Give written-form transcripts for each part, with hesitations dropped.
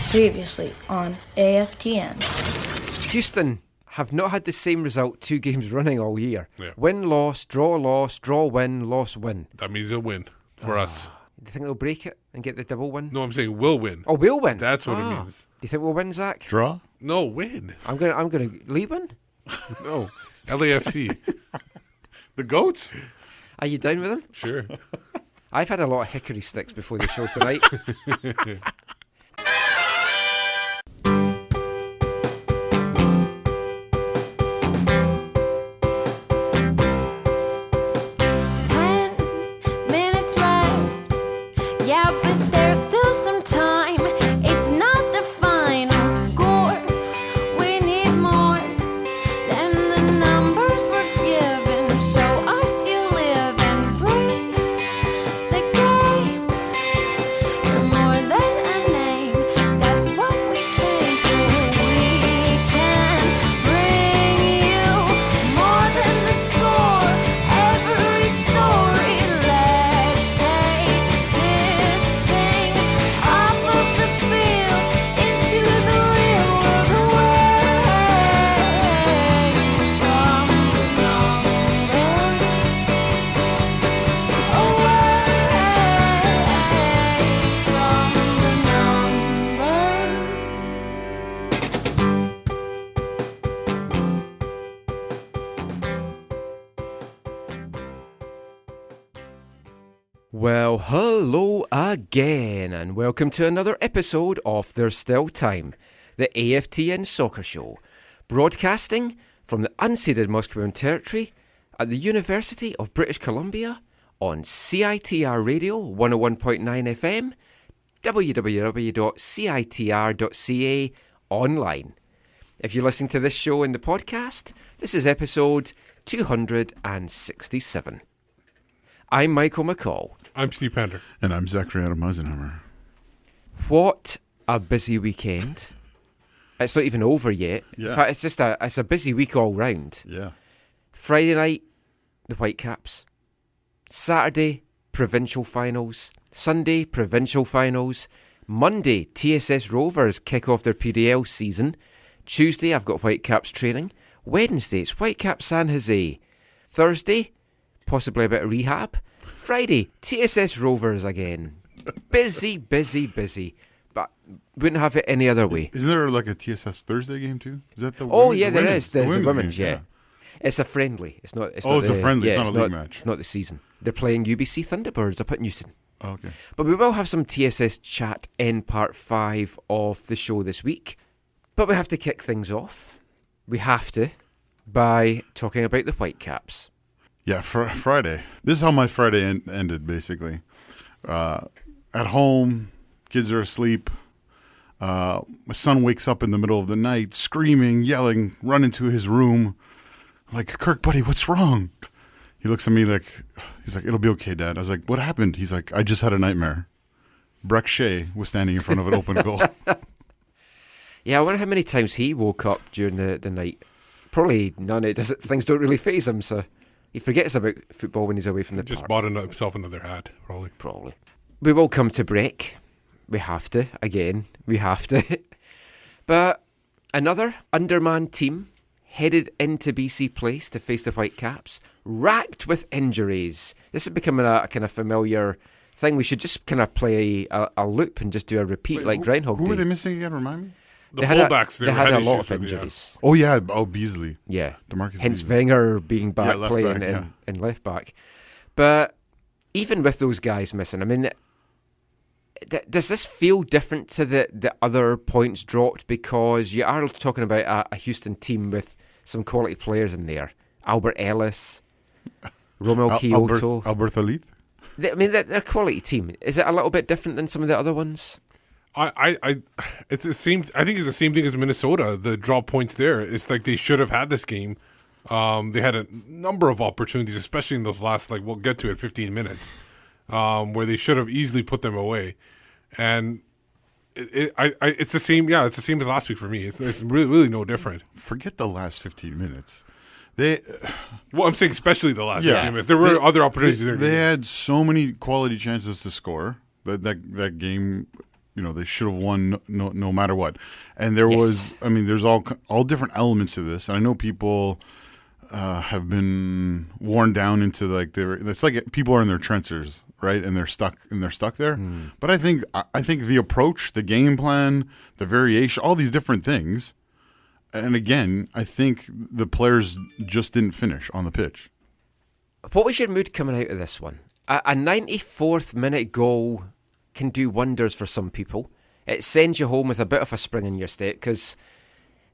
Previously on AFTN. Houston have not had the same result 2 games running all year. Yeah. Win, loss, draw, win, loss, win. That means they'll win for us. Do you think they'll break it and get the double win? No, I'm saying we'll win. Oh, we'll win. That's what it means. Do you think we'll win, Zach? Draw? No, win. I'm gonna leave win. No. LAFC. The Goats? Are you down with them? Sure. I've had a lot of hickory sticks before the show tonight. Well, hello again, and welcome to another episode of There's Still Time, the AFTN soccer show, broadcasting from the unceded Musqueam territory at the University of British Columbia on CITR Radio 101.9 FM, www.citr.ca, online. If you're listening to this show in the podcast, this is episode 267. I'm Michael McCall. I'm Steve Pender. And I'm Zachary Adam Eisenhammer. What a busy weekend. It's not even over yet. Yeah. In fact, it's a busy week all round. Yeah. Friday night, the Whitecaps. Saturday, Provincial finals. Sunday, Provincial finals. Monday, TSS Rovers kick off their PDL season. Tuesday, I've got Whitecaps training. Wednesday, it's Whitecaps San Jose. Thursday, possibly a bit of rehab. Friday, TSS Rovers again. Busy, busy, busy. But wouldn't have it any other way. Isn't there like a TSS Thursday game too? Is that the yeah, there is. There's the women's, game, yeah. It's a friendly. It's not. It's a the, friendly. Yeah, it's not a league match. It's not the season. They're playing UBC Thunderbirds up at Newton. Oh, okay. But we will have some TSS chat in part 5 of the show this week. But we have to kick things off. We have to by talking about the Whitecaps. Yeah, Friday. This is how my Friday ended, basically. At home, kids are asleep. My son wakes up in the middle of the night, screaming, yelling, run into his room. I'm like, Kirk, buddy, what's wrong? He looks at me he's like, it'll be okay, Dad. I was like, what happened? He's like, I just had a nightmare. Breck Shea was standing in front of an open goal. Yeah, I wonder how many times he woke up during the night. Probably none. Things don't really faze him, so he forgets about football when he's away from the Just park. bought himself another hat, probably. Probably. We will come to break. We have to. Again, we have to. But another undermanned team headed into BC Place to face the Whitecaps, racked with injuries. This is becoming a kind of familiar thing. We should just kind of play a loop and just do a repeat like Groundhog Day. Who were they missing again? Remind me. The fullbacks. They had a lot of issues with, injuries. Oh, yeah. Oh, Beasley. Yeah. DeMarcus Hence Beasley. Wenger being back left playing back, in left back. But even with those guys missing, I mean, does this feel different to the other points dropped? Because you are talking about a Houston team with some quality players in there. Albert Ellis, Romel Kyoto. Alberto Leith? I mean, they're a quality team. Is it a little bit different than some of the other ones? It's the same. I think it's the same thing as Minnesota. The draw points there. It's like they should have had this game. They had a number of opportunities, especially in those last, we'll get to it, 15 minutes, where they should have easily put them away. And it's the same. Yeah, it's the same as last week for me. It's really no different. Forget the last 15 minutes. Well, I'm saying especially the last 15 minutes. There were other opportunities. They had so many quality chances to score that game. they should have won no matter what. And there Yes. was, I mean, there's all different elements to this. And I know people have been worn down into it's like people are in their trenches, right? And they're stuck there. But I think the approach, the game plan, the variation, all these different things. And again, I think the players just didn't finish on the pitch. What was your mood coming out of this one? A 94th minute goal can do wonders for some people. It sends you home with a bit of a spring in your step because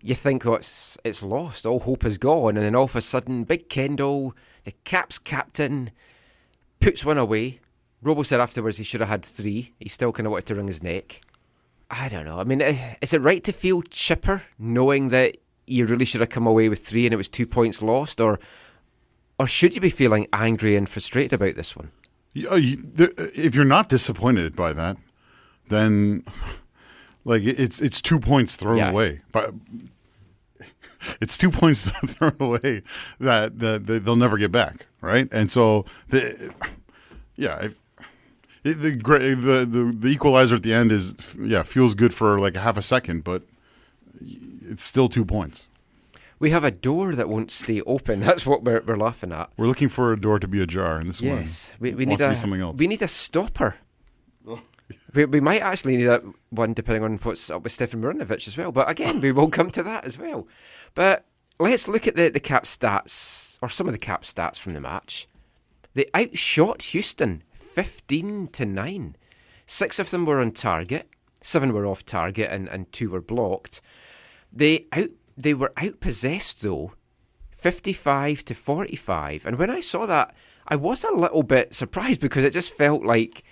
you think, it's lost, all hope is gone, and then all of a sudden, Big Kendall, the Caps captain, puts one away. Robo said afterwards he should have had 3. He still kind of wanted to wring his neck. I don't know. I mean, is it right to feel chipper knowing that you really should have come away with 3 and it was 2 points lost, or should you be feeling angry and frustrated about this one? If you're not disappointed by that, then it's 2 points thrown away. But it's 2 points thrown away that they'll never get back, right? And so the equalizer at the end is feels good for like a half a second, but it's still 2 points. We have a door that won't stay open. That's what we're laughing at. We're looking for a door to be ajar, and this we one need to be something else. We need a stopper. We might actually need one depending on what's up with Stefan Marinovic as well. But again, we will come to that as well. But let's look at the Cap stats, or some of the Cap stats from the match. They outshot Houston 15-9. 6 of them were on target, 7 were off target, and 2 were blocked. They were outpossessed though, 55-45. And when I saw that, I was a little bit surprised because it just felt like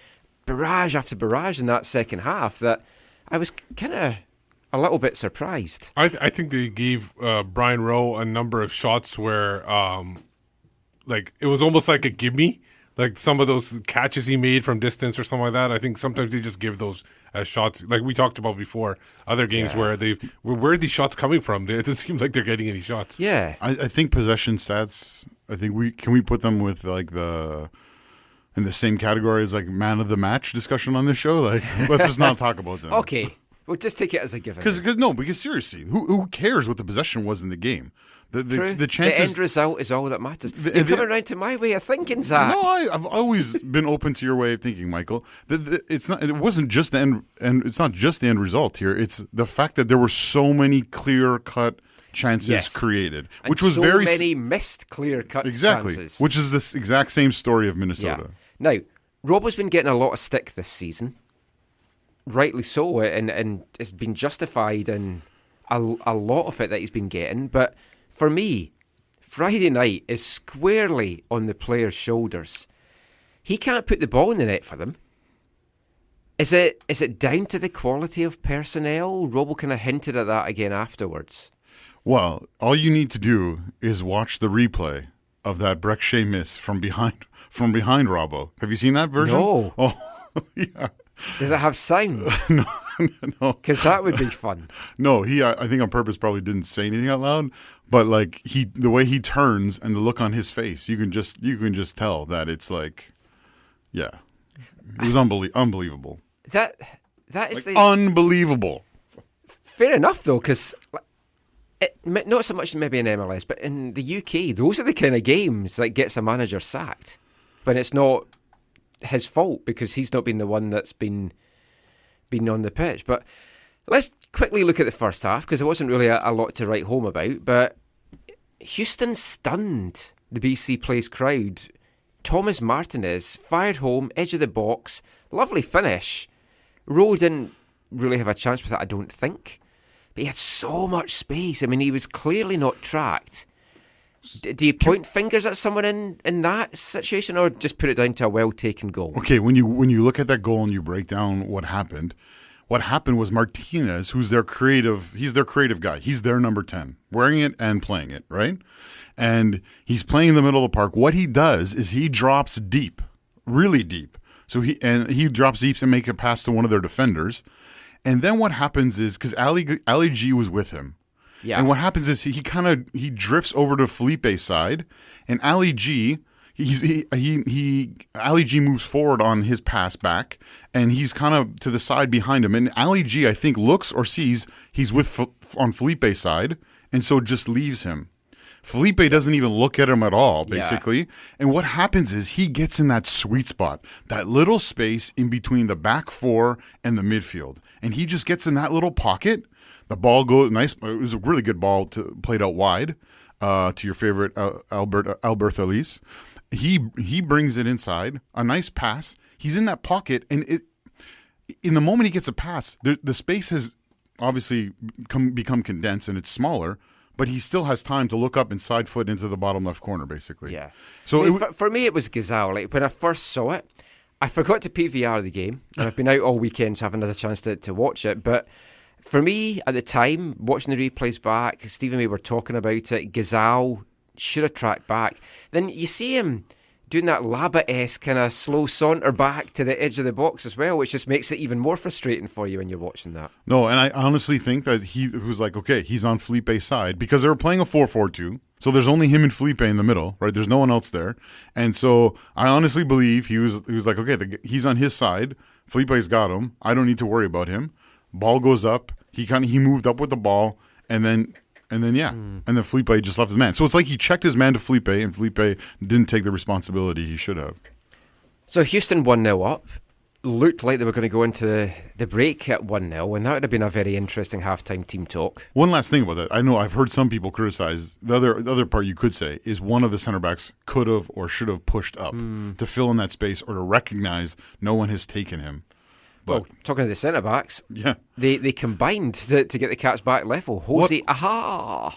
barrage after barrage in that second half that I was kind of a little bit surprised. I think they gave Brian Rowe a number of shots where it was almost like a gimme. Like some of those catches he made from distance or something like that. I think sometimes they just give those as shots. Like we talked about before, other games where where are these shots coming from? It doesn't seem like they're getting any shots. Yeah. I think possession stats, I think we put them with in the same category as like man of the match discussion on this show. Like let's just not talk about them. Okay. We'll just take it as a given. Because seriously, who cares what the possession was in the game? The chances, the end result is all that matters. You're coming around to my way of thinking, Zach. No, I've always been open to your way of thinking, Michael. It's not. It wasn't just the end, and it's not just the end result here. It's the fact that there were so many clear-cut chances created, which was so very many missed clear-cut exactly, chances. which is this exact same story of Minnesota. Yeah. Now, Robo's been getting a lot of stick this season, rightly so, and it's been justified in a lot of it that he's been getting, but. For me, Friday night is squarely on the player's shoulders. He can't put the ball in the net for them. Is it down to the quality of personnel? Robo kind of hinted at that again afterwards. Well, all you need to do is watch the replay of that Breck Shea miss from behind Robbo. Have you seen that version? No. Oh, yeah. Does it have sound? No. Because that would be fun. No, I think on purpose probably didn't say anything out loud, but like the way he turns and the look on his face, you can just tell that it's like, yeah, it was unbelievable. That is like, unbelievable. Fair enough though, because not so much maybe in MLS, but in the UK, those are the kind of games that gets a manager sacked when it's not his fault because he's not been the one that's been on the pitch. But let's quickly look at the first half because there wasn't really a lot to write home about. But Houston stunned the BC Place crowd. Thomas Martinez fired home, edge of the box, lovely finish. Rowe didn't really have a chance with it, I don't think. But he had so much space. I mean, he was clearly not tracked. Do you point fingers at someone in that situation, or just put it down to a well-taken goal? Okay, when you look at that goal and you break down what happened was Martinez, he's their creative guy. He's their number 10, wearing it and playing it, right? And he's playing in the middle of the park. What he does is he drops deep, really deep. So he drops deep and make a pass to one of their defenders. And then what happens is, because Ali G was with him. Yeah. And what happens is he drifts over to Felipe's side, and Ali G Ali G moves forward on his pass back, and he's kind of to the side behind him. And Ali G, I think, looks or sees he's on Felipe's side, and so just leaves him. Felipe doesn't even look at him at all, basically. Yeah. And what happens is he gets in that sweet spot, that little space in between the back four and the midfield. And he just gets in that little pocket. The ball goes nice. It was a really good ball played out wide to your favorite Albert Elise. He brings it inside, a nice pass. He's in that pocket, and in the moment he gets a pass, the space has obviously become condensed and it's smaller. But he still has time to look up and side foot into the bottom left corner, basically. Yeah. So I mean, for me, it was Gazal. Like, when I first saw it, I forgot to PVR the game. And I've been out all weekend, so I haven't had a chance to watch it. But for me, at the time, watching the replays back, Steve and me were talking about it. Gazal should have tracked back. Then you see him doing that Laba-esque kind of slow saunter back to the edge of the box as well, which just makes it even more frustrating for you when you're watching that. No, and I honestly think that he was like, okay, he's on Felipe's side because they were playing a 4-4-2. So there's only him and Felipe in the middle, right? There's no one else there. And so I honestly believe he was like, okay, he's on his side. Felipe's got him. I don't need to worry about him. Ball goes up. He moved up with the ball, and then Felipe just left his man. So it's like he checked his man to Felipe, and Felipe didn't take the responsibility he should have. So Houston 1-0 up. Looked like they were going to go into the break at 1-0, and that would have been a very interesting halftime team talk. One last thing about that. I know I've heard some people criticize. The other part you could say is one of the center backs could have or should have pushed up to fill in that space or to recognize no one has taken him. But, well, talking to the centre-backs, yeah, they combined to get the Cats back level. Jose,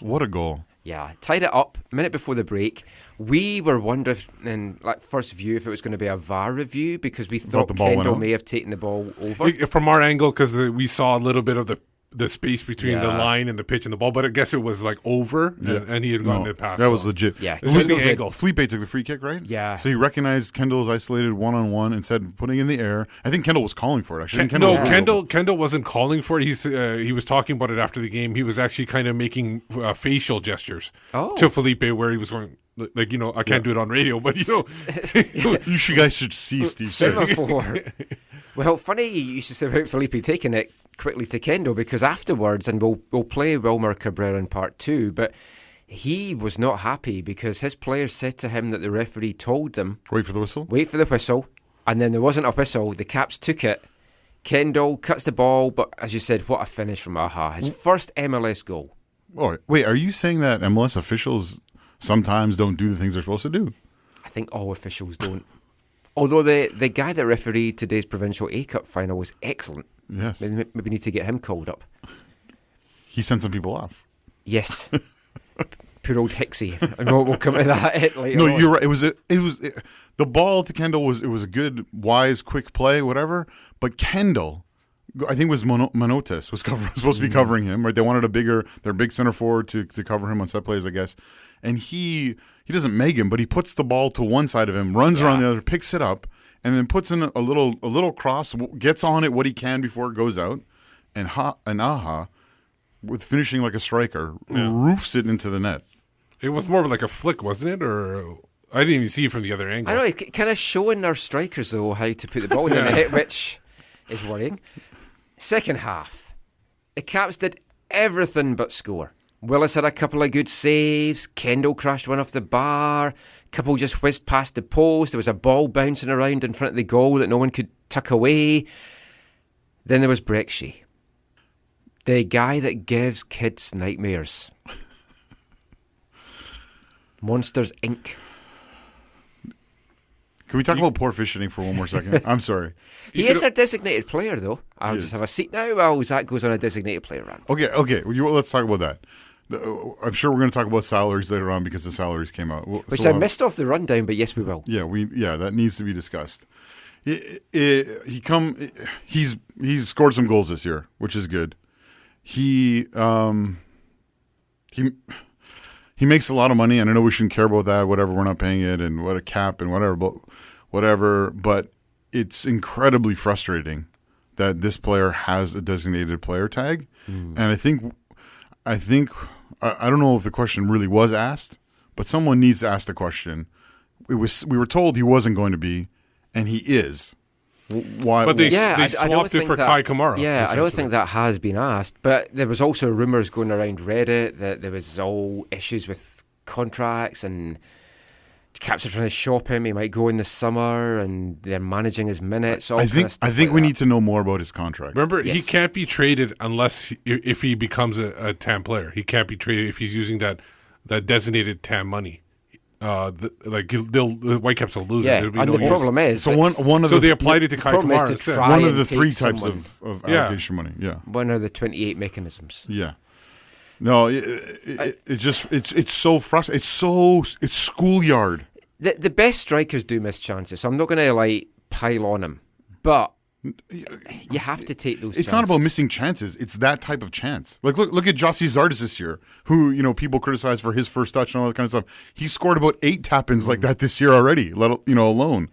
What a goal. Yeah, tied it up a minute before the break. We were wondering, in first view, if it was going to be a VAR review because we thought Kendall may have taken the ball over. From our angle, because we saw a little bit of the space between the line and the pitch and the ball, but I guess it was like over, and he had gotten the pass. That was legit. Yeah, it was the angle. Felipe took the free kick, right? Yeah. So he recognized Kendall's isolated one-on-one and said, putting in the air. I think Kendall was calling for it, actually. Kendall wasn't calling for it. He was talking about it after the game. He was actually kind of making facial gestures to Felipe, where he was going, like, I can't do it on radio, but, You guys should see Steve. Semaphore. Well, funny you should say about Felipe taking it quickly to Kendall, because afterwards, and we'll play Wilmer Cabrera in part 2, but he was not happy because his players said to him that the referee told them, wait for the whistle, and then there wasn't a whistle. The Caps took it. Kendall cuts the ball, but as you said, what a finish from Aha. His first MLS goal. Oh, wait, are you saying that MLS officials sometimes don't do the things they're supposed to do? I think all officials don't. Although the guy that refereed today's Provincial A-Cup final was excellent. Yes. Maybe need to get him called up. He sent some people off. Yes. Poor old Hixie. And we'll come to that later. No, you're right. It was the ball to Kendall was a good, wise, quick play, whatever. But Kendall, I think it was Manotas was supposed to be covering him, right? They wanted their big center forward to cover him on set plays, I guess. And he doesn't make him, but he puts the ball to one side of him, runs around the other, picks it up, and then puts in a little cross, gets on it what he can before it goes out, and Aha, with finishing like a striker, roofs it into the net. It was more of like a flick, wasn't it? Or I didn't even see it from the other angle. I know, kind of showing our strikers, though, how to put the ball in the net, which is worrying. Second half, the Caps did everything but score. Willis had a couple of good saves. Kendall crashed one off the bar. Couple just whizzed past the post. There was a ball bouncing around in front of the goal that no one could tuck away. Then there was Brexy, the guy that gives kids nightmares. Monsters, Inc. Can we talk about poor fishing for one more second? I'm sorry. He is our designated player, though. I'll just have a seat now while Zach goes on a designated player rant. Okay. Let's talk about that. I'm sure we're going to talk about salaries later on because the salaries came out. Which I missed off the rundown, but yes, we will. Yeah, that needs to be discussed. He's scored some goals this year, which is good. He makes a lot of money, and I know we shouldn't care about that. Whatever, we're not paying it, and what a cap and whatever. But it's incredibly frustrating that this player has a designated player tag, and I think. I don't know if the question really was asked, but someone needs to ask the question, we were told he wasn't going to be, and he is. Why? But they I swapped don't it think for that- Kai Kamara. Yeah, I don't essentially. think that has been asked. But there was also rumours going around Reddit that there was all issues with contracts and Caps are trying to shop him. He might go in the summer, and they're managing his minutes. All I kind of stuff think like we that. need to know more about his contract. Remember, he Yes. can't be traded unless if he becomes a TAM player. He can't be traded if he's using that designated TAM money. The Whitecaps will lose Yeah, it. There'll be and no the use. problem is, So one of So the they applied it to Kai problem is Kamara to instead. try one of and the three take types someone- of Yeah. allocation money. Yeah, one of the 28 mechanisms. yeah. No, it's so frustrating. It's schoolyard. The best strikers do miss chances, so I'm not going to pile on him, but you have to take those. It's chances. not about missing chances. It's that type of chance. Like look at Jossie Zardes this year, who people criticize for his first touch and all that kind of stuff. He scored about 8 tap-ins like that this year already. Alone.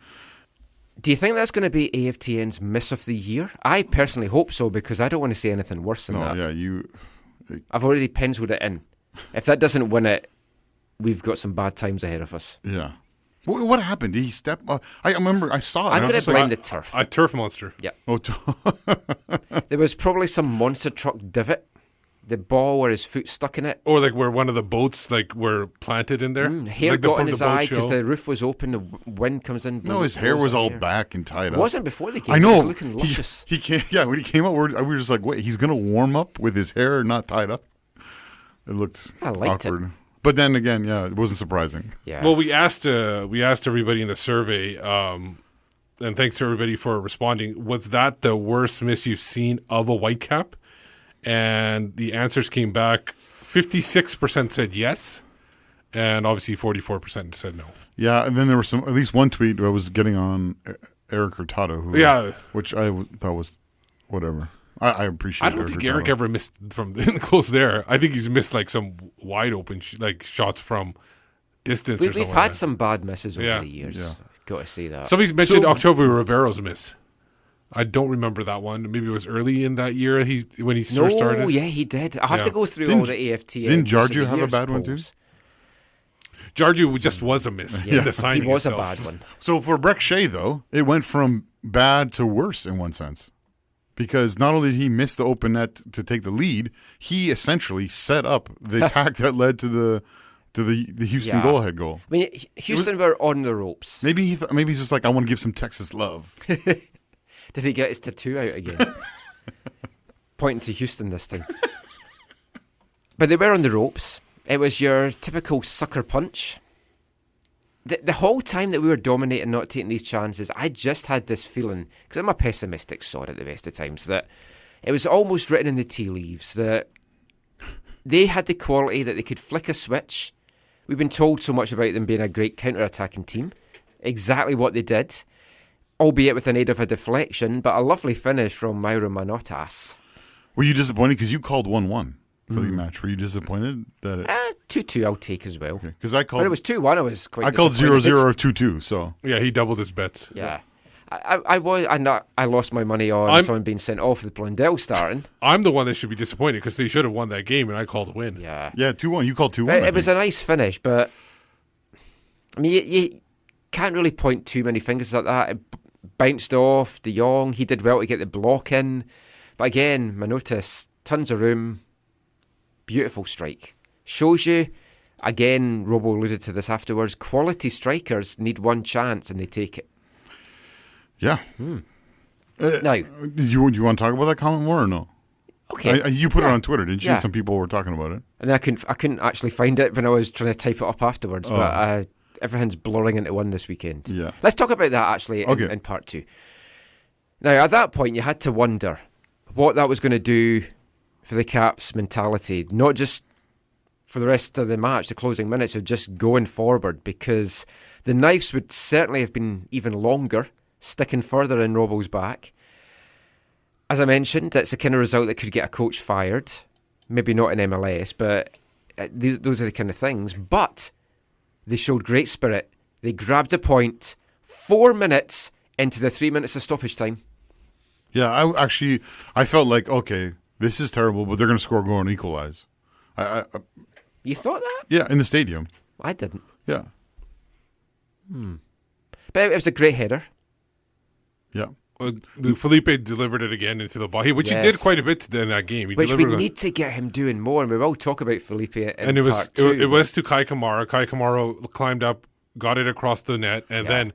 Do you think that's going to be AFTN's miss of the year? I personally hope so, because I don't want to see anything worse than that. Yeah, I've already penciled it in. If that doesn't win it, we've got some bad times ahead of us. yeah. What happened? Did he step? I remember I saw it. I'm and I going was to just blame like, the turf. A turf monster. Yeah, Oh, there was probably some monster truck divot. The ball where his foot stuck in it. Or where one of the boats were planted in there. Hair Like got in the his boat eye show. because the roof was open. The wind comes in. no, his hair blows was the all hair. back and tied It up. wasn't before the game. I He know. was looking luscious. He came. Yeah, when he came out, we were just like, wait, he's gonna warm up with his hair not tied up. It looked I liked it. awkward. But then again, yeah, it wasn't surprising. Yeah. Well, we asked everybody in the survey, and thanks to everybody for responding. Was that the worst miss you've seen of a Whitecap? And the answers came back. 56% said yes, and obviously 44% said no. Yeah, and then there was at least one tweet I was getting on Eric Hurtado, which I thought was whatever. I appreciate. I don't think Eric ever missed from close there. I think he's missed some wide open shots from distance or We've something. had some bad misses over Yeah. the years. Yeah. Got to say that. Somebody's mentioned Octavio Rivero's miss. I don't remember that one. Maybe it was early in that year when he first started. No, yeah, he did. I have Yeah. to go through Didn't- all the AFTN. didn't recent Jarju have a years bad one too? polls. Jarju just was a miss. Yeah, in the signing he was itself. a bad one. So for Breck Shea, though, it went from bad to worse in one sense. Because not only did he miss the open net to take the lead, he essentially set up the attack that led to the Houston Yeah. goalhead goal. I mean, Houston were on the ropes. Maybe he's just like, I want to give some Texas love. Did he get his tattoo out again? Pointing to Houston this time. But they were on the ropes. It was your typical sucker punch. The whole time that we were dominating, not taking these chances, I just had this feeling, because I'm a pessimistic sod at the best of times, that it was almost written in the tea leaves that they had the quality that they could flick a switch. We've been told so much about them being a great counter-attacking team. Exactly what they did, albeit with an aid of a deflection, but a lovely finish from Mauro Manotas. Were you disappointed because you called 1-1 for the match? Were you disappointed that it? 2-2 I'll take as well. Because I called. But it was 2-1, I was quite I called disappointed. 0-0 or 2-2. So Yeah, he doubled his bets. Yeah. I lost my money on someone being sent off with Blundell starting. I'm the one that should be disappointed because they should have won that game, and I called a win. Yeah. 2-1. You called 2-1. It was a nice finish, but I mean, you can't really point too many fingers at that. It bounced off De Jong. He did well to get the block in. But again, Manotas, tons of room. Beautiful strike. Shows you, again, Robo alluded to this afterwards, quality strikers need one chance and they take it. Yeah. Now, Do you want to talk about that comment more or no? okay. You put it on Twitter, didn't you? Yeah. Some people were talking about it. And I couldn't actually find it when I was trying to type it up afterwards, but everything's blurring into one this weekend. Yeah. Let's talk about that actually in part 2. Now, at that point, you had to wonder what that was going to do for the Caps' mentality, not just for the rest of the match, the closing minutes, of just going forward, because the knives would certainly have been even longer, sticking further in Robo's back. As I mentioned, it's the kind of result that could get a coach fired. Maybe not in MLS, but those are the kind of things. But they showed great spirit. They grabbed a point 4 minutes into the 3 minutes of stoppage time. Yeah, I felt like, okay, this is terrible, but they're going to score a goal and equalize. You thought that? Yeah, in the stadium. I didn't. Yeah. But it was a great header. Yeah. Felipe delivered it again into the ball, which he did quite a bit in that game. Which we need to get him doing more, and we will talk about Felipe in part two. It was to Kai Kamara. Kai Kamara climbed up, got it across the net, and then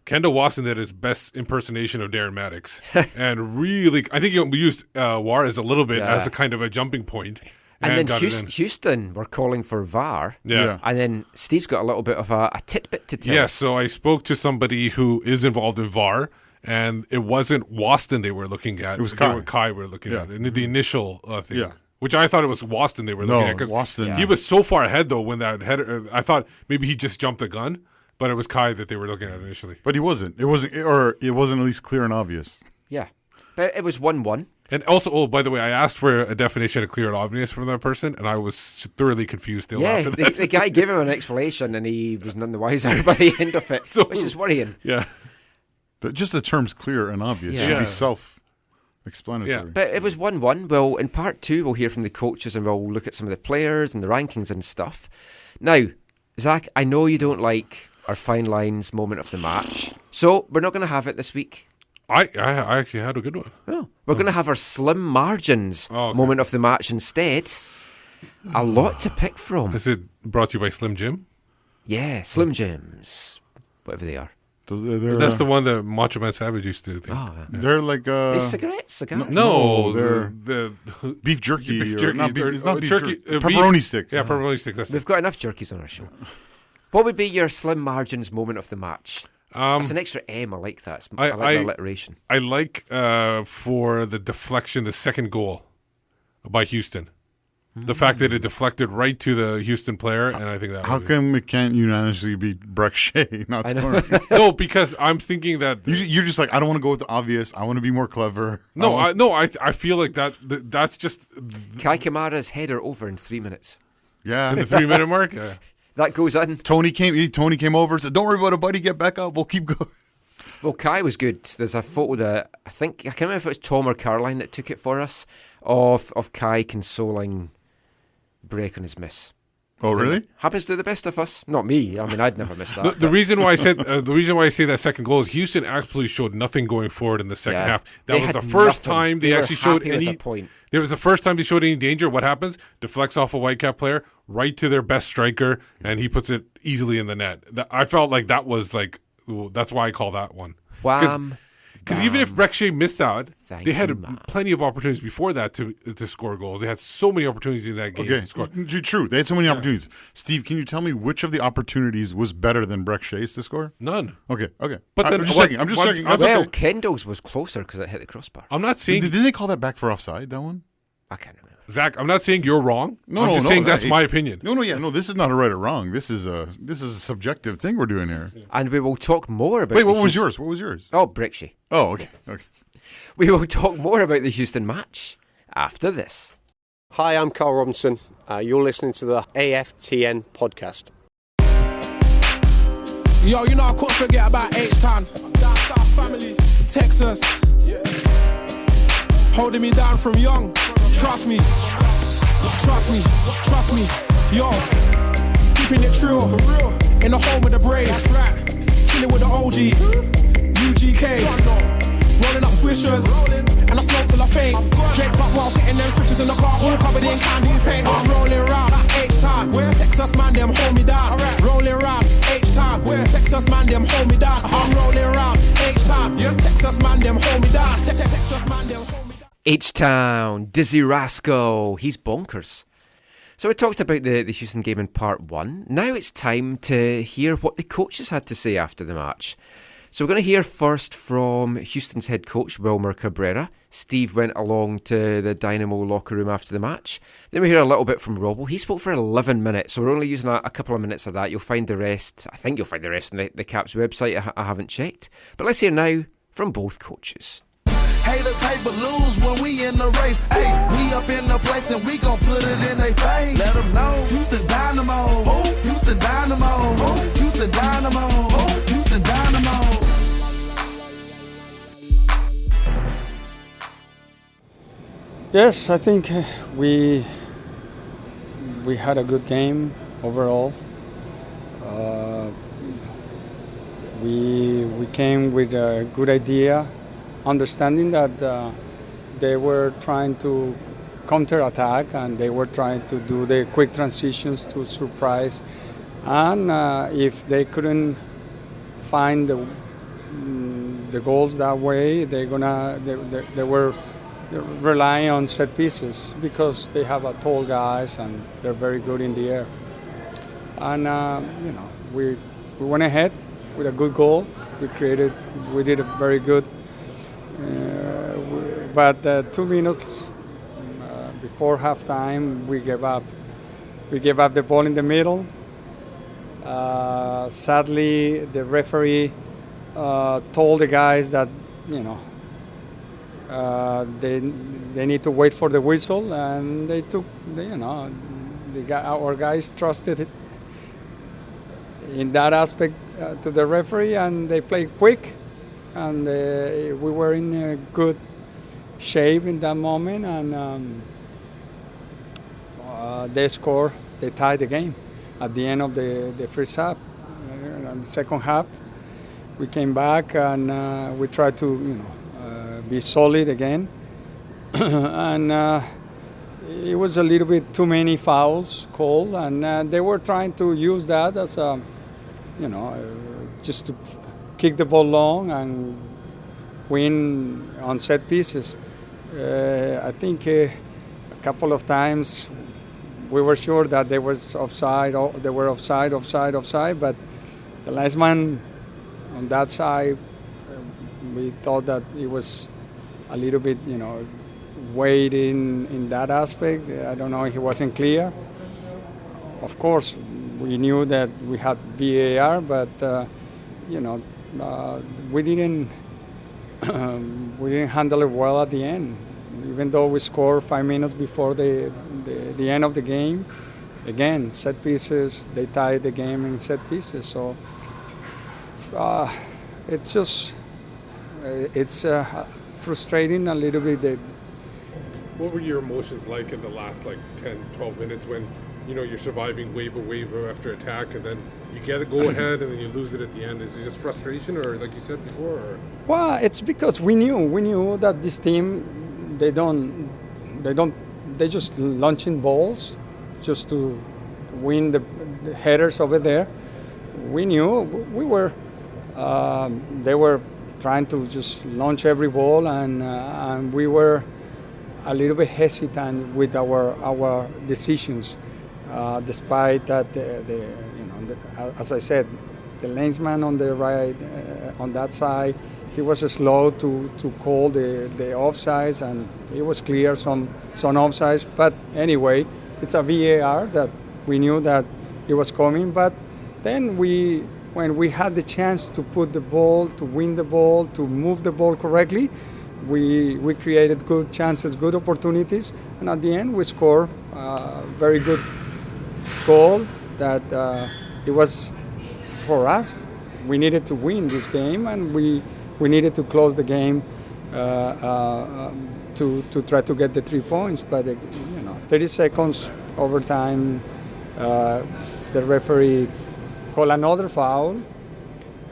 Kendall Wasson did his best impersonation of Darren Maddox. And really, I think we used Juarez a little bit as a kind of a jumping point. And then Houston were calling for VAR. Yeah. And then Steve's got a little bit of a tidbit to tell. Yes, so I spoke to somebody who is involved in VAR, and it wasn't Waston they were looking at. It was Kai. Kai were looking at in the initial thing. Yeah. Which I thought it was Waston they were looking at. No, Waston. He was so far ahead, though, when that header. I thought maybe he just jumped the gun, but it was Kai that they were looking at initially. But he wasn't. It wasn't at least clear and obvious. Yeah. But it was 1-1. And also, by the way, I asked for a definition of clear and obvious from that person, and I was thoroughly confused still after that. The guy gave him an explanation, and he was none the wiser by the end of it, which is worrying. Yeah. But just the terms clear and obvious should be self-explanatory. Yeah. But it was 1-1. Well, in part two, we'll hear from the coaches, and we'll look at some of the players and the rankings and stuff. Now, Zach, I know you don't like our fine lines moment of the match, so we're not going to have it this week. I actually had a good one. Oh, we're going to have our slim margins moment of the match instead. A lot to pick from. Is it brought to you by Slim Jim? Yeah, Slim Jims, whatever they are. That's the one that Macho Man Savage used to think. Oh, yeah. They're like cigarettes, cigars. No, they're the beef jerky. It's not beef jerky. jerky. Pepperoni stick. Yeah, pepperoni stick. That's We've got enough jerkies on our show. What would be your slim margins moment of the match? It's an extra M. I like that. I like the alliteration. I like for the deflection, the second goal by Houston. The fact that it deflected right to the Houston player, and I think that. How come it can't unanimously be Breck Shea not scoring? No, because I'm thinking that you're just like, I don't want to go with the obvious. I want to be more clever. I feel like that's just Kai Kamara's header over in 3 minutes. Yeah, in the 3 minute mark. Yeah. That goes in. Tony came over and said, "Don't worry about it, buddy. Get back up. We'll keep going." Well, Kai was good. There's a photo that I can't remember if it was Tom or Caroline that took it for us of Kai consoling Break on his miss. Oh, really? Happens to the best of us. Not me. I mean, I'd never miss that. The reason why I said that second goal is Houston absolutely showed nothing going forward in the second half. That was the first time they actually showed any point. It was the first time they showed any danger. What happens? Deflects off a Whitecap player right to their best striker, and he puts it easily in the net. I felt like that was like, that's why I call that one. Wham. Because even if Breck Shea missed out, they had man. plenty of opportunities before that to score goals. They had so many opportunities in that game to score. True. They had so many opportunities. Steve, can you tell me which of the opportunities was better than Breck Shea's to score? None. Okay. But then, I'm just checking. Well, Kendall's was closer because it hit the crossbar. I'm not saying... Didn't they call that back for offside, that one? I can't remember. Zach, I'm not saying you're wrong. I'm just saying that's my opinion. No. This is not a right or wrong. This is a subjective thing we're doing here. And we will talk more about. Wait, what was yours? Oh, Breck Shea. Oh, okay. We will talk more about the Houston match after this. Hi, I'm Carl Robinson. You're listening to the AFTN podcast. Yo, you know I couldn't forget about H-Town. Down South family, Texas. Holding me down from young. Trust me. Yo, keeping it true. In the home of the brave. Chilling with the OG. UGK. Rolling up swishers. And I smoke till I faint. Draped up while sitting them switches in the car. All covered in candy paint. I'm rolling around H-Town. Texas man, them hold me down. Rolling around H-Town. Texas man, them hold me down. I'm rolling around H-Town. Texas man, them hold me down. Texas man, them hold me down. H-Town, Dizzy Rascal, he's bonkers. So we talked about the Houston game in part one. Now it's time to hear what the coaches had to say after the match. So we're going to hear first from Houston's head coach, Wilmer Cabrera. Steve went along to the Dynamo locker room after the match. Then we hear a little bit from Robbo. He spoke for 11 minutes, so we're only using a couple of minutes of that. You'll find the rest, I think you'll find the rest on the Caps website. I haven't checked. But let's hear now from both coaches. Haters hate but lose when we in the race. Hey, we up in the place and we gon' put it in they face. Let them know, Houston Dynamo, Houston Dynamo, Houston Dynamo, Houston Dynamo. Yes, I think we had a good game overall. we came with a good idea, understanding that they were trying to counter-attack and they were trying to do the quick transitions to surprise. And if they couldn't find the goals that way, they were relying on set pieces because they have tall guys and they're very good in the air. And we went ahead with a good goal. We did a very good. But 2 minutes before halftime, we gave up. We gave up the ball in the middle. Sadly, the referee told the guys that they need to wait for the whistle, and they took our guys trusted it in that aspect to the referee, and they played quick, and we were in a good shape in that moment, and they scored. They tied the game at the end of the first half. And the second half, we came back and we tried to be solid again, and it was a little bit too many fouls called, and they were trying to use that as a just to kick the ball long and win on set pieces. I think a couple of times we were sure that they were offside, but the last man on that side, we thought that it was a little bit, weighed in that aspect. I don't know if it wasn't clear. Of course, we knew that we had VAR, but we didn't handle it well at the end. Even though we scored 5 minutes before the end of the game, again, set pieces, they tied the game in set pieces. So it's just, it's frustrating a little bit. What were your emotions like in the last 10, 12 minutes when you're surviving wave after attack, and then you get a go ahead and then you lose it at the end? Is it just frustration, or like you said before? Or? Well, it's because we knew that this team, they just launching balls just to win the headers over there. We knew they were trying to just launch every ball, and we were a little bit hesitant with our decisions, despite that as I said, the linesman on the right on that side, he was slow to call the offsides, and it was clear some offsides. But anyway, it's a VAR that we knew that it was coming. But then when we had the chance to put the ball, to win the ball, to move the ball correctly, we created good chances, good opportunities, and at the end we scored a very good goal that it was for us. We needed to win this game, and we needed to close the game to try to get the 3 points. But 30 seconds overtime, the referee called another foul,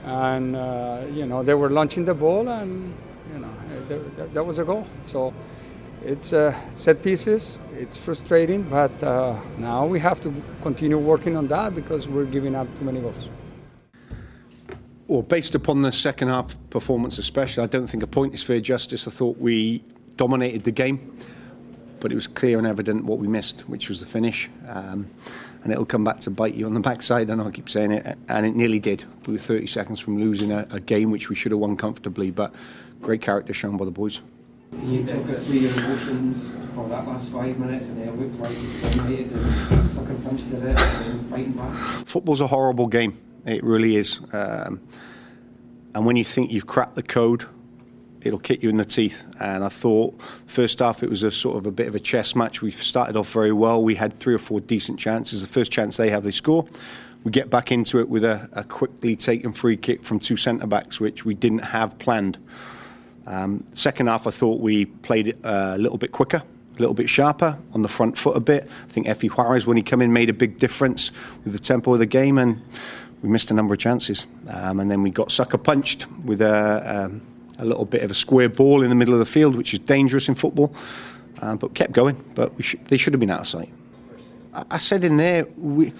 and they were launching the ball, and that was a goal. So it's set pieces. It's frustrating, but now we have to continue working on that because we're giving up too many goals. Well, based upon the second half performance especially, I don't think a point is fair justice. I thought we dominated the game, but it was clear and evident what we missed, which was the finish. And it'll come back to bite you on the backside, I know I keep saying it, and it nearly did. We were 30 seconds from losing a game which we should have won comfortably, but great character shown by the boys. You took us through your emotions for that last 5 minutes, and it looked like you dominated and sucker punched at it and fighting back. Football's a horrible game. It really is. And when you think you've cracked the code, it'll kick you in the teeth. And I thought first half it was a sort of a bit of a chess match. We started off very well. We had 3 or 4 decent chances. The first chance they have, they score. We get back into it with a quickly taken free kick from 2 centre-backs, which we didn't have planned. Second half, I thought we played it a little bit quicker, a little bit sharper, on the front foot a bit. I think Effie Juarez, when he came in, made a big difference with the tempo of the game, and we missed a number of chances, and then we got sucker punched with a little bit of a square ball in the middle of the field, which is dangerous in football. But we kept going. But they should have been out of sight. I said in there, we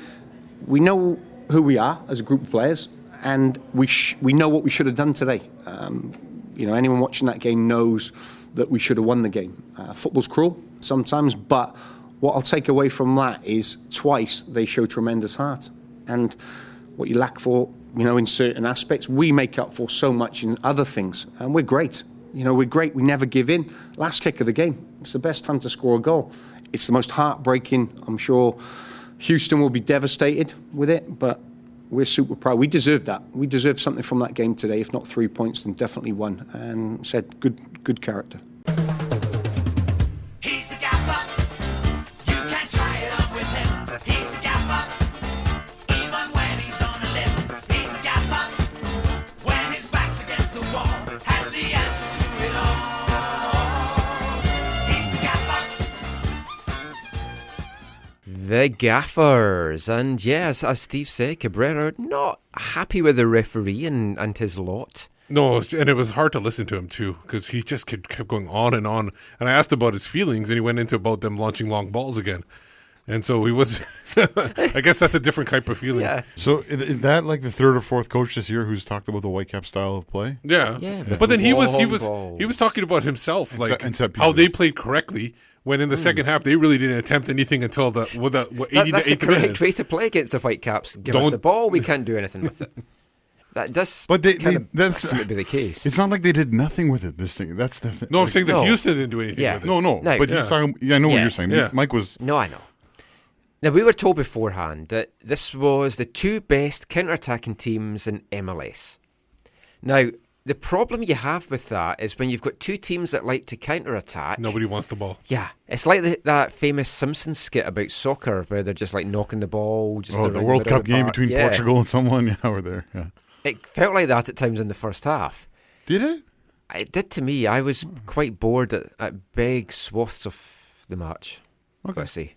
know who we are as a group of players, and we know what we should have done today. Anyone watching that game knows that we should have won the game. Football's cruel sometimes, but what I'll take away from that is twice they show tremendous heart. And what you lack for, in certain aspects, we make up for so much in other things. And we're great. We're great. We never give in. Last kick of the game. It's the best time to score a goal. It's the most heartbreaking. I'm sure Houston will be devastated with it, but we're super proud. We deserve that. We deserve something from that game today. If not 3 points, then definitely one. And said, good character. He's the gaffer. You can't try it on with him. He's the gaffer. Even when he's on a limb. He's the gaffer. When his back's against the wall, has the answer to it all. He's the gaffer. The Gaffers. And yes, as Steve said, Cabrera not happy with the referee and his lot. No, and it was hard to listen to him too, because he just kept going on. And I asked about his feelings, and he went into about them launching long balls again. And so he was, I guess that's a different type of feeling. Yeah. So is that like the third or fourth coach this year who's talked about the Whitecap style of play? Yeah. But then he was talking about himself, how they played correctly. When in the second half, they really didn't attempt anything until the 80 to 8 minutes. That's the correct way to play against the Whitecaps. Give us the ball, we can't do anything with it. That does that's be the case. It's not like they did nothing with it, this thing. That's the thing. No, I'm saying that Houston didn't do anything with it. No. But he's talking, I know what you're saying. Yeah. Mike was... No, I know. Now, we were told beforehand that this was the two best counter-attacking teams in MLS. Now, the problem you have with that is when you've got two teams that like to counter-attack... Nobody wants the ball. Yeah. It's like that famous Simpsons skit about soccer where they're just like knocking the ball. Just the World Cup game between Portugal and someone. Yeah, we're there. Yeah. It felt like that at times in the first half. Did it? It did to me. I was quite bored at big swaths of the match. Okay. I see.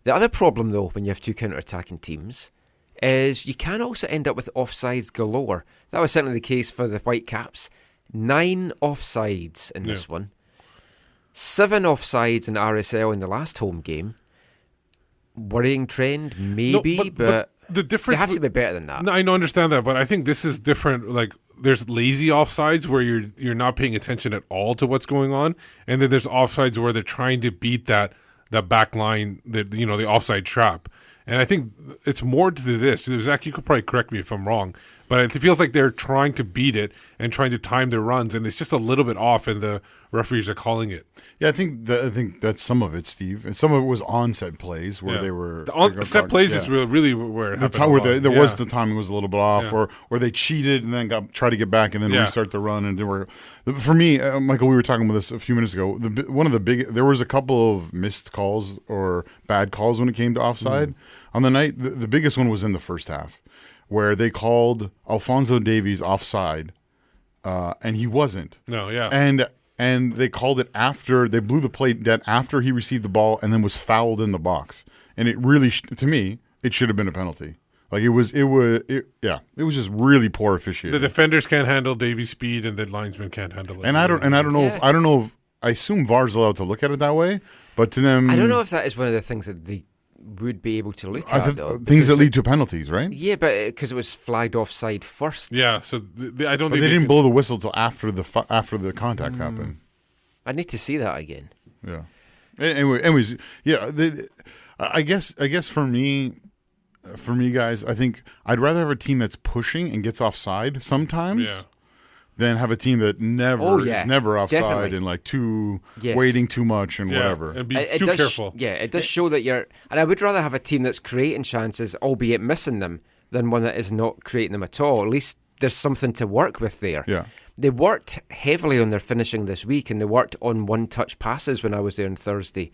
The other problem, though, when you have two counter-attacking teams, is you can also end up with offsides galore. That was certainly the case for the Whitecaps. 9 offsides in this one. 7 offsides in RSL in the last home game. Worrying trend, maybe, but the difference they have to be better than that. No, I understand that, but I think this is different. Like, there's lazy offsides where you're not paying attention at all to what's going on, and then there's offsides where they're trying to beat that back line, the offside trap. And I think it's more to this. Zach, you could probably correct me if I'm wrong, but it feels like they're trying to beat it and trying to time their runs, and it's just a little bit off, and the referees are calling it. Yeah, I think that's some of it, Steve. And some of it was on-set plays where they were... The set plays is really where it happened. There was the timing was a little bit off, or they cheated and then tried to get back and then restart the run. And for me, Michael, we were talking about this a few minutes ago. There was a couple of missed calls or bad calls when it came to offside on the night. The biggest one was in the first half, where they called Alphonso Davies offside, and he wasn't. And they called it after they blew the plate dead after he received the ball and then was fouled in the box. And it really, to me, it should have been a penalty. Like it was just really poor officiating. The defenders can't handle Davies' speed, and the linesmen can't handle it. And I don't know if I assume VAR's allowed to look at it that way, but to them, I don't know if that is one of the things that they would be able to look at, though. Things that lead to penalties, right? Yeah, but because it was flagged offside first. Yeah, so I don't think they didn't blow the whistle till after the contact happened. I need to see that again. Yeah. Anyways, yeah. I guess for me, guys, I think I'd rather have a team that's pushing and gets offside sometimes. Yeah. Than have a team that is never offside definitely. And waiting too much and whatever. And be too careful. It does show that you're... And I would rather have a team that's creating chances, albeit missing them, than one that is not creating them at all. At least there's something to work with there. Yeah. They worked heavily on their finishing this week, and they worked on one-touch passes when I was there on Thursday.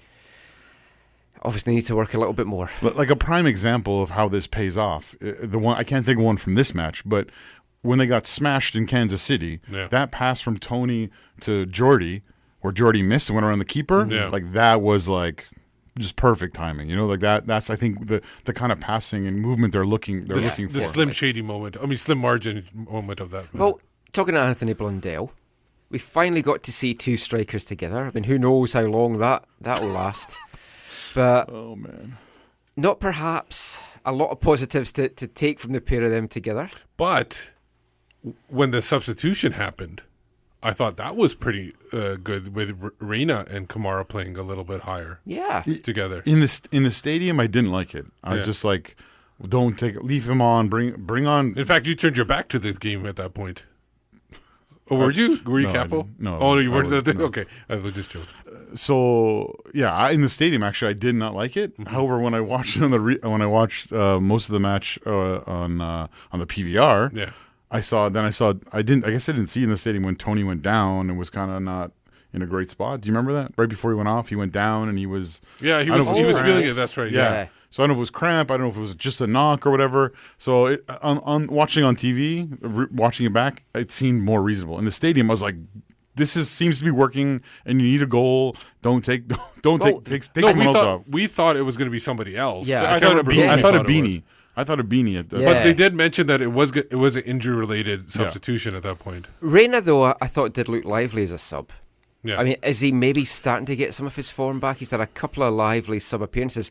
Obviously need to work a little bit more. Like a prime example of how this pays off, the one I can't think of one from this match, but... when they got smashed in Kansas City, that pass from Tony to Jordy, where Jordy missed and went around the keeper, like that was like just perfect timing. You know, like that. That's I think the kind of passing and movement they're looking for. The slim shady moment. I mean, slim margin moment of that. Well, talking to Anthony Blundell, we finally got to see two strikers together. I mean, who knows how long that will last. But oh man, not perhaps a lot of positives to take from the pair of them together. But when the substitution happened, I thought that was pretty good with Reina and Kamara playing a little bit higher. Yeah, together in the stadium. I didn't like it. I was just like, leave him on. Bring on. In fact, you turned your back to the game at that point. Oh, were you? Were you no, Capo? No. Oh, no, you weren't. No. Okay, I was just joking. So yeah, in the stadium, actually, I did not like it. Mm-hmm. However, when I watched most of the match on the PVR, yeah, I guess I didn't see in the stadium when Tony went down and was kind of not in a great spot. Do you remember that? Right before he went off, he went down and he was. Yeah, he was feeling it. That's right. Yeah. So I don't know if it was cramp. I don't know if it was just a knock or whatever. So on watching on TV, watching it back, it seemed more reasonable. In the stadium, I was like, seems to be working, and you need a goal. Don't take someone else off. We thought it was going to be somebody else. Yeah, I thought a beanie. I thought a beanie at the. But they did mention that it was an injury related substitution at that point. Reina, though, I thought did look lively as a sub. Yeah. I mean, is he maybe starting to get some of his form back? He's had a couple of lively sub appearances.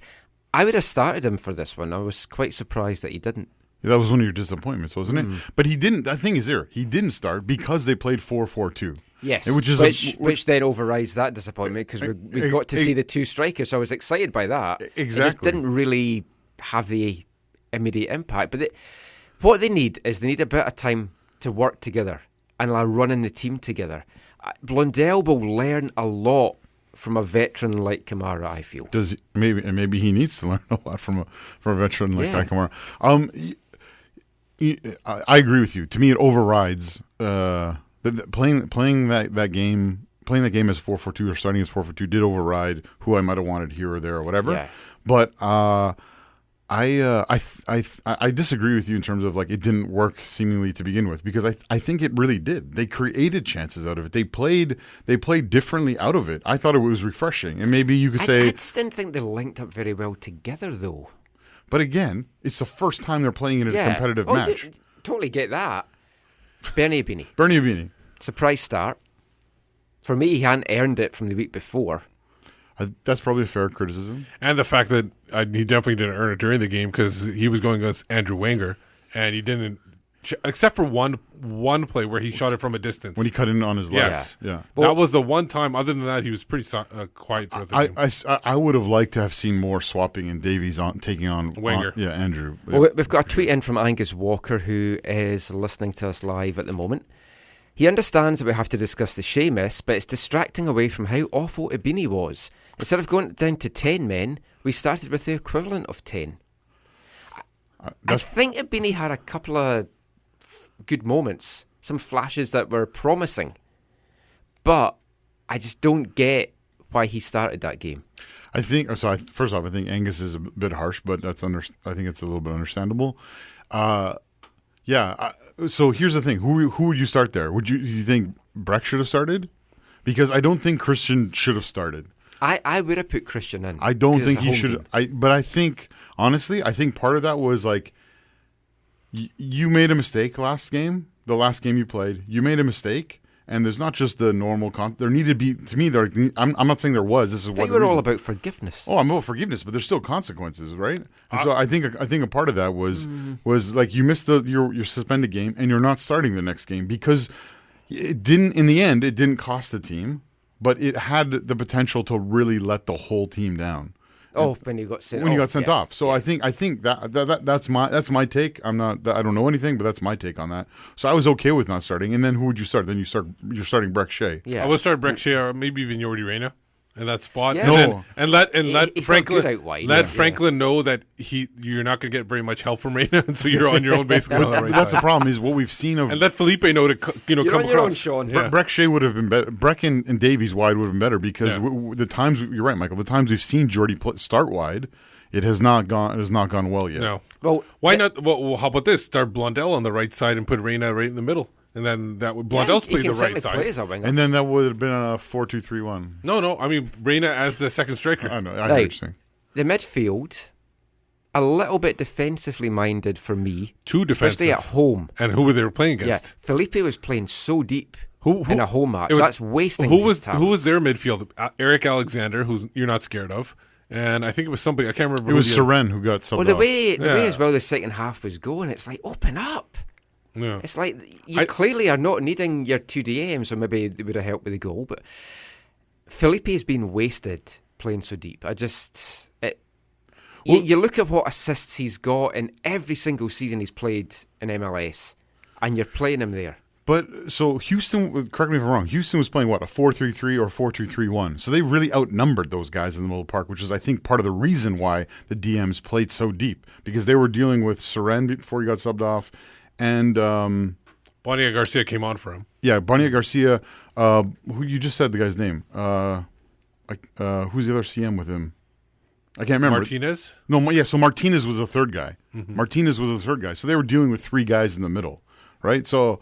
I would have started him for this one. I was quite surprised that he didn't. Yeah, that was one of your disappointments, wasn't it? But he didn't. The thing is, he didn't start because they played 4-4-2. Yes, which then overrides that disappointment because we got to see the two strikers. So I was excited by that. Exactly. It just didn't really have the immediate impact. But what they need is they need a bit of time to work together and running the team together. Blundell will learn a lot from a veteran like Kamara, I feel. Maybe he needs to learn a lot from a veteran like Kamara. I agree with you. To me, it overrides playing that game. Playing that game as 4-4-2 or starting as 4-4-2 did override who I might have wanted here or there or whatever. Yeah. But I disagree with you in terms of like it didn't work seemingly to begin with, because I think it really did. They created chances out of it. They played differently out of it. I thought it was refreshing, and maybe you could say I just didn't think they linked up very well together though. But again, it's the first time they're playing in a competitive match. Totally get that. Bernie Abini. Surprise start. For me, he hadn't earned it from the week before. That's probably a fair criticism. And the fact that he definitely didn't earn it during the game because he was going against Andrew Wenger, and he didn't, except for one play where he shot it from a distance. When he cut in on his left. Yes. Yeah. That was the one time. Other than that, he was pretty quiet throughout the game. I would have liked to have seen more swapping and Davies taking on Wenger. Andrew. Well, we've got a tweet in from Angus Walker, who is listening to us live at the moment. He understands that we have to discuss the Shea mess, but it's distracting away from how awful Ibini was. Instead of going down to 10 men, we started with the equivalent of 10. I think Ibini had a couple of good moments, some flashes that were promising, but I just don't get why he started that game. I think, first off, I think Angus is a bit harsh, but I think it's a little bit understandable. So here's the thing: who would you start there? Do you think Breck should have started? Because I don't think Christian should have started. I would have put Christian in. I don't think he should. But I think honestly, part of that was like you made a mistake last game. The last game you played, you made a mistake, and there's not just the normal. There needed to be, to me. I'm not saying there was. This is what we're all about forgiveness. Oh, I'm about forgiveness, but there's still consequences, right? And so I think a part of that was like you missed your suspended game, and you're not starting the next game because it didn't. In the end, it didn't cost the team, but it had the potential to really let the whole team down. When you got sent off. When you got sent off. So I think that's my take. I don't know anything, but that's my take on that. So I was okay with not starting. And then who would you start? Then you're starting Breck Shea. Yeah. I would start Breck Shea or maybe even Jordi Reina in that spot. Yeah. And let Franklin know that you're not going to get very much help from Reina, and so you're on your own basically. On the right that's side. the problem is what we've seen of. And let Felipe know to come you're on your across. own, Sean. Yeah. Breck Shea would have been better. Breck and Davies wide would have been better because the times you're right, Michael. The times we've seen Jordi start wide, it has not gone well yet. No. Well, why not? Well, how about this? Start Blundell on the right side and put Reina right in the middle. And then that would Blondel's play the right side. Play as a winger. And then that would have been a 4-2-3-1. No. I mean, Reina as the second striker. I know. I hear what you're saying. The midfield, a little bit defensively minded for me. Too defensive. Especially at home. And who were they playing against? Yeah, Felipe was playing so deep who, in a home match. That's wasting Who his talents. was their midfield? Eric Alexander, who's you're not scared of. And I think it was somebody, I can't remember. It was Seren who got subbed Well, the off. way as well the second half was going, it's like, open up. Yeah. It's like you clearly are not needing your 2 DMs, so maybe it would have helped with the goal. But Felipe has been wasted playing so deep. You look at what assists he's got in every single season he's played in MLS, and you're playing him there. But so Houston, correct me if I'm wrong, Houston was playing what, a 4-3-3 or 4-2-3-1. So they really outnumbered those guys in the middle of the park, which is I think part of the reason why the DMs played so deep, because they were dealing with Seren before he got subbed off. And Bonilla Garcia came on for him. Yeah, Bonilla Garcia. Who you just said the guy's name? Who's the other CM with him? I can't remember. Martinez? No, so Martinez was the third guy. Mm-hmm. Martinez was the third guy. So they were dealing with three guys in the middle, right? So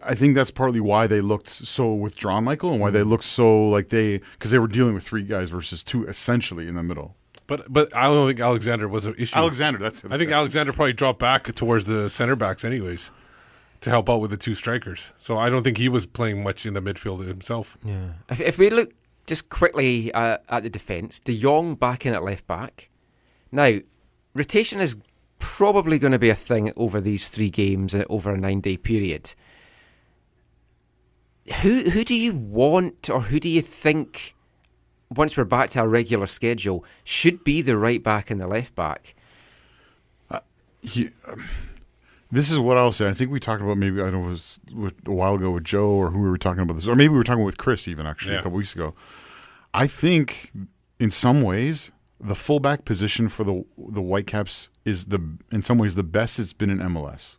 I think that's partly why they looked so withdrawn, Michael, and why they looked so because they were dealing with three guys versus two essentially in the middle. But I don't think Alexander was an issue. Alexander, that's it. I think Alexander probably dropped back towards the center backs anyways to help out with the two strikers. So I don't think he was playing much in the midfield himself. Yeah. If we look just quickly at the defence, De Jong back in at left back. Now, rotation is probably going to be a thing over these 3 games over a 9-day period. Who do you want, or who do you think, once we're back to our regular schedule, should be the right back and the left back? This is what I'll say. I think we talked about, maybe, I don't know, it was a while ago with Joe, or who we were talking about this, or maybe we were talking with Chris even, actually, a couple weeks ago. I think, in some ways, the fullback position for the Whitecaps is, in some ways, the best it's been in MLS.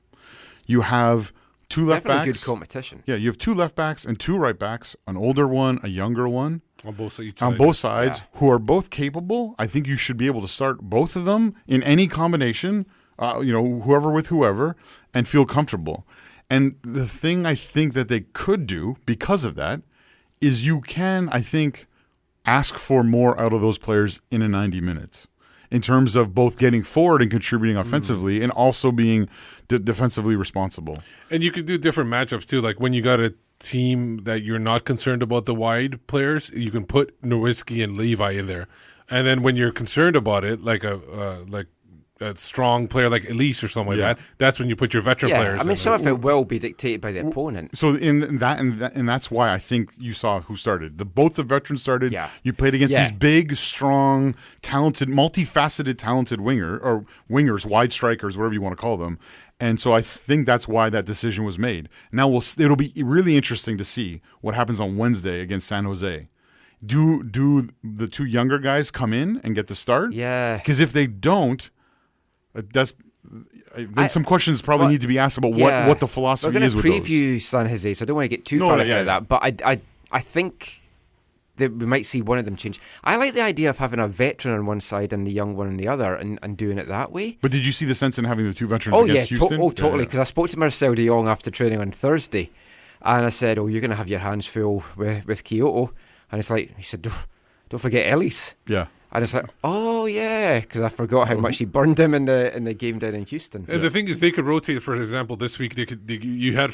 You have 2 left Definitely backs. Good competition. Yeah, you have 2 left backs and 2 right backs, an older one, a younger one. On both sides, who are both capable. I think you should be able to start both of them in any combination, whoever with whoever, and feel comfortable. And the thing I think that they could do because of that is you can, I think, ask for more out of those players in a 90 minutes in terms of both getting forward and contributing offensively and also being defensively responsible. And you can do different matchups too. Like when you got a team that you're not concerned about the wide players, you can put Nowitzki and Levi in there. And then when you're concerned about it, like a strong player like Elmes or something like that, that's when you put your veteran players. I mean, some of it will be dictated by the opponent. So in that, and that's why I think you saw who started. Both the veterans started. Yeah. You played against these big, strong, talented, multifaceted, talented wingers, wide strikers, whatever you want to call them. And so I think that's why that decision was made. Now it'll be really interesting to see what happens on Wednesday against San Jose. Do the 2 younger guys come in and get the start? Yeah. Because if they don't, then some questions probably need to be asked about what the philosophy is with those. We're going to preview San Jose, so I don't want to get too far ahead of that. But I think that we might see one of them change. I like the idea of having a veteran on one side and the young one on the other and doing it that way. But did you see the sense in having the 2 veterans against Houston? Totally, because I spoke to Marcel de Jong after training on Thursday, and I said, you're going to have your hands full with Kyoto. And he said, don't forget Elmes. Yeah. And it's like, because I forgot how much he burned him in the game down in Houston. And the thing is, they could rotate. For example, this week you had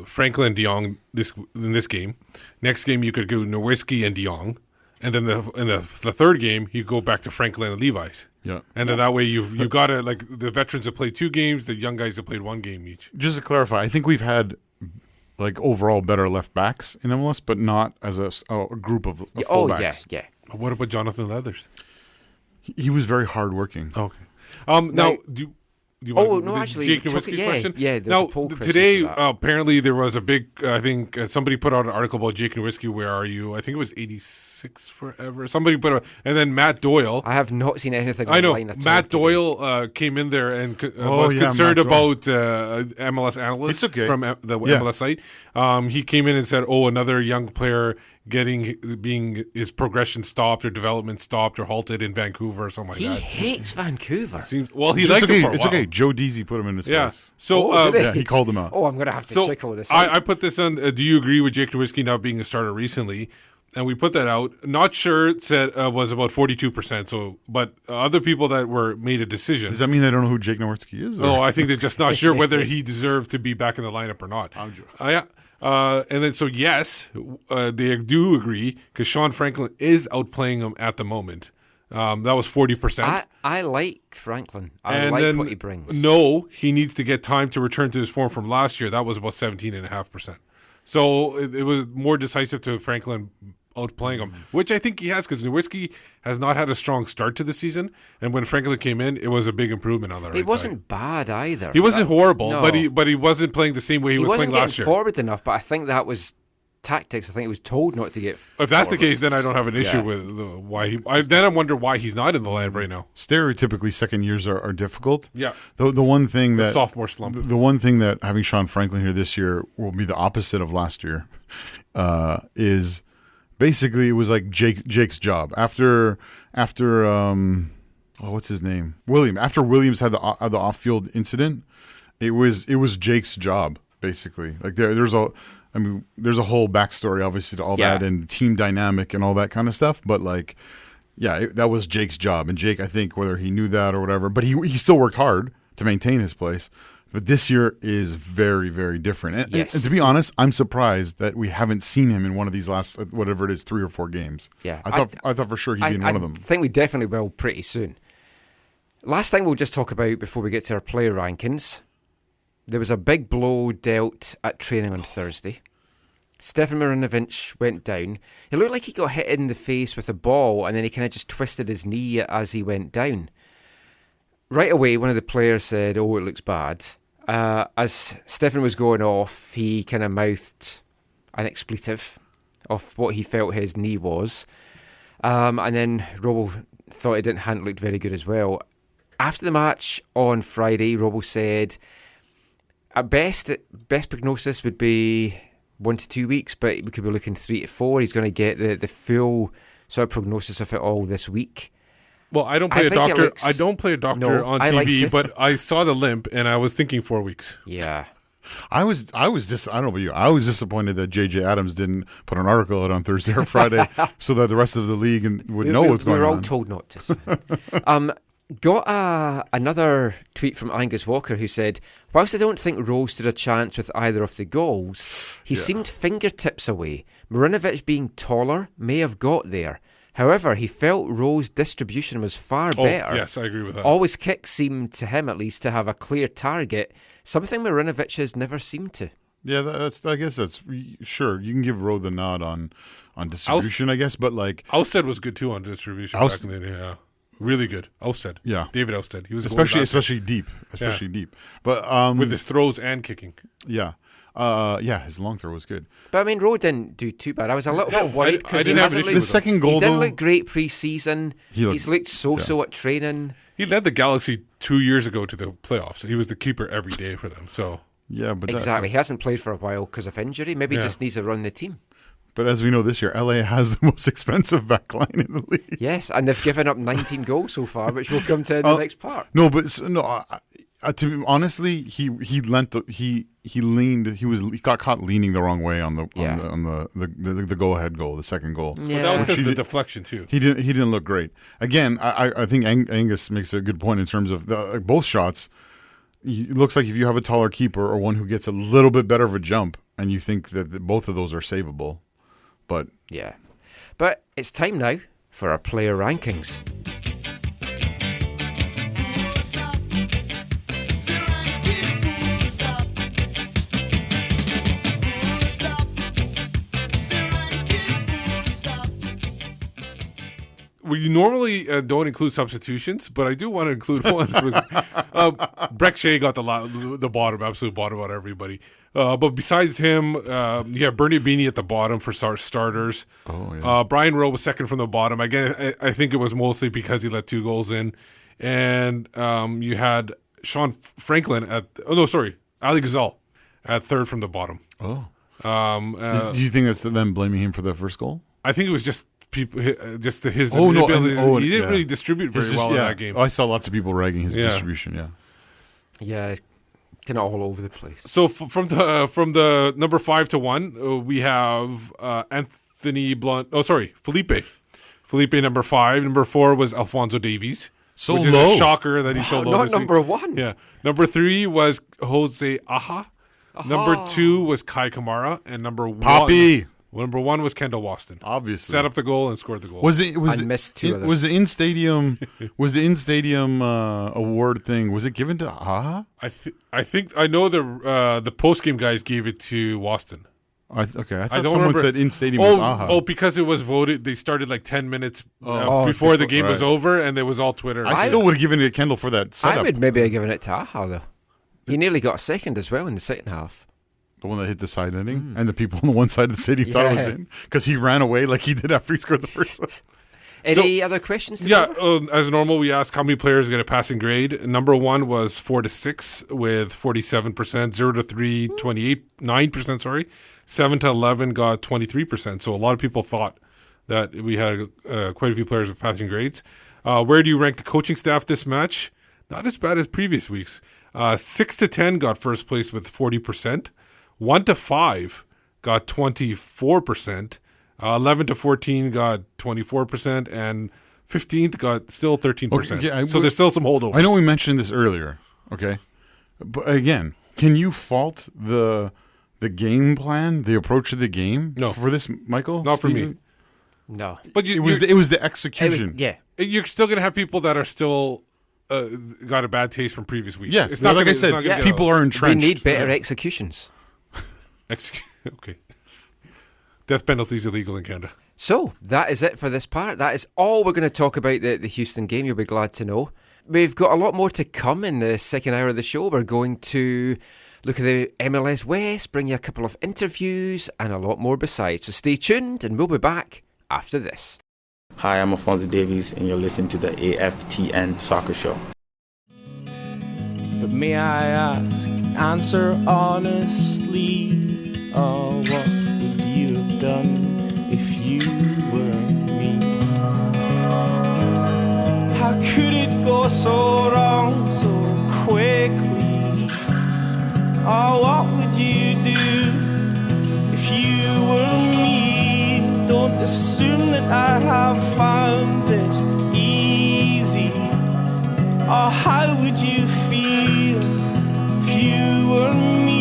Franklin De Jong in this game. Next game you could go Nowitzki and De Jong, and then in the third game you go back to Franklin and Levi's. Yeah, and then that way you've got the veterans have played 2 games, the young guys have played 1 game each. Just to clarify, I think we've had overall better left backs in MLS, but not as a group of fullbacks. Yeah. What about Jonathan Leathers? He was very hardworking. Okay. Now, do you want actually, Jake Nowitzki question? Yeah. Now, today apparently there was a big. I think somebody put out an article about Jake Nowitzki. Where are you? I think it was 6 forever. Somebody put and then Matt Doyle. I have not seen anything I know. online at all Matt today. Doyle came in there and was concerned about MLS analysts from the MLS site. He came in and said, another young player being his progression stopped or development stopped or halted in Vancouver or something like that. He hates Vancouver. He liked it for a while. It's okay. Joe Deasy put him in his place. So he called him out. I'm going to have to check all this out. I put this on. Do you agree with Jake Nowitzki not being a starter recently? And we put that out. Not sure. It said was about 42%. So, but other people that made a decision. Does that mean they don't know who Jake Nowitzki is? No, I think they're just not sure whether he deserved to be back in the lineup or not. Yeah. And then, yes, they do agree because Sean Franklin is outplaying him at the moment. That was 40%. I like Franklin. I like what he brings. No, he needs to get time to return to his form from last year. That was about 17.5%. So it was more decisive to Franklin outplaying him, which I think he has because Nowitzki has not had a strong start to the season. And when Franklin came in, it was a big improvement on the right side. He wasn't bad either. He wasn't horrible, no. but he wasn't playing the same way he was playing last year. He wasn't getting forward enough, but I think that was tactics. I think he was told not to get If that's the case, then I don't have an issue with why he... then I wonder why he's not in the lineup right now. Stereotypically, second years are difficult. Yeah. The one thing that... sophomore slump. The one thing that having Sean Franklin here this year will be the opposite of last year is... Basically, it was like Jake's job after what's his name? William. After Williams had the off-field incident, it was Jake's job basically. Like there's a whole backstory obviously to all that and team dynamic and all that kind of stuff. But that was Jake's job, and Jake, I think whether he knew that or whatever, but he still worked hard to maintain his place. But this year is very, very different. And to be honest, I'm surprised that we haven't seen him in one of these last, whatever it is, 3 or 4 games. Yeah. I thought for sure he'd be in one of them. I think we definitely will pretty soon. Last thing we'll just talk about before we get to our player rankings. There was a big blow dealt at training on Thursday. Stefan Marinovic went down. It looked like he got hit in the face with a ball and then he kind of just twisted his knee as he went down. Right away, one of the players said, it looks bad. As Stefan was going off, he kind of mouthed an expletive of what he felt his knee was. And then Robo thought he hadn't looked very good as well. After the match on Friday, Robo said, at best prognosis would be 1 to 2 weeks, but we could be looking 3 to 4. He's going to get the full sort of prognosis of it all this week. Well, I don't play a doctor. I don't play a doctor on TV, but I saw the limp and I was thinking 4 weeks. Yeah. I was just I don't know about you. I was disappointed that JJ Adams didn't put an article out on Thursday or Friday so that the rest of the league would know what's going on. We were all told not to. Got another tweet from Angus Walker who said, whilst I don't think Rose stood a chance with either of the goals, he seemed fingertips away. Marinovic being taller may have got there. However, he felt Rowe's distribution was far better. Yes, I agree with that. All his kicks seemed, to him at least, to have a clear target, something Marinovic has never seemed to. Yeah, I guess that's sure. You can give Rowe the nod on distribution, I guess, but like Ousted was good too on distribution. Yeah, really good. Ousted, David Ousted. He was especially deep, deep. But with his throws and kicking. Yeah. His long throw was good. But I mean, Rowe didn't do too bad. I was a little bit worried because the second goal. He didn't look great pre-season. He's looked so at training. He led the Galaxy 2 years ago to the playoffs. He was the keeper every day for them. So but exactly, he hasn't played for a while because of injury. Maybe he just needs to run the team. But as we know this year, LA has the most expensive back line in the league. Yes, and they've given up 19 goals so far, which we'll come to in the next part. No, but honestly, he got caught leaning the wrong way on the go ahead goal, the second goal. Yeah, that was because of the deflection too. He didn't look great. Again, I think Angus makes a good point in terms of both shots. It looks like if you have a taller keeper or one who gets a little bit better of a jump, and you think that both of those are savable. But it's time now for our player rankings. we normally don't include substitutions, but I do want to include ones. Breck Shea got the bottom, absolute bottom out of everybody. But besides him, you have Bernie Beanie at the bottom for starters. Oh, yeah. Brian Rowe was second from the bottom. Again, I think it was mostly because he let 2 goals in. And you had Sean Franklin Ali Gazal at third from the bottom. Oh. Do you think that's them blaming him for the first goal? I think it was just people, just his Oh, no. ability. He didn't really distribute very well in that game. I saw lots of people ragging his distribution, yeah. Yeah, kind of all over the place. So from the number 5 to 1, we have Anthony Blunt. Oh, sorry, Felipe. Felipe number 5. Number 4 was Alfonso Davies. So which low. is a shocker that he's so low. Not this number week. 1. Yeah. Number 3 was Jose Aja. Number 2 was Kai Kamara, and number 1 was Kendall Waston. Obviously, set up the goal and scored the goal. Was the in stadium award thing? Was it given to Aja? I think I know the post game guys gave it to Waston. I thought someone said in stadium was Aja. Oh, because it was voted. They started like 10 minutes before the game was over, and it was all Twitter. I still would have given it to Kendall for that setup. I would maybe have given it to Aja though. He nearly got a second as well in the second half. The one that hit the side netting, and the people on the one side of the city thought it was in because he ran away like he did after he scored the first one. Any other questions? As normal, we asked how many players get a passing grade. Number 1 was 4 to 6 with 47%. 0 to 3, 9%. Sorry, 7 to 11 got 23%. So a lot of people thought that we had quite a few players with passing grades. Where do you rank the coaching staff this match? Not as bad as previous weeks. 6 to 10 got first place with 40%. 1 to 5 got 24%. 11 to 14 got 24%, and 15th got still 13%. Okay, so there's still some holdovers. I know we mentioned this earlier, okay? But again, can you fault the game plan, the approach of the game for this, Michael? Not Steven? for me. No. But it was the execution. You're still going to have people that are still got a bad taste from previous weeks. Yes, it's not like I said, people are entrenched. We need better executions. Okay. Death penalty is illegal in Canada. So, that is it for this part. That is all we're going to talk about the Houston game, you'll be glad to know. We've got a lot more to come in the second hour of the show. We're going to look at the MLS West, bring you a couple of interviews, and a lot more besides. So stay tuned, and we'll be back after this. Hi, I'm Alfonso Davies, and you're listening to the AFTN Soccer Show. But may I ask, answer honestly, what would you have done if you were me? How could it go so wrong so quickly? Oh, what would you do if you were me? Don't assume that I have found this easy. Oh, how would you feel if you were me?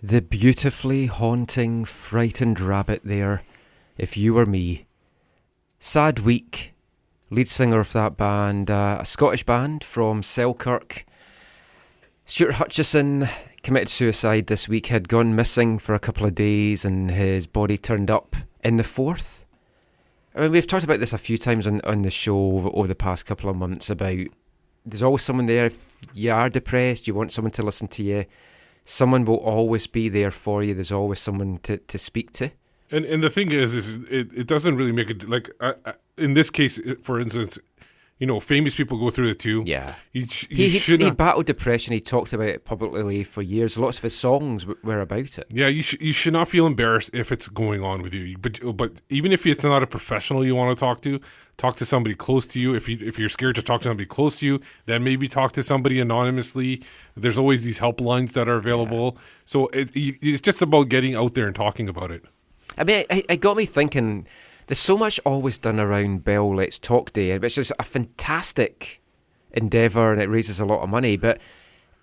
The beautifully haunting, frightened rabbit there, If You Were Me. Sad week. Lead singer of that band, a Scottish band from Selkirk. Stuart Hutchison committed suicide this week, had gone missing for a couple of days, and his body turned up in the Forth. I mean, we've talked about this a few times on the show over the past couple of months about there's always someone there. If you are depressed, you want someone to listen to you, someone will always be there for you. There's always someone to speak to. And the thing is it doesn't really make it like in this case, for instance, you know, famous people go through it too. Yeah, he battled depression. He talked about it publicly for years. Lots of his songs were about it. Yeah, you should not feel embarrassed if it's going on with you. But even if it's not a professional you want to talk to somebody close to you. If you're scared to talk to somebody close to you, then maybe talk to somebody anonymously. There's always these helplines that are available. Yeah. So it's just about getting out there and talking about it. I mean, it got me thinking. There's so much always done around Bell Let's Talk Day, which is a fantastic endeavour and it raises a lot of money. But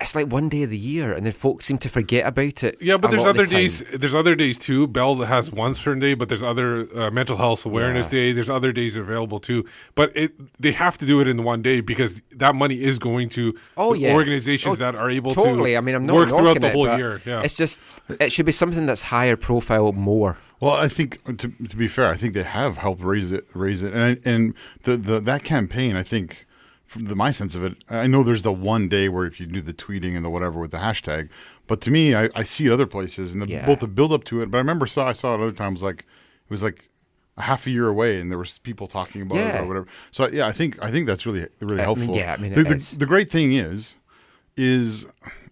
it's like one day of the year, and then folks seem to forget about it. Yeah, but a there's lot of other the time. days. There's other days too. Bell has one certain day, but there's other mental health awareness day. There's other days available too. But they have to do it in one day because that money is going to organizations that are able totally. to I mean, I'm not work throughout knocking the it, whole but year. Yeah. It's just it should be something that's higher profile more. Well, I think to be fair, I think they have helped raise it, and that campaign. I think, from my sense of it, I know there's the one day where if you do the tweeting and the whatever with the hashtag, but to me, I see it other places and both the build up to it. But I remember I saw it other times, like it was like a half a year away, and there was people talking about it or whatever. So I think that's really helpful. The great thing is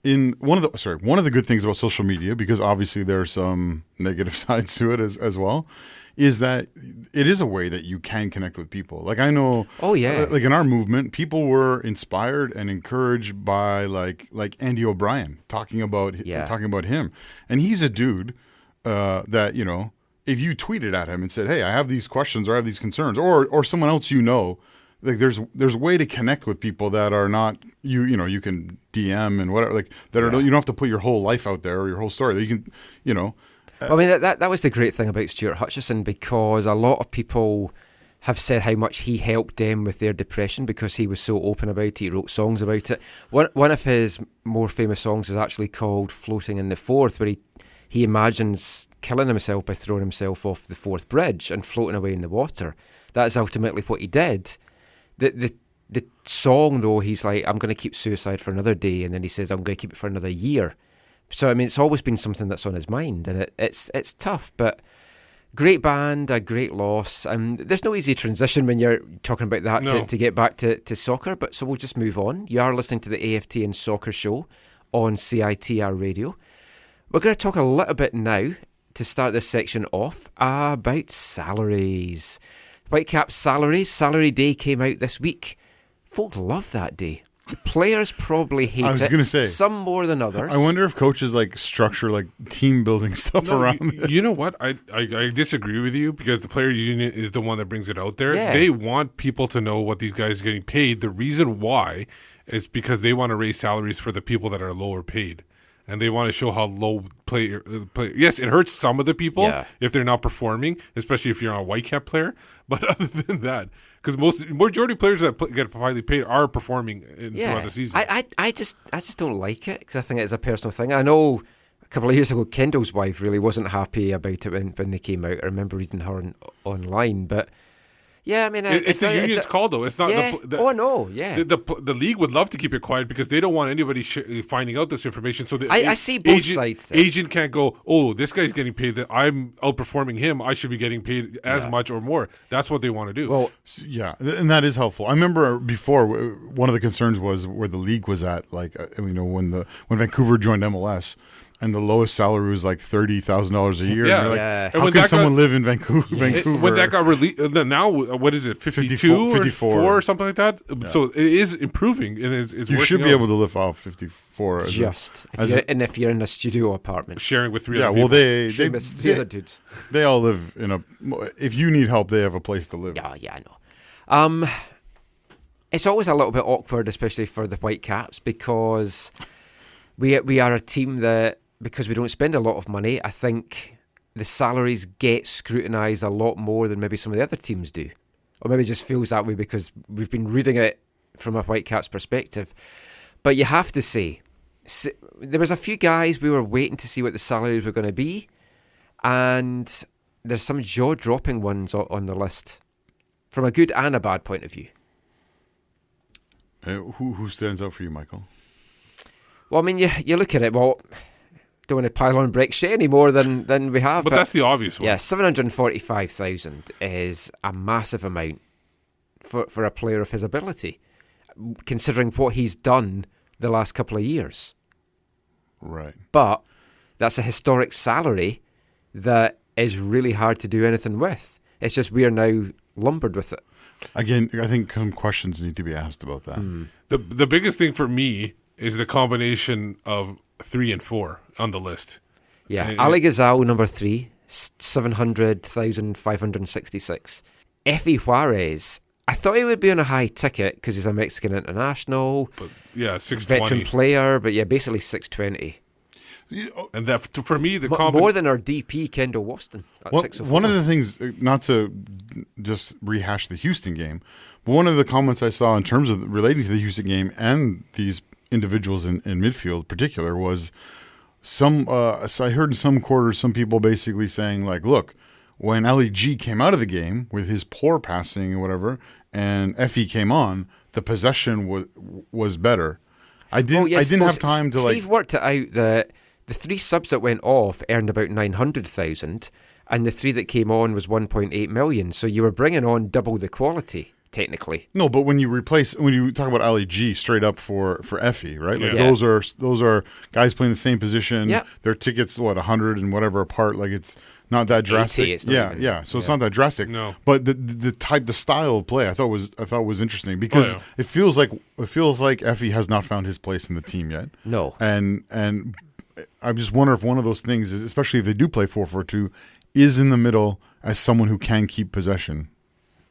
in one of the good things about social media, because obviously there's some negative sides to it as well, is that it is a way that you can connect with people. Like I know, like in our movement, people were inspired and encouraged by like Andy O'Brien talking about him, and he's a dude that, you know, if you tweeted at him and said, "Hey, I have these questions or I have these concerns," or someone else, you know, like there's a way to connect with people that are not you know, you can DM and whatever, like that are, you don't have to put your whole life out there or your whole story. That you can, you know. I mean, that was the great thing about Stuart Hutchison, because a lot of people have said how much he helped them with their depression because he was so open about it. He wrote songs about it. One of his more famous songs is actually called "Floating in the Forth," where he imagines killing himself by throwing himself off the Forth Bridge and floating away in the water. That is ultimately what he did. The song, though, he's like, "I'm going to keep suicide for another day," and then he says, "I'm going to keep it for another year." So I mean, it's always been something that's on his mind, and it's tough, but great band, a great loss. There's no easy transition when you're talking about that to get back to soccer, but so we'll just move on. You are listening to the AFTN Soccer Show on CITR Radio. We're going to talk a little bit now, to start this section off, about salaries. Whitecaps salary day came out this week. Folk love that day. Players probably hate it. I was going to say, some more than others. I wonder if coaches like structure like team building stuff around it. You know what? I disagree with you, because the player union is the one that brings it out there. Yeah. They want people to know what these guys are getting paid. The reason why is because they want to raise salaries for the people that are lower paid. And they want to show how low play. Yes, it hurts some of the people if they're not performing, especially if you're a Whitecap player. But other than that, because majority players that get highly paid are performing throughout the season. I just don't like it, because I think it's a personal thing. I know a couple of years ago, Kendall's wife really wasn't happy about it when they came out. I remember reading her online, but. Yeah, I mean, it's the union's call, though. It's not. Yeah. The league would love to keep it quiet because they don't want anybody finding out this information. So I see both sides. Agent can't go, "Oh, this guy's getting paid. That I'm outperforming him. I should be getting paid as much or more." That's what they want to do. Well, yeah, and that is helpful. I remember before, one of the concerns was where the league was at. Like, you know, when Vancouver joined MLS. And the lowest salary was like $30,000 a year. Yeah, and how can someone live in Vancouver? When that got released, now what is it, 52 or 54 or something like that? Yeah. So it is improving, and it's you should be able to live off 54. If you're in a studio apartment, sharing with three other people. Three other dudes. They all live in a. If you need help, they have a place to live. Yeah, I know. It's always a little bit awkward, especially for the Whitecaps, because we are a team that, because we don't spend a lot of money, I think the salaries get scrutinised a lot more than maybe some of the other teams do. Or maybe it just feels that way because we've been reading it from a Whitecaps perspective. But you have to say, there was a few guys we were waiting to see what the salaries were going to be, and there's some jaw-dropping ones on the list, from a good and a bad point of view. Who stands out for you, Michael? Well, I mean, you look at it, don't want to pile on Breck Shea any more than we have. But that's the obvious one. Yeah, 745,000 is a massive amount for a player of his ability, considering what he's done the last couple of years. Right. But that's a historic salary that is really hard to do anything with. It's just we are now lumbered with it. Again, I think some questions need to be asked about that. The biggest thing for me is the combination of 3 and 4 on the list. Yeah, Ali Ghazal, number 3, 700,566. Effie Juarez, I thought he would be on a high ticket because he's a Mexican international. But yeah, 620. Veteran player, but yeah, basically 620. And that for me, the more than our DP Kendall Waston. One of the things, not to just rehash the Houston game, but one of the comments I saw in terms of relating to the Houston game and these individuals in midfield in particular was so I heard in some quarters some people basically saying like, look, when LEG came out of the game with his poor passing and whatever, and Effie came on, the possession was better. I didn't have time to Steve worked it out that the 3 subs that went off earned about 900,000, and the 3 that came on was 1.8 million. So you were bringing on double the quality, technically. No, but when you talk about LEG straight up for Effie, right? Like those are guys playing the same position. Yeah. Their tickets 100 and whatever apart. Like it's not that drastic. 80, it's not even, So it's not that drastic. No. But the style of play I thought was interesting because it feels like Effie has not found his place in the team yet. No. And I just wonder if one of those things is, especially if they do play 4-4-2, is in the middle as someone who can keep possession.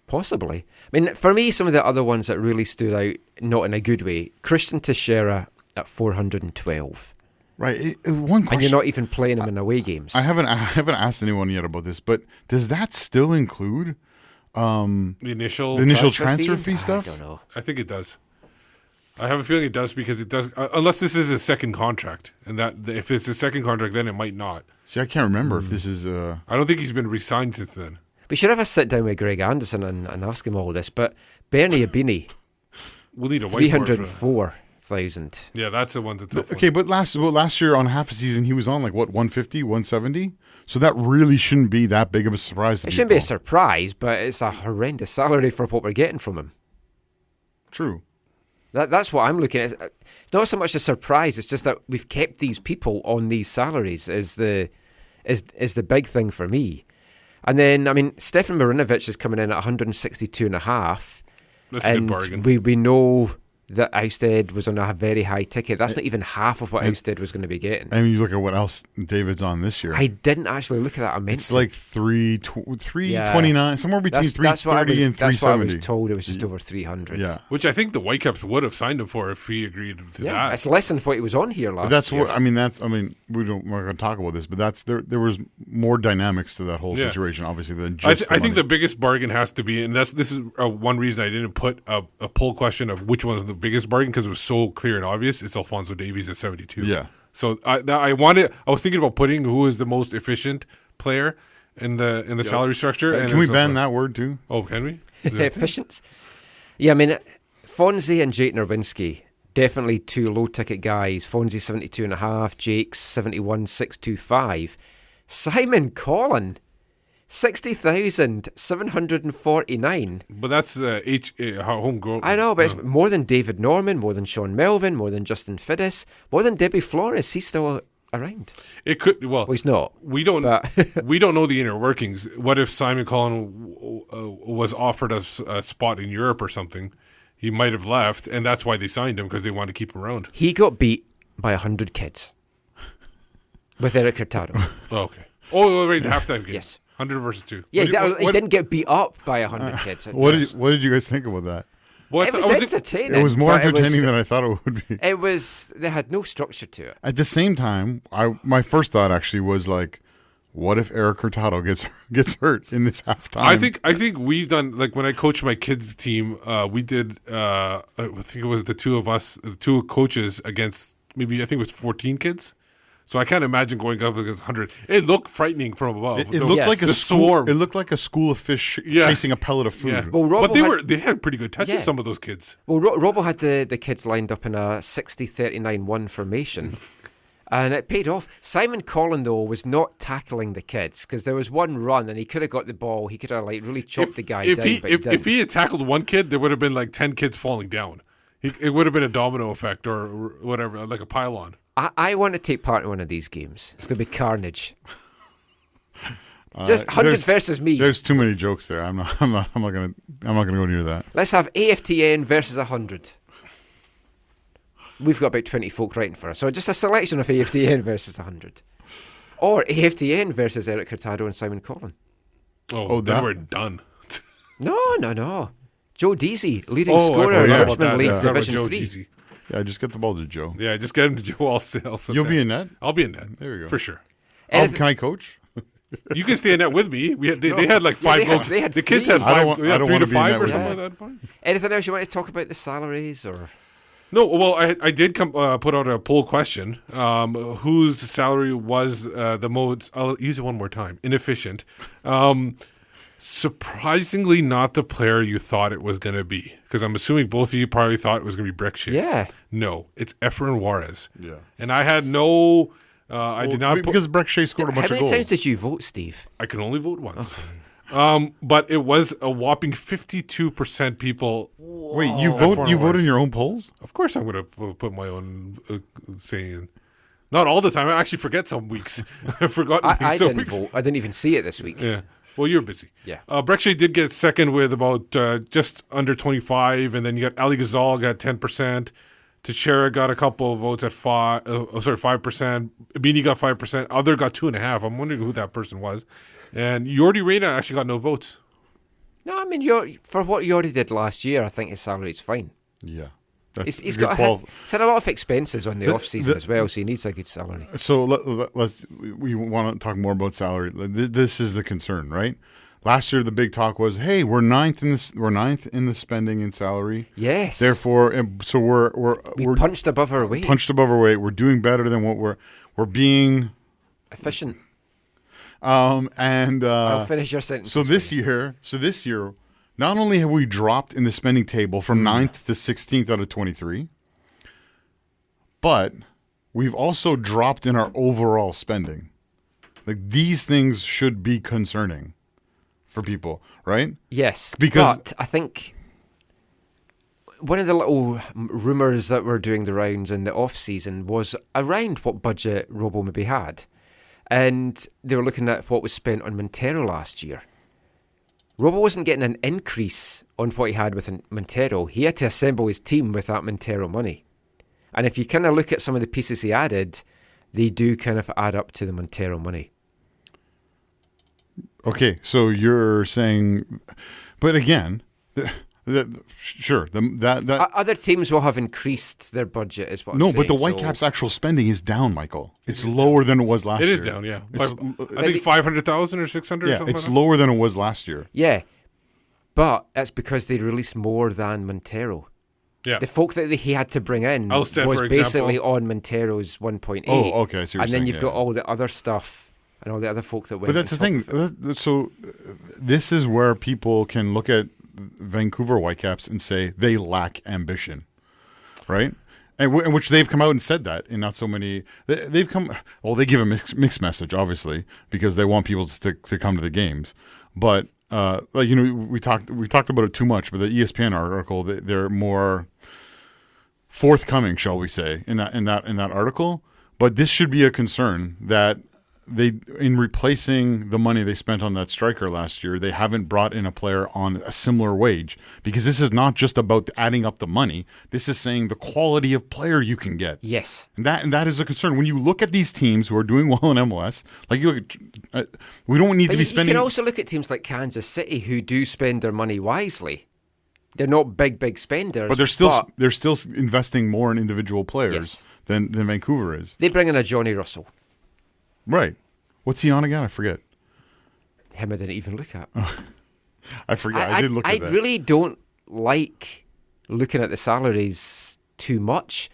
Possibly. I mean, for me, some of the other ones that really stood out, not in a good way, Christian Teixeira at 412. Right. One question. And you're not even playing him in away games. I haven't asked anyone yet about this, but does that still include the initial transfer fee stuff? I don't know. I think it does. I have a feeling it does because it does, unless this is a second contract, and that if it's a second contract, then it might not. See, I can't remember if this is. I don't think he's been re-signed since then. We should have a sit down with Greg Anderson and ask him all this. But Bernie Abini, we'll need a 304,000. Yeah, that's the one. Okay, but last year on half a season he was on like what 150, 170. So that really shouldn't be that big of a surprise. It shouldn't be a surprise, but it's a horrendous salary for what we're getting from him. True. That's what I'm looking at. It's not so much a surprise. It's just that we've kept these people on these salaries is the big thing for me. And then, I mean, Stefan Marinovic is coming in at 162.5. That's a good bargain. We know that Ousted was on a very high ticket. That's not even half of what Ousted was going to be getting. I mean, you look at what else David's on this year. I didn't actually look at that. I meant it's like 329, somewhere between 330 and 370. That's what I was told. It was just over 300. Yeah, which I think the Whitecaps would have signed him for if he agreed to that. It's less than what he was on here last year. We're not going to talk about this, but there was more dynamics to that whole situation, obviously, than just. I think the biggest bargain has to be, and this is one reason I didn't put a poll question of which one is the biggest bargain because it was so clear and obvious. It's Alphonso Davies at 72. Yeah. So I was thinking about putting who is the most efficient player in the salary structure. And can we ban that word too? Oh, can we? Efficient? Yeah, I mean, Fonzie and Jake Nerwinski, definitely 2 low ticket guys. Fonzie 72.5, Jake's 71,625. Simon Colin, 60,749. But that's homegrown. I know, but it's more than David Norman, more than Sean Melvin, more than Justin Fiddis, more than Debbie Flores. He's still around. It could. Well, he's not. We don't know the inner workings. What if Simon Collin was offered a spot in Europe or something? He might have left, and that's why they signed him because they wanted to keep him around. He got beat by 100 kids with Eric Hurtado. Oh, okay. Oh, right, the halftime game. Yes. 100 versus 2. Yeah, he didn't get beat up by 100 kids. What did you guys think about that? Well, it was entertaining. It was more entertaining than I thought it would be. It was. They had no structure to it. At the same time, my first thought actually was like, what if Eric Hurtado gets hurt in this halftime? I think we've done, like when I coached my kids team, we did. I think it was the two of us, the 2 coaches against maybe I think it was 14 kids. So I can't imagine going up against 100. It looked frightening from above. It looked like a swarm. It looked like a school of fish chasing a pellet of food. Yeah. Well, but they had pretty good touches. Some of those kids. Well, Robbo had the kids lined up in a 60-39-1 formation, and it paid off. Simon Collin though was not tackling the kids because there was one run and he could have got the ball. He could have really chopped the guy down. If he had tackled one kid, there would have been like 10 kids falling down. It would have been a domino effect or whatever, like a pylon. I want to take part in one of these games. It's going to be carnage. Just 100 versus me. There's too many jokes there. I'm not going to go near that. Let's have AFTN versus 100. We've got about 20 folk writing for us, so just a selection of AFTN versus 100, or AFTN versus Eric Hurtado and Simon Collin. Then we're done. No. Joe Deasy, leading scorer in Richmond League Division 3. Yeah, just get the ball to Joe. Yeah, just get him to Joe. I'll sit You'll there. be in net? I'll be in net. There you go. For sure. Can I coach? You can stay in net with me. They had like 5 goals. The kids had 5, 3 to 5 or something like that. Fine. Anything else you want to talk about the salaries or? No, well, I did put out a poll question. Whose salary was the most? I'll use it one more time. Inefficient. Surprisingly, not the player you thought it was going to be, because I'm assuming both of you probably thought it was going to be Brickshea. Yeah. No, it's Efren Juarez. Yeah. And I had no. I did not because Brickshea scored a bunch of goals. How many times did you vote, Steve? I can only vote once. But it was a whopping 52% people. Wait, you vote in your own polls? Of course, I'm going to put my own saying. Not all the time. I actually forget some weeks. I've forgotten. I didn't vote. I didn't even see it this week. Yeah. Well, you're busy. Yeah. Brickshea did get second with about just under 25, and then you got Ali Ghazal got 10%. Teixeira got a couple of votes at 5%. Bini got 5%. Other got 2.5%. I'm wondering who that person was. And Yordi Reyna actually got no votes. No, I mean, for what Yordi did last year, I think his salary is fine. Yeah. He's had a lot of expenses on the off season as well, so he needs a good salary. So we want to talk more about salary. This is the concern, right? Last year, the big talk was, "Hey, we're ninth in the spending and salary. Yes. Therefore, so we're punched above our weight. We're doing better than what we're being efficient." I'll finish your sentence. So this year, not only have we dropped in the spending table from 9th to 16th out of 23, but we've also dropped in our overall spending. Like, these things should be concerning for people, right? Yes, but I think one of the little rumours that were doing the rounds in the off-season was around what budget Robo maybe had. And they were looking at what was spent on Montero last year. Robo wasn't getting an increase on what he had with Montero. He had to assemble his team with that Montero money. And if you kind of look at some of the pieces he added, they do kind of add up to the Montero money. Okay, so you're saying, but again, sure, other teams will have increased their budget, is what I'm saying. No, but the Whitecaps' actual spending is down, Michael. It's lower than it was last year. It is down, yeah. I think 500,000 or 600. Yeah, it's lower than it was last year. Yeah, but that's because they released more than Montero. Yeah, the folk that he had to bring in was basically on Montero's 1.8. Oh, okay. And then you've got all the other stuff. And all the other folk that went. But that's the thing. So this is where people can look at Vancouver Whitecaps and say they lack ambition, right? And which they've come out and said that in not so many. They've come. Well, they give a mixed message, obviously, because they want people to come to the games. But we talked about it too much. But the ESPN article, they're more forthcoming, shall we say, in that article. But this should be a concern that. In replacing the money they spent on that striker last year, they haven't brought in a player on a similar wage, because this is not just about adding up the money. This is saying the quality of player you can get. Yes, and that is a concern when you look at these teams who are doing well in MLS. Like, you look at, we don't need to be spending. You can also look at teams like Kansas City who do spend their money wisely. They're not big spenders, but they're still investing more in individual players than Vancouver is. They bring in a Johnny Russell. Right. What's he on again? I forget. Him I didn't even look at. I forget. I did look at that. I really don't like looking at the salaries too much,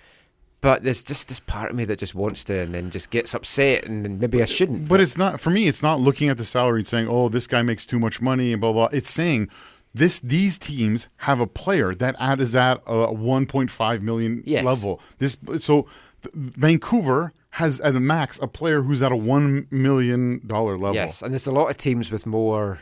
but there's just this part of me that just wants to and then just gets upset, and then maybe I shouldn't. But it's not, for me, it's not looking at the salary and saying, oh, this guy makes too much money and blah, blah. It's saying these teams have a player that is at a 1.5 million level. So Vancouver has at a max a player who's at a $1 million level. Yes, and there's a lot of teams with more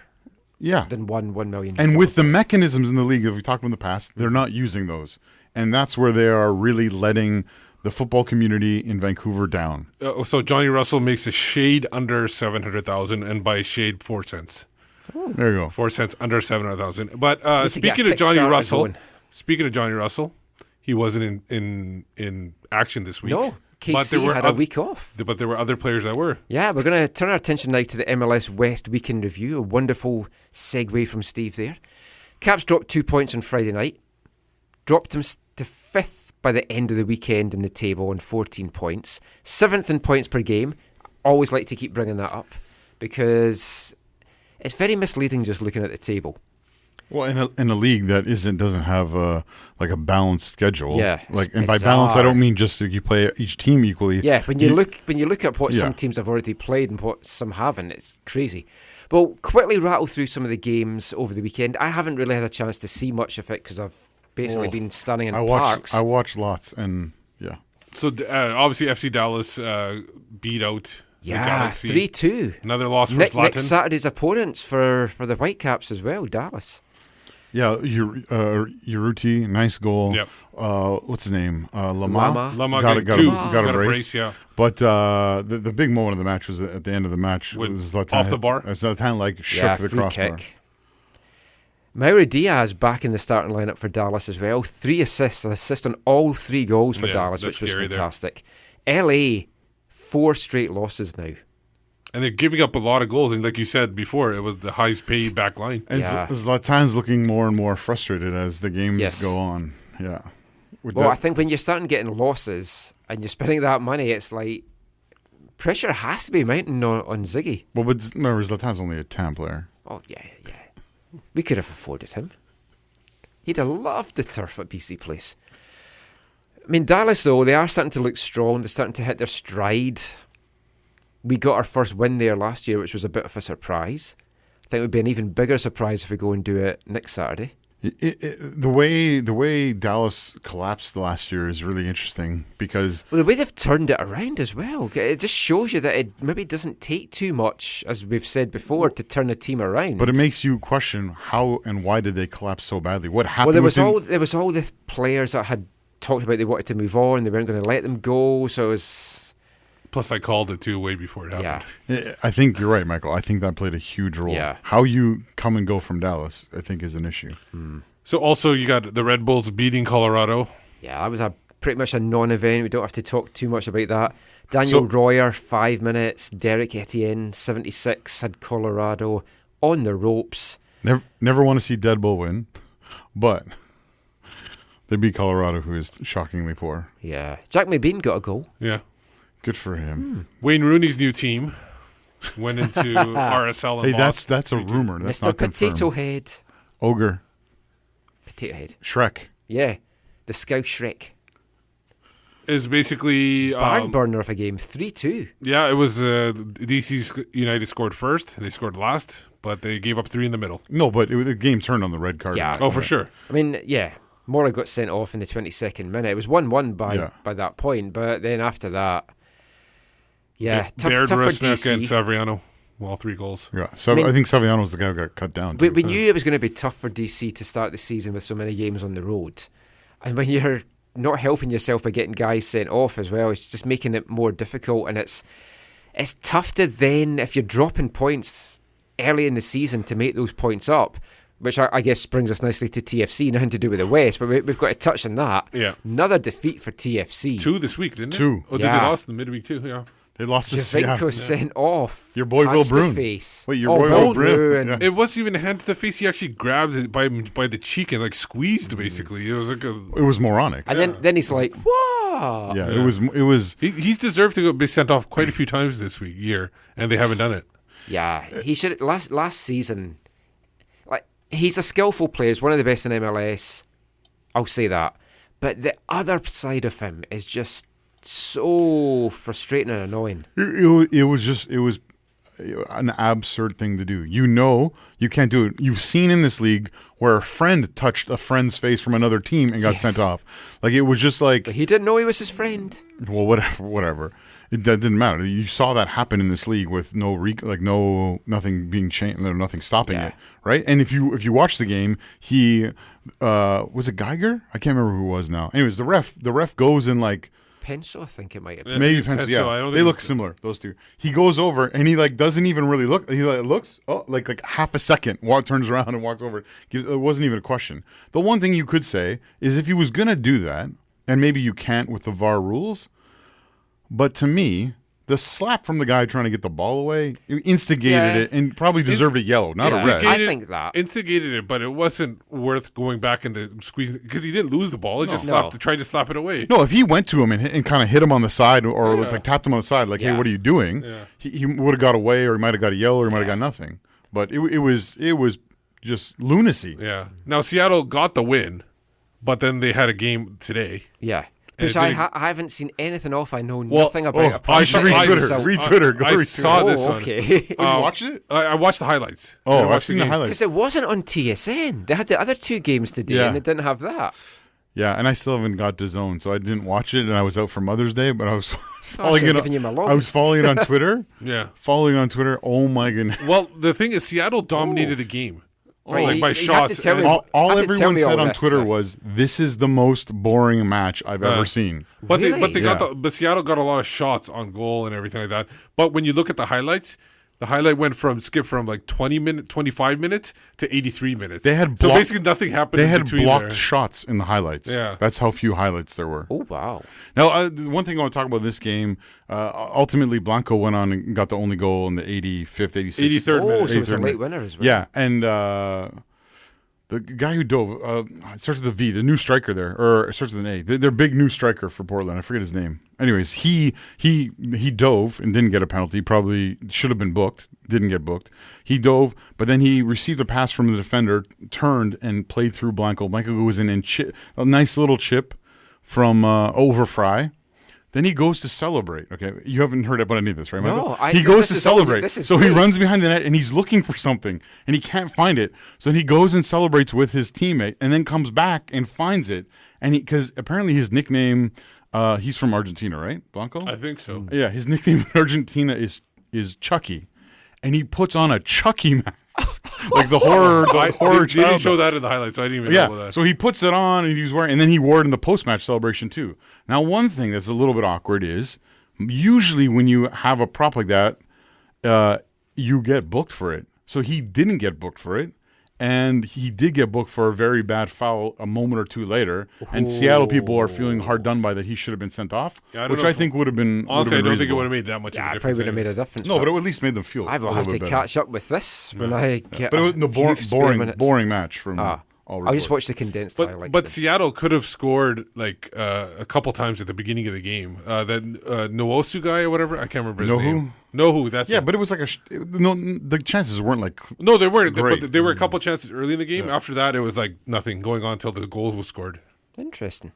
than $1 million. And with the mechanisms in the league that we talked about in the past, they're not using those. And that's where they are really letting the football community in Vancouver down. So Johnny Russell makes a shade under 700,000, and by shade 4 cents. Oh. There you go. 4 cents under 700,000. But speaking of Johnny Russell, he wasn't in action this week. No. KC had a week off. But there were other players that were. Yeah, we're going to turn our attention now to the MLS West Weekend Review. A wonderful segue from Steve there. Caps dropped 2 points on Friday night, dropped them to 5th by the end of the weekend in the table on 14 points, 7th in points per game. Always like to keep bringing that up because it's very misleading just looking at the table. Well, in a league that doesn't have a balanced schedule. Yeah, and by balance, I don't mean just that you play each team equally. Yeah, when you look at what some teams have already played and what some haven't, it's crazy. Well, quickly rattle through some of the games over the weekend. I haven't really had a chance to see much of it because I've basically been standing in parks. I watched lots, and yeah. So obviously, FC Dallas beat out the Galaxy 3-2. Another loss for Next Zlatan. Saturday's opponents for the Whitecaps as well, Dallas. Yeah, Urruti, nice goal. Yep. What's his name? Lama. Lama got a brace. brace. Yeah. But the big moment of the match was at the end of the match. It was Zlatan, off the bar. Zlatan shook the free crossbar. kick. Mauro Diaz back in the starting lineup for Dallas as well. 3 assists, an assist on all 3 goals for Dallas, which was fantastic. LA, 4 straight losses now. And they're giving up a lot of goals. And like you said before, it was the highest paid back line. And Zlatan's looking more and more frustrated as the games go on. Yeah. I think when you're starting getting losses and you're spending that money, it's like pressure has to be mounting on Ziggy. Well, but remember, Zlatan's only a 10 player. Oh, yeah. We could have afforded him. He'd have loved the turf at BC Place. I mean, Dallas, though, they are starting to look strong. They're starting to hit their stride. We got our first win there last year, which was a bit of a surprise. I think it would be an even bigger surprise if we go and do it next Saturday. The way Dallas collapsed last year is really interesting because the way they've turned it around as well, it just shows you that it maybe doesn't take too much, as we've said before, to turn a team around. But it makes you question how and why did they collapse so badly? What happened? Well, there was all the players that had talked about they wanted to move on, they weren't going to let them go, so it was. Plus, I called it too way before it happened. Yeah. I think you're right, Michael. I think that played a huge role. Yeah. How you come and go from Dallas, I think, is an issue. So also, you got the Red Bulls beating Colorado. Yeah, that was pretty much a non-event. We don't have to talk too much about that. Daniel Royer, 5 minutes. Derek Etienne, 76, had Colorado on the ropes. Never want to see Dead Bull win, but they beat Colorado, who is shockingly poor. Yeah. Jack McBean got a goal. Yeah. Good for him. Wayne Rooney's new team went into RSL and lost. That's a rumor. That's Mr. not confirmed. Potato Head. Ogre. Potato Head. Shrek. Yeah. The Scout Shrek. Is basically barn burner of a game, 3-2. Yeah, it was DC United scored first. They scored last, but they gave up 3 in the middle. No, but the game turned on the red card. Yeah. Oh, for sure. I mean, yeah. Mora got sent off in the 22nd minute. It was 1-1 by that point, but then after that, tough for DC. And Savriano, all 3 goals. Yeah, I think Saviano was the guy who got cut down. We knew it was going to be tough for DC to start the season with so many games on the road. And when you're not helping yourself by getting guys sent off as well, it's just making it more difficult. And it's tough to then, if you're dropping points early in the season, to make those points up, which I guess brings us nicely to TFC, nothing to do with the West, but we've got to touch on that. Yeah. Another defeat for TFC. 2 this week, didn't it? 2. Oh, they lost in the midweek too, yeah. They lost Javinko sent off. Your boy Will Bruin. Face. Wait, your boy Will Bruin. Yeah. It wasn't even a hand to the face. He actually grabbed it by the cheek and squeezed basically. It was like it was moronic. And then he's like, "What?" Yeah, it was. He's deserved to be sent off quite a few times this year, and they haven't done it. Yeah, he should. Last season, like he's a skillful player. He's one of the best in MLS. I'll say that. But the other side of him is just so frustrating and annoying. It was an absurd thing to do. You can't do it. You've seen in this league where a friend touched a friend's face from another team and got sent off. Like it was just like, but he didn't know he was his friend. Well, whatever. That didn't matter. You saw that happen in this league with nothing being changed, nothing stopping it, right? And if you watch the game, he was it Geiger? I can't remember who it was now. Anyways, the ref goes and like. Penso, I think it might have been. Maybe Penso, yeah. They look similar, those two. He goes over and he doesn't even really look. He looks like half a second, turns around and walks over. It wasn't even a question. The one thing you could say is if he was going to do that, and maybe you can't with the VAR rules, but to me, The slap from the guy trying to get the ball away instigated it and probably deserved a yellow, not a red. I think that. Instigated it, but it wasn't worth going back into squeezing because he didn't lose the ball. It just tried to slap it away. No, if he went to him and kind of hit him on the side or like tapped him on the side, like, hey, what are you doing? Yeah. He would have got away, or he might have got a yellow, or he might have got nothing. But it was just lunacy. Yeah. Now Seattle got the win, but then they had a game today. Yeah. Which I haven't seen anything off. I know nothing about. I should read Twitter. I saw this one. Okay. You watched it? I watched the highlights. Oh, I've seen the highlights. Because it wasn't on TSN. They had the other 2 games today, and they didn't have that. Yeah, and I still haven't got DAZN, so I didn't watch it, and I was out for Mother's Day, but I was following it. I was following it on Twitter. Following it on Twitter. Oh my goodness. Well, the thing is, Seattle dominated the game. Right, like by shots. All everyone said on Twitter was, "This is the most boring match I've ever seen." But but Seattle got a lot of shots on goal and everything like that. But when you look at the highlights, the highlight skipped from like 25 minutes to 83 minutes. They had so basically nothing happened. They had between blocked there. shots in the highlights. Yeah, that's how few highlights there were. Oh wow! Now, one thing I want to talk about this game. Ultimately, Blanco went on and got the only goal in the 85th, 86th, 83rd minute. Oh, so it was a late winner as well. Yeah, and the guy who dove it starts with a V. The new striker there, or it starts with an A. Their big new striker for Portland. I forget his name. Anyways, he dove and didn't get a penalty. Probably should have been booked. Didn't get booked. He dove, but then he received a pass from the defender, turned and played through Blanco. Blanco was in a nice little chip from over Fry. Then he goes to celebrate. Okay, you haven't heard about any of this, right, Michael? No, he goes to celebrate. So he runs behind the net and he's looking for something and he can't find it. So he goes and celebrates with his teammate and then comes back and finds it. And because apparently his nickname, he's from Argentina, right, Blanco? I think so. Yeah, his nickname in Argentina is Chucky, and he puts on a Chucky mask. Like the horror, They didn't show that in the highlights, so I didn't even know about that. So he puts it on and he's wearing, and then he wore it in the post-match celebration too. Now, one thing that's a little bit awkward is usually when you have a prop like that, you get booked for it. So he didn't get booked for it, and he did get booked for a very bad foul a moment or two later. And Seattle people are feeling hard done by that. He should have been sent off, which I think would have been. Honestly, I don't think it reasonable. would have made that much of a difference. Probably would have made a difference. No, but it would at least made them feel. I will have to catch up with this when I get. But it was boring match from. I'll just watch the condensed highlights. But Seattle could have scored like a couple times at the beginning of the game. That Noosu guy or whatever, I can't remember his name. Nohu, that's but it was like the chances weren't like no, they weren't. Great. But there were a couple chances early in the game. Yeah. After that, it was like nothing going on until the goal was scored. Interesting.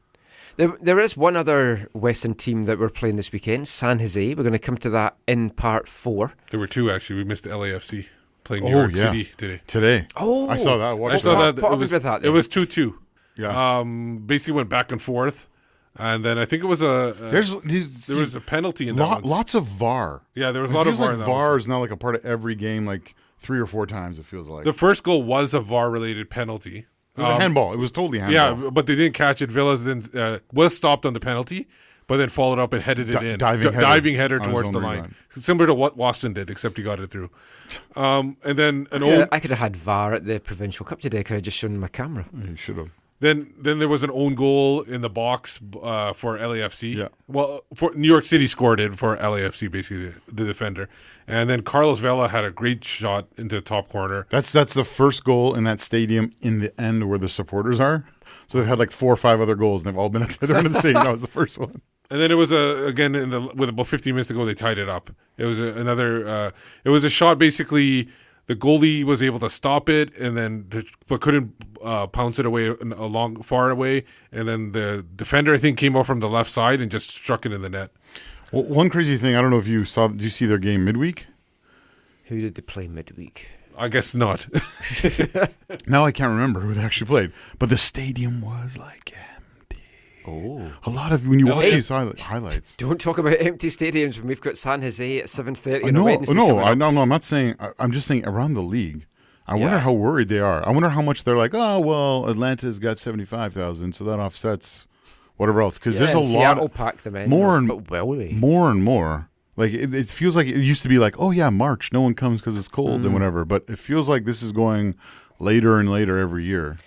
There is one other Western team that we're playing this weekend, San Jose. We're going to come to that in part 4. There were 2 actually. We missed the LAFC. Playing New York City today. Oh, I saw that. I saw that. It was 2-2. Yeah. Basically went back and forth, and then I think it was there was a penalty in that one. Lots of VAR. Yeah, there was a lot of VAR. Like VAR is now like a part of every game, like 3 or 4 times. It feels like the first goal was a VAR-related penalty. It was a handball. It was totally handball. Yeah, but they didn't catch it. Villas then was stopped on the penalty, but then followed up and headed it in. Diving header towards the line. Similar to what Waston did, except he got it through. And then I could have had VAR at the Provincial Cup today. Could have just shown my camera. You should have. Then there was an own goal in the box for LAFC. Yeah. Well, for New York City scored it for LAFC, basically the defender. And then Carlos Vela had a great shot into the top corner. That's the first goal in that stadium in the end where the supporters are. So they've had like 4 or 5 other goals, and they've all been at the other end of the stadium. That was the first one. And then it was again with about 15 minutes to go, they tied it up. It was it was a shot. Basically, the goalie was able to stop it, but couldn't pounce it away far away. And then the defender, I think, came off from the left side and just struck it in the net. Well, one crazy thing, I don't know if you saw. Did you see their game midweek? Who did they play midweek? I guess not. Now I can't remember who they actually played, but the stadium was like empty. Oh, a lot of when you watch these highlights. Don't talk about empty stadiums when we've got San Jose at 7:30 on no, Wednesday. No, I'm not saying. I'm just saying around the league. I wonder how worried they are. I wonder how much they're like. Oh well, Atlanta's got 75,000, so that offsets whatever else. Because there's a lot. Seattle packed them in. More and more. Like it feels like it used to be like, oh yeah, March, no one comes because it's cold and whatever. But it feels like this is going later and later every year.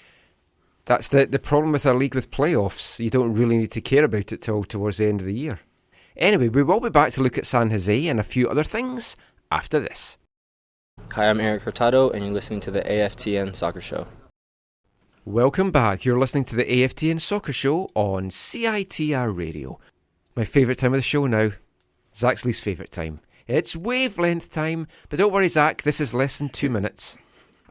That's the problem with our league with playoffs. You don't really need to care about it till towards the end of the year. Anyway, we will be back to look at San Jose and a few other things after this. Hi, I'm Eric Hurtado, and you're listening to the AFTN Soccer Show. Welcome back. You're listening to the AFTN Soccer Show on CITR Radio. My favourite time of the show now. Zach's least favourite time. It's wavelength time, but don't worry, Zach, this is less than 2 minutes.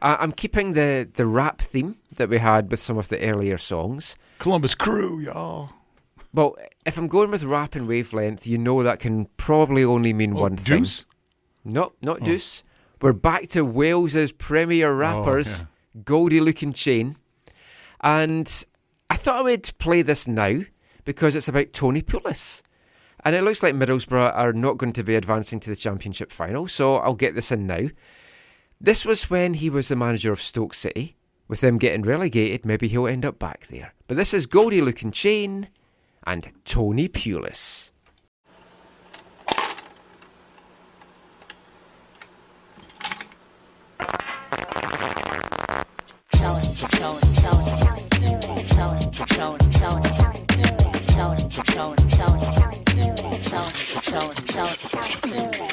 I'm keeping the rap theme that we had with some of the earlier songs. Columbus Crew, y'all. Well, if I'm going with rap and wavelength, you know that can probably only mean one thing. Deuce? No, not Deuce. We're back to Wales's premier rappers, Goldie Looking Chain. And I thought I would play this now because it's about Tony Pulis. And it looks like Middlesbrough are not going to be advancing to the Championship final, so I'll get this in now. This was when he was the manager of Stoke City. With them getting relegated, maybe he'll end up back there. But this is Goldie Looking Chain and Tony Pulis.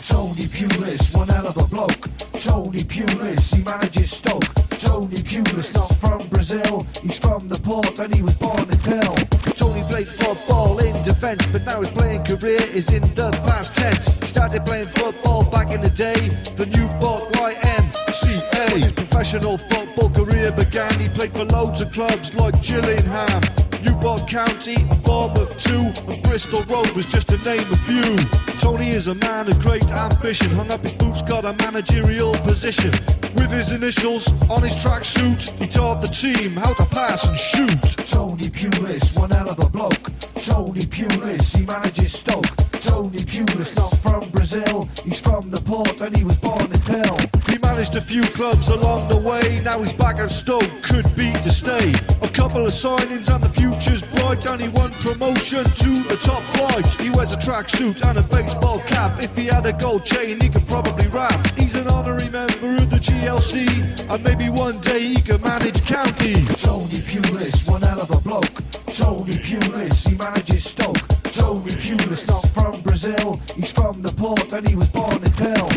Tony Pulis, one hell of a bloke. Tony Pulis, he manages Stoke. Tony Pulis, not from Brazil, he's from the port and he was born in Pill. Tony played football in defence, but now his playing career is in the past tense. He started playing football back in the day for Newport YMCA. His professional football career began, he played for loads of clubs like Gillingham, Newport County, Bournemouth 2 and Bristol Rovers, just to name a few. Tony is a man of great ambition, hung up his boots, got a managerial position. With his initials on his tracksuit, he taught the team how to pass and shoot. Tony Pulis, one hell of a bloke. Tony Pulis, he manages Stoke. Tony Pulis, not from Brazil, he's from the port and he was born in Pill. He managed a few clubs along the way, now he's back at Stoke, could be to stay. A couple of signings and the future's bright, and he won promotion to the top flight. He wears a tracksuit and a baseball cap, if he had a gold chain he could probably rap. He's an honorary member of the GLC, and maybe one day he could manage county. Tony Pulis, one hell of a bloke. Tony Pulis, he manages Stoke. Tony Pulis, not from Brazil, he's from the port and he was born in Pill.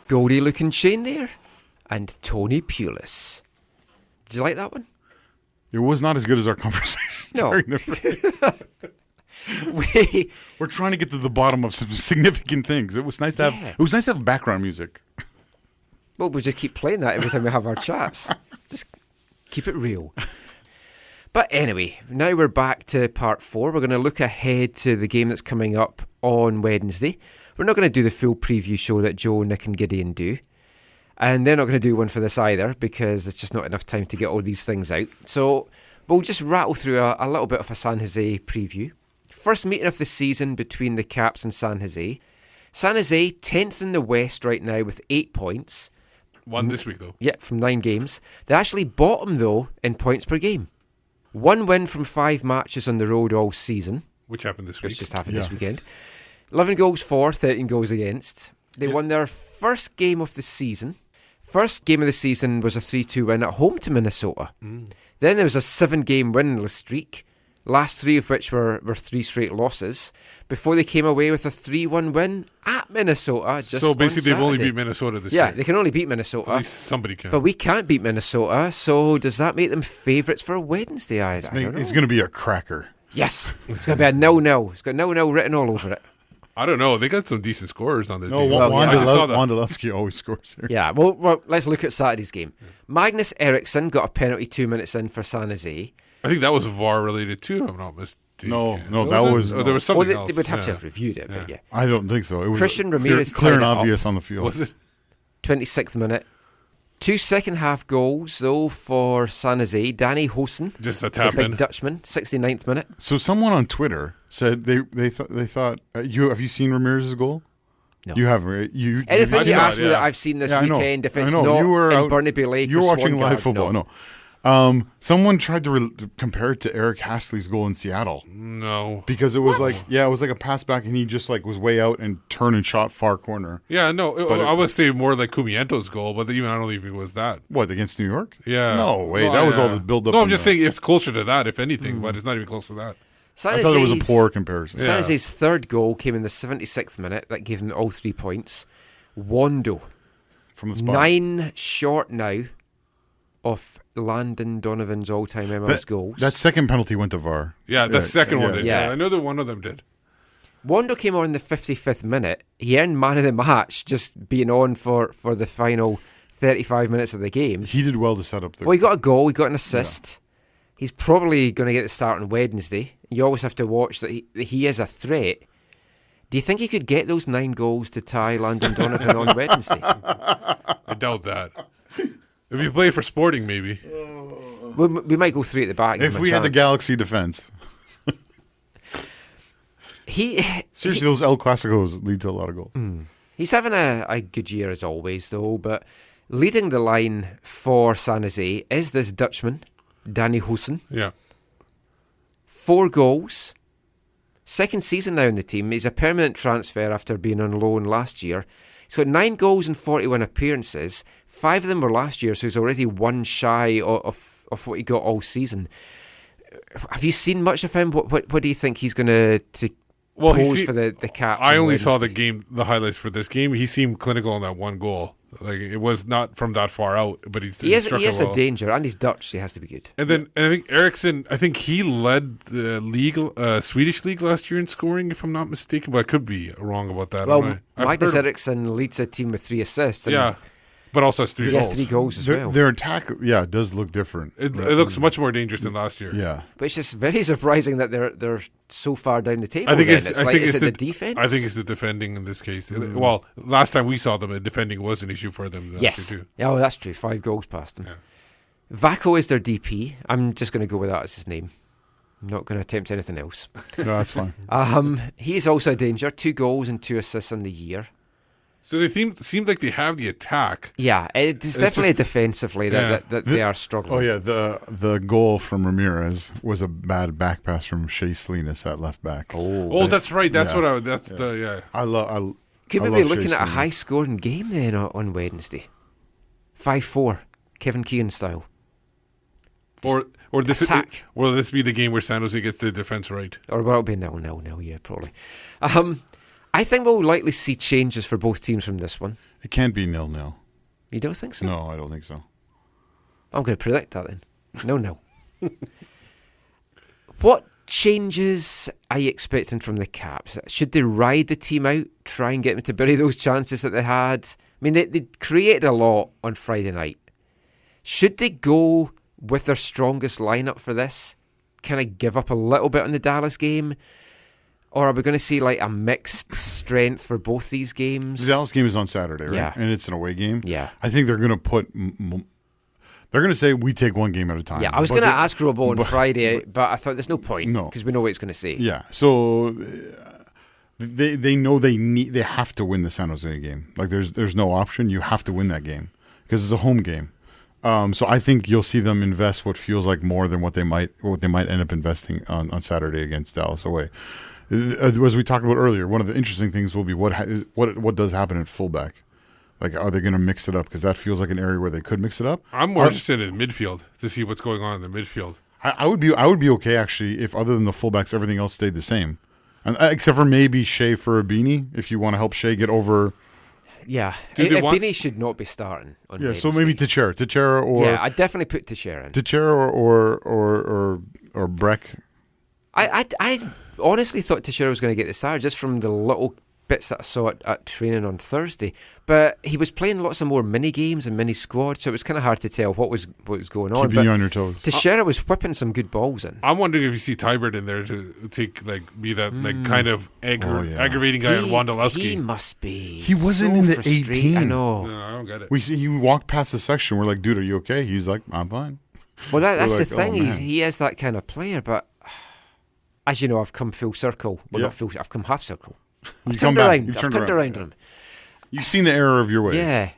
Goldie Looking Chain there and Tony Pulis. Did you like that one? It was not as good as our conversation. No. During the We're trying to get to the bottom of some significant things. It was nice to have. It was nice to have background music. Well, we'll just keep playing that every time we have our chats. Just keep it real. But anyway, now we're back to part 4. We're going to look ahead to the game that's coming up on Wednesday. We're not going to do the full preview show that Joe, Nick and Gideon do. And they're not going to do one for this either because there's just not enough time to get all these things out. So we'll just rattle through a little bit of a San Jose preview. First meeting of the season between the Caps and San Jose. San Jose, 10th in the West right now with 8 points. Won this week, though. Yeah, from 9 games. They're actually bottom, though, in points per game. 1 win from 5 matches on the road all season. Which happened this week. Which just happened this weekend. 11 goals for, 13 goals against. They won their first game of the season. First game of the season was a 3-2 win at home to Minnesota. Then there was a 7-game winless streak. Last 3 of which were 3 straight losses, before they came away with a 3-1 win at Minnesota. So basically they've only beat Minnesota this year. Yeah, they can only beat Minnesota. At least somebody can. But we can't beat Minnesota, so does that make them favourites for Wednesday? I don't know. It's going to be a cracker. Yes, it's going to be a 0-0. It's got 0-0 written all over it. I don't know. They got some decent scorers on their team. Wondolowski always scores here. Yeah, well, let's look at Saturday's game. Magnus Eriksson got a penalty 2 minutes in for San Jose. I think that was VAR related too, if I'm not mistaken. No, that was... there was something else. They would have to have reviewed it, but yeah. I don't think so. It was Christian Ramirez clear and tied it obvious up. on the field. Was it? 26th minute. 2 second-half goals, though, for San Jose. Danny Hoesen, just a tap the in. big Dutchman, 69th minute. So someone on Twitter said they thought have you seen Ramirez's goal? No. You haven't, right? Anything you asked me that I've seen this weekend, if it's not in Burnaby Lake you were or watching Swan live Guard, football. No. Someone tried to compare it to Eric Hasley's goal in Seattle. No, because it was it was like a pass back, and he just like was way out and turned and shot far corner. Yeah, no, I would say more like Kumiento's goal, but even I don't think it was that. What, against New York? Yeah, no way, that was all the build up. No, I'm just saying it's closer to that, if anything, but it's not even close to that. I thought it was a poor comparison. San Jose's third goal came in the 76th minute. That gave them all 3 points. Wando from the spot. 9 short now of Landon Donovan's all-time MLS goals. That second penalty went to VAR. Yeah, the second one did. Yeah, I know that one of them did. Wando came on in the 55th minute. He earned man of the match just being on for the final 35 minutes of the game. He did well to set up the... Well, he got a goal, he got an assist. Yeah. He's probably going to get the start on Wednesday. You always have to watch that he is a threat. Do you think he could get those 9 goals to tie Landon Donovan on Wednesday? I doubt that. If you play for Sporting, maybe. We might go 3 at the back. If we had the Galaxy defense. Seriously, those El Clasicos lead to a lot of goals. He's having a good year as always, though. But leading the line for San Jose is this Dutchman, Danny Hoesen. Yeah. 4 goals. Second season now in the team. He's a permanent transfer after being on loan last year. He's got 9 goals in 41 appearances. 5 of them were last year, so he's already 1 shy of what he got all season. Have you seen much of him? What do you think he's going to pose for the Caps? I only saw the highlights for this game. He seemed clinical on that 1 goal. Like, it was not from that far out, but he is a danger, and he's Dutch, so he has to be good. And then I think Eriksson, I think he led the league, Swedish league last year in scoring, if I'm not mistaken, but I could be wrong about that. Well, Magnus Eriksson leads a team with 3 assists. Yeah, but also has 3 goals. 3 goals as well. Their attack, does look different. It looks much more dangerous than last year. Yeah, but it's just very surprising that they're so far down the table. I think it's the defense. I think it's the defending in this case. Well, last time we saw them, the defending was an issue for them. Yes, too. Oh, that's true. 5 goals past them. Yeah. Vaco is their DP. I'm just going to go with that as his name. I'm not going to attempt anything else. No, that's fine. He's also a danger. 2 goals and 2 assists in the year. So they seem like they have the attack. Yeah, it's definitely defensively that they are struggling. Oh yeah, the goal from Ramirez was a bad back pass from Shea Salinas at left back. Oh, that's right. That's what I. That's the. Could we be looking at a high scoring game then on Wednesday? 5-4, Kevin Keegan style. Or will this be the game where San Jose gets the defense right? Or will it be 0-0? Yeah, probably. I think we'll likely see changes for both teams from this one. It can't be 0-0. You don't think so? No, I don't think so. I'm going to predict that then. 0-0. What changes are you expecting from the Caps? Should they ride the team out, try and get them to bury those chances that they had? I mean, they created a lot on Friday night. Should they go with their strongest lineup for this? Can I give up a little bit on the Dallas game? Or are we going to see like a mixed strength for both these games? The Dallas game is on Saturday, right? Yeah. And it's an away game. Yeah. I think they're going to put... They're going to say, we take 1 game at a time. Yeah, I was going to ask Robo on Friday, but I thought there's no point. No. Because we know what it's going to say. Yeah. So they know they have to win the San Jose game. Like there's no option. You have to win that game because it's a home game. So I think you'll see them invest what feels like more than what they might end up investing on Saturday against Dallas away. As we talked about earlier, one of the interesting things will be what does happen at fullback. Like, are they going to mix it up? Because that feels like an area where they could mix it up. I'm more interested in midfield to see what's going on in the midfield. I would be okay actually if other than the fullbacks everything else stayed the same, and except for maybe Shea for Abini if you want to help Shea get over. Yeah, Abini should not be starting on Wednesday. So maybe Teixeira or I'd definitely put Teixeira in. Teixeira or Breck. I honestly thought Teixeira was going to get the start just from the little bits that I saw at training on Thursday, but he was playing lots of more mini games and mini squads, so it was kind of hard to tell what was going on. Keeping you on your toes. Teixeira was whipping some good balls in. I'm wondering if you see Tybert in there to be that kind of aggravating guy on Wondolowski. He must be. He wasn't in the 18. No, I know. I don't get it. We see he walked past the section. We're like, dude, are you okay? He's like, I'm fine. Well, that's like, the thing. oh, He is that kind of player, but as you know, I've come full circle. Well, not full. I've come half circle. I've turned around on him. You've seen the error of your ways. Yeah.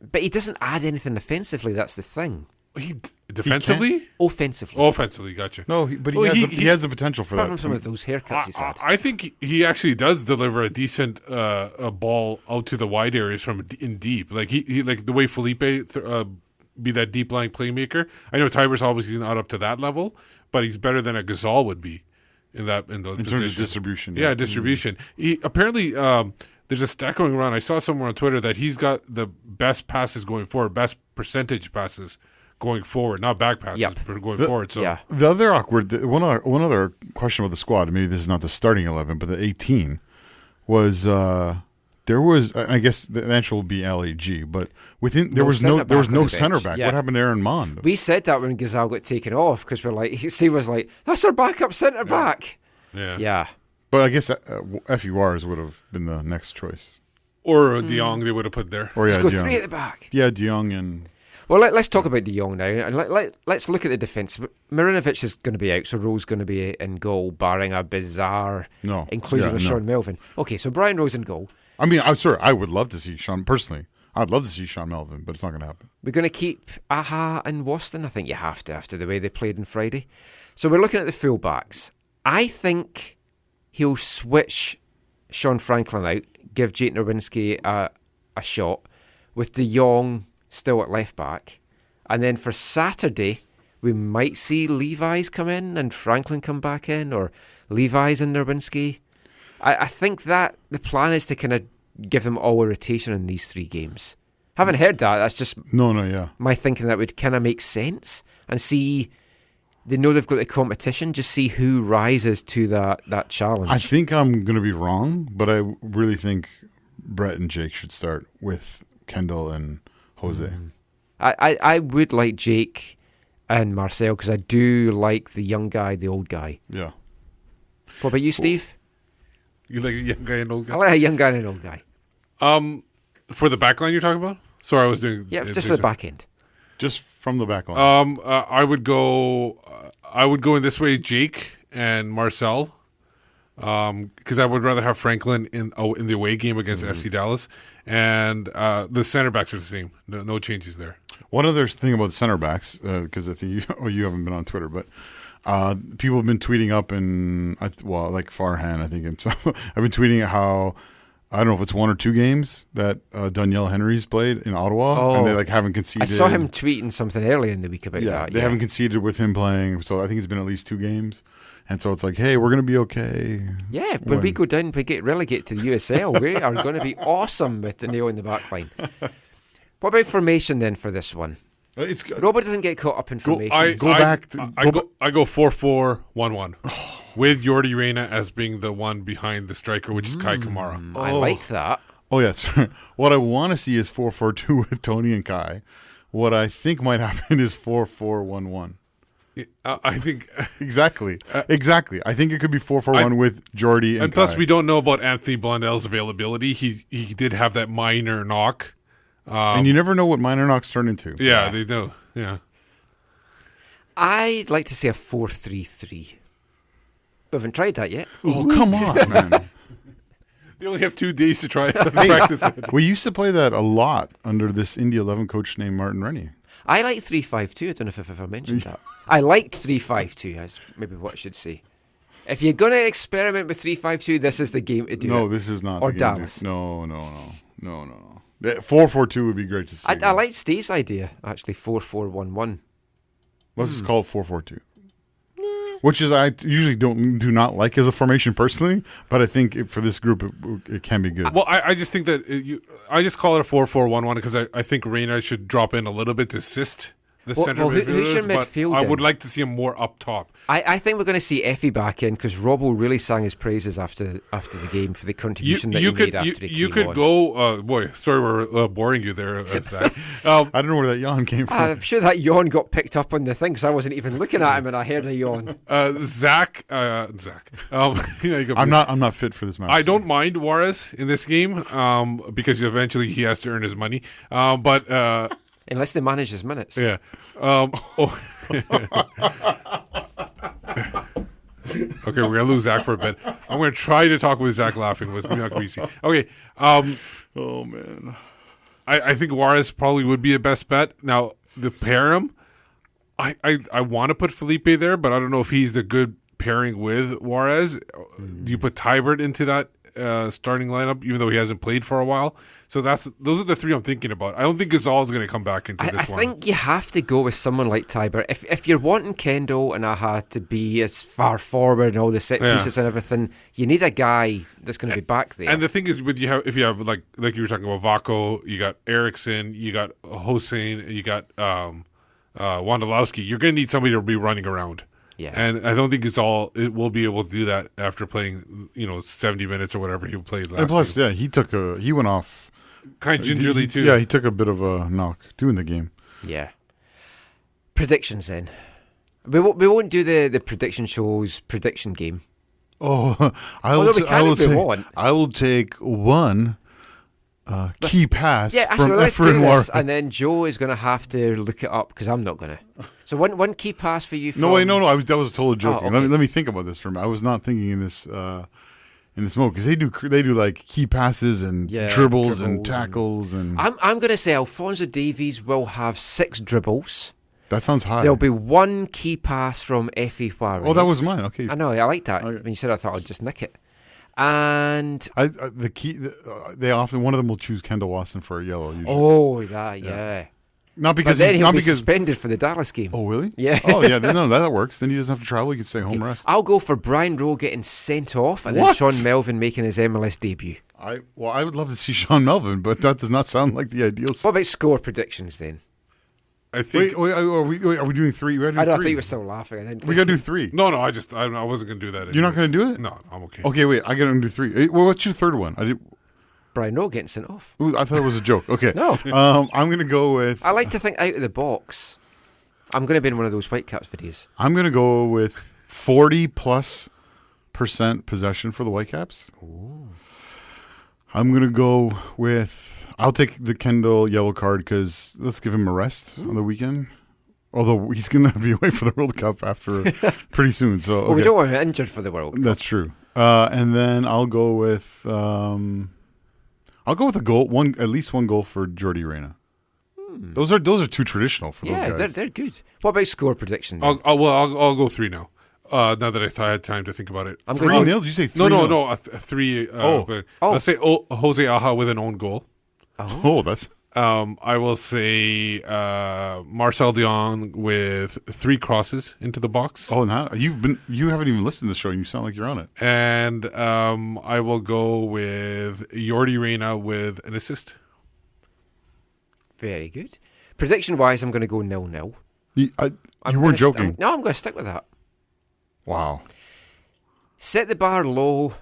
But he doesn't add anything offensively, that's the thing. Defensively? Offensively, gotcha. No, but he has the potential for apart that. from some of those haircuts he's had. I think he actually does deliver a decent a ball out to the wide areas from in deep. Like he like the way Felipe be that deep lying playmaker. I know Tyber's obviously not up to that level, but he's better than a Gazal would be in those in terms of distribution. Yeah, distribution. He apparently there's a stat going around. I saw somewhere on Twitter that he's got the best passes going forward, best percentage passes going forward, not back passes, but going forward. So the other one other question about the squad. Maybe this is not the starting 11, but the 18 was there was. I guess the answer will be LAG, but there was no center back. Yeah. What happened to Aaron Mond? We said that when Gazal got taken off because we're like, Steve was like, "That's our backup centre back." Yeah. But I guess Effie Juarez would have been the next choice, or De Jong they would have put there. Or Let's go 3 at the back. Yeah, De Jong and. Well, let's talk about De Jong now, and let's look at the defence. Marinovic is going to be out, so Rowe's going to be in goal, barring a bizarre inclusion of Sean Melvin. Okay, so Brian Rowe's in goal. I mean, I would love to see Sean, personally. I'd love to see Sean Melvin, but it's not going to happen. We're going to keep Aha and Waston. I think you have to after the way they played on Friday. So we're looking at the full-backs. I think he'll switch Sean Franklin out, give Jake Nowinski a shot, with De Jong still at left back, and then for Saturday we might see Levi's come in and Franklin come back in, or Levi's and Nowinski. I think that the plan is to kind of give them all a rotation in these 3 games. Haven't heard that. That's just my thinking. That would kind of make sense, and see they know they've got the competition. Just see who rises to that challenge. I think I'm going to be wrong, but I really think Brett and Jake should start with Kendall and Jose. I would like Jake and Marcel because I do like the young guy, the old guy. Yeah. What about you, Steve? You like a young guy and old guy? I like a young guy and an old guy. For the back line you're talking about? Sorry, I was doing... Yeah, just for the back end. Just from the back line. I would go in this way, Jake and Marcel. Because I would rather have Franklin in the away game against FC Dallas. And the center backs are the same. No changes there. One other thing about the center backs, because I think you haven't been on Twitter, but people have been tweeting up, and like Farhan, I think himself, I've been tweeting how, I don't know if it's 1 or 2 games that Danielle Henry's played in Ottawa, and they haven't conceded. I saw him tweeting something earlier in the week about that. They haven't conceded with him playing, so I think it's been at least 2 games. And so it's like, hey, we're going to be okay. Yeah, when we go down, we get relegated to the USL, we are going to be awesome with the nail in the back line. What about formation then for this one? Robert doesn't get caught up in formation. I go 4-4-1-1 with Yordi Reyna as being the one behind the striker, which is Kai Kamara. I like that. Oh, yes. What I want to see is 4-4-2 with Tony and Kai. What I think might happen is 4-4-1-1. I think exactly. I think it could be 4-4-1 with Jordy and plus Kai. we don't know about Anthony Blondell's availability. He did have that minor knock, and you never know what minor knocks turn into. Yeah, they do. Yeah, I'd like to see a 4-3-3. We haven't tried that yet. Oh, come on, man! They only have 2 days to try it. Practice it. We used to play that a lot under this Indy 11 coach named Martin Rennie. I like 3-5-2. I don't know if I've ever mentioned that. I liked 3-5-2. That's maybe what I should say. If you're going to experiment with 3-5-2, this is the game to do. No, it. this is not. Or the game Dallas. No. 4-4-2 would be great to see. I like Steve's idea, actually, 4-4-1-1. Let's just call it 4-4-2. Which is I usually do not like as a formation personally, but I think for this group it can be good. Well, I just think that I just call it a 4-4-1-1 because I think Reyna should drop in a little bit to assist the center who's your midfield? I would like to see him more up top. I think we're going to see Effie back in because Robbo really sang his praises after the game for the contribution he made after he came You could on. go, boy, sorry we're boring you there, Zach. I don't know where that yawn came from. I'm sure that yawn got picked up on the thing because I wasn't even looking at him and I heard a yawn. Zach. I'm not fit for this match. I don't mind Juarez in this game because eventually he has to earn his money. But unless they manage his minutes. Yeah. Okay, we're gonna lose Zach for a bit. I'm gonna try to talk with Zach laughing. It's not greasy. Okay. Oh man. I think Juarez probably would be a best bet. Now the pair him, I want to put Felipe there, but I don't know if he's the good pairing with Juarez. Do you put Tybert into that starting lineup, even though he hasn't played for a while? So those are the three I'm thinking about. I don't think Gazal is going to come back into this one. I think you have to go with someone like Tybert. If you're wanting Kendall and Aha to be as far forward and all the set pieces and everything, you need a guy that's going to be back there. And the thing is, if you have like you were talking about Vaco, you got Eriksson, you got Hossein, you got Wondolowski, you're going to need somebody to be running around. Yeah. And I don't think it will be able to do that after playing 70 minutes or whatever he played last. And plus, game. he went off kind of gingerly too. Yeah, he took a bit of a knock doing the game. Yeah. Predictions then. We won't do the prediction show's prediction game. Oh, I will take one key pass from Efren Juarez. And then Joe is going to have to look it up because I'm not going to. So one key pass for you. No, that was totally joking. Let me think about this for a minute. I was not thinking in this mode because they do like key passes and dribbles and tackles and. I'm going to say Alphonso Davies will have 6 dribbles. That sounds high. There'll be 1 key pass from Effie Juarez. Oh, that was mine. Okay. I know. I like that. Okay. When you said, I thought I'd just nick it. And they often one of them will choose Kendall Wasson for a yellow. Usually. Oh, yeah. Not because he'll be suspended for the Dallas game. Oh, really? Yeah. Oh, yeah. No, that works. Then he doesn't have to travel. He can stay home rest. I'll go for Brian Rowe getting sent off and then Sean Melvin making his MLS debut. I would love to see Sean Melvin, but that does not sound like the ideal. What about score predictions then? I think. Wait, are we doing 3? I think you were still laughing. We got to do 3. No, I wasn't going to do that anyways. You're not going to do it? No, I'm okay. Okay, wait. I got to do 3. Well, what's your third one? Brian Rowe getting sent off. Ooh, I thought it was a joke. Okay. No. I'm going to go with. I like to think out of the box. I'm going to be in one of those Whitecaps videos. I'm going to go with 40+% possession for the Whitecaps. Ooh. I'm going to go with. I'll take the Kendall yellow card because let's give him a rest on the weekend. Although he's going to be away for the World Cup after pretty soon. So Well, we don't want him injured for the World Cup. That's true. And then I'll go with a goal, at least one goal for Jordi Reyna. Those are too traditional for those guys. Yeah, they're good. What about score prediction? I'll go 3 now. Now that I had time to think about it. 3-0? Did you say 3-0? No, a 3. Let's say Jose Aja with an own goal. Oh, that's. I will say Marcel Dion with 3 crosses into the box. Oh, now you haven't even listened to the show and you sound like you're on it. And I will go with Jordi Reyna with an assist. Very good. Prediction wise, I'm going to go 0-0. You weren't joking. I'm going to stick with that. Wow. Set the bar low.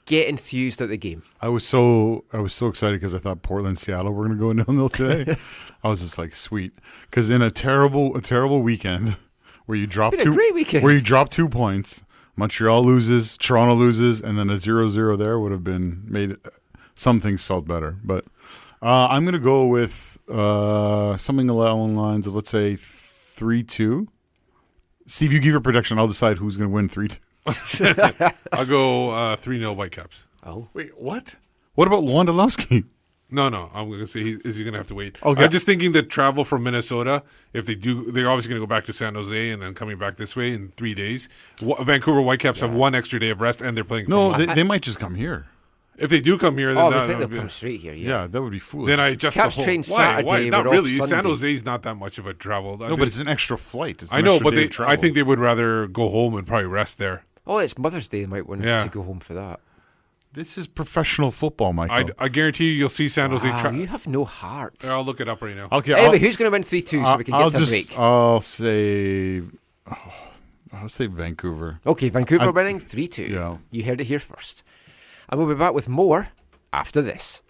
Get enthused at the game. I was so excited because I thought Portland, Seattle were going to go 0-0 today. I was just like, sweet, because in a terrible weekend where you drop where you drop 2 points, Montreal loses, Toronto loses, and then a 0-0 there would have been made some things felt better. But I'm going to go with something along the lines of, let's say 3-2. Steve, you give your prediction. I'll decide who's going to win 3-2. I'll go 3-0 Whitecaps. Oh. Wait, what? What about Wondolowski? No, I'm going to say he's going to have to wait. Okay. I'm just thinking that travel from Minnesota, if they do, they're obviously going to go back to San Jose and then coming back this way in 3 days. Vancouver Whitecaps have 1 extra day of rest and they're playing. No, they might just come here. If they do come here, then I think they'll come straight here. Yeah, that would be foolish. Then I adjust Caps the whole. train Why? Saturday, Not we're really. off San Sunday. Jose's not that much of a travel. No, but it's an extra flight. It's I an know, extra but day of travel. I think they would rather go home and probably rest there. Oh, it's Mother's Day. They might want to go home for that. This is professional football, Michael. I guarantee you'll see San Jose. You have no heart. I'll look it up right now. Okay. Anyway, who's going to win 3-2 so we can get to a break? I'll say Vancouver. Okay, Vancouver winning 3-2. Yeah. You heard it here first. And we'll be back with more after this.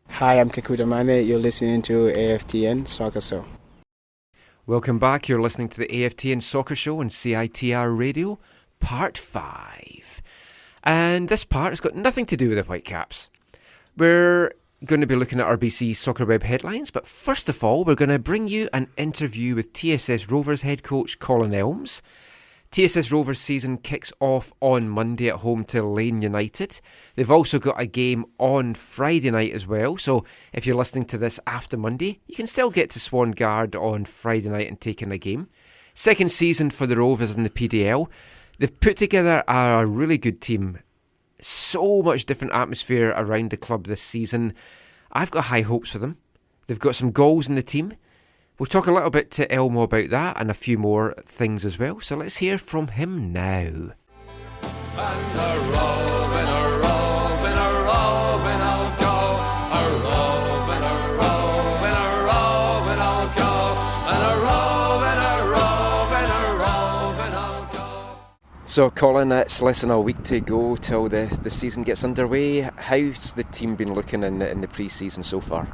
Hi, I'm Kakuta Mane. You're listening to AFTN Soccer Show. Welcome back. You're listening to the AFTN Soccer Show on CITR Radio, Part 5. And this part has got nothing to do with the Whitecaps. We're going to be looking at RBC's Soccer Web headlines, but first of all, we're going to bring you an interview with TSS Rovers head coach Colin Elmes TSS Rovers season kicks off on Monday at home to Lane United. They've also got a game on Friday night as well, so if you're listening to this after Monday, you can still get to Swangard on Friday night and take in a game. Second season for the Rovers in the PDL. They've put together a really good team. So much different atmosphere around the club this season. I've got high hopes for them. They've got some goals in the team. We'll talk a little bit to Elmo about that and a few more things as well. So let's hear from him now. So Colin, it's less than a week to go till the season gets underway. How's the team been looking in the pre-season so far?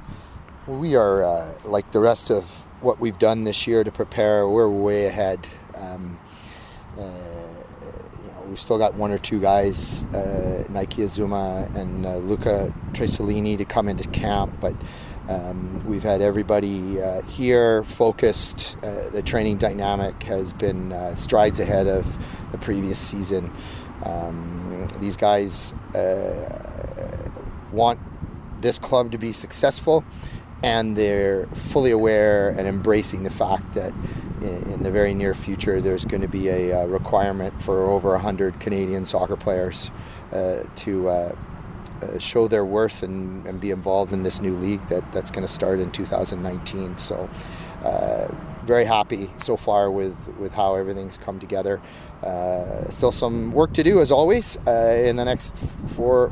We are, like the rest of what we've done this year to prepare, we're way ahead. We've still got one or two guys, Nike Azuma and Luca Tresolini, to come into camp, but we've had everybody here focused. The training dynamic has been strides ahead of the previous season. These guys want this club to be successful, and they're fully aware and embracing the fact that in the very near future there's going to be a requirement for over 100 Canadian soccer players to show their worth and be involved in this new league that's going to start in 2019. So very happy so far with how everything's come together. Still some work to do, as always, in the next four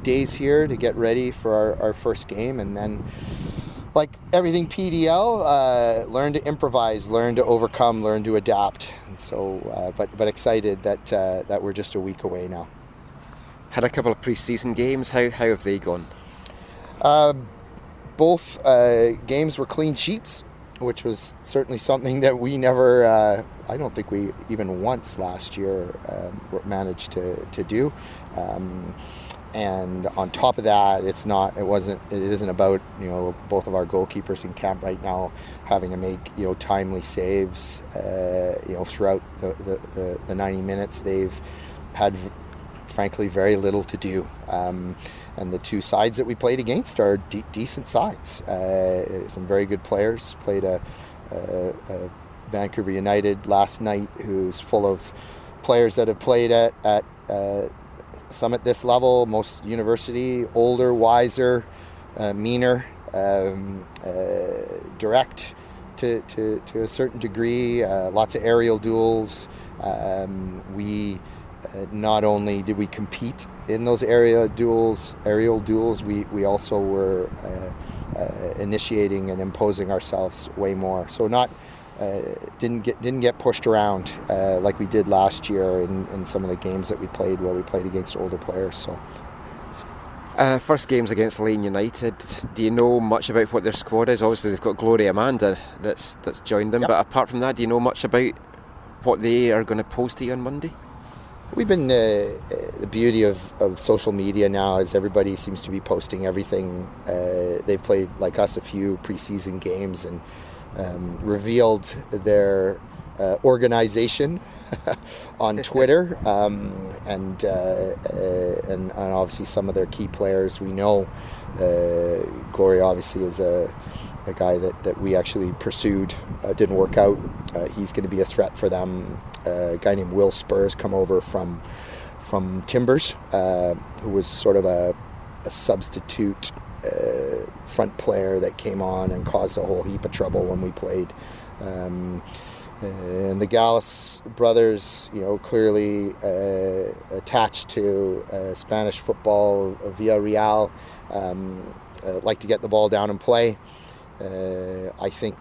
days here to get ready for our first game, and then, like everything PDL, learn to improvise, learn to overcome, learn to adapt. And so, but excited that we're just a week away now. Had a couple of pre-season games. How have they gone? Both games were clean sheets, which was certainly something that we never, I don't think we even once last year managed to do. And on top of that, it isn't about, both of our goalkeepers in camp right now having to make, timely saves, throughout the 90 minutes. They've had, frankly, very little to do. And the two sides that we played against are decent sides. Some very good players. Played a Vancouver United last night, who's full of players that have played at some at this level, most university, older, wiser, meaner, direct to a certain degree, lots of aerial duels. We not only did we compete in those aerial duels, we also were initiating and imposing ourselves way more. So didn't get pushed around like we did last year in some of the games that we played, where we played against older players. So first game's against Lane United. Do you know much about what their squad is? Obviously they've got Gloria Amanda that's joined them, yep. But apart from that, do you know much about what they are going to post to you on Monday? We've been the beauty of social media now is everybody seems to be posting everything. They've played, like us, a few preseason games and revealed their organization on Twitter, and obviously some of their key players we know. Gloria obviously is a guy that we actually pursued, didn't work out. He's going to be a threat for them. A guy named Will Spurs come over from Timbers, who was sort of a substitute front player that came on and caused a whole heap of trouble when we played. And the Gallus brothers, clearly attached to Spanish football, Villarreal, like to get the ball down and play. I think,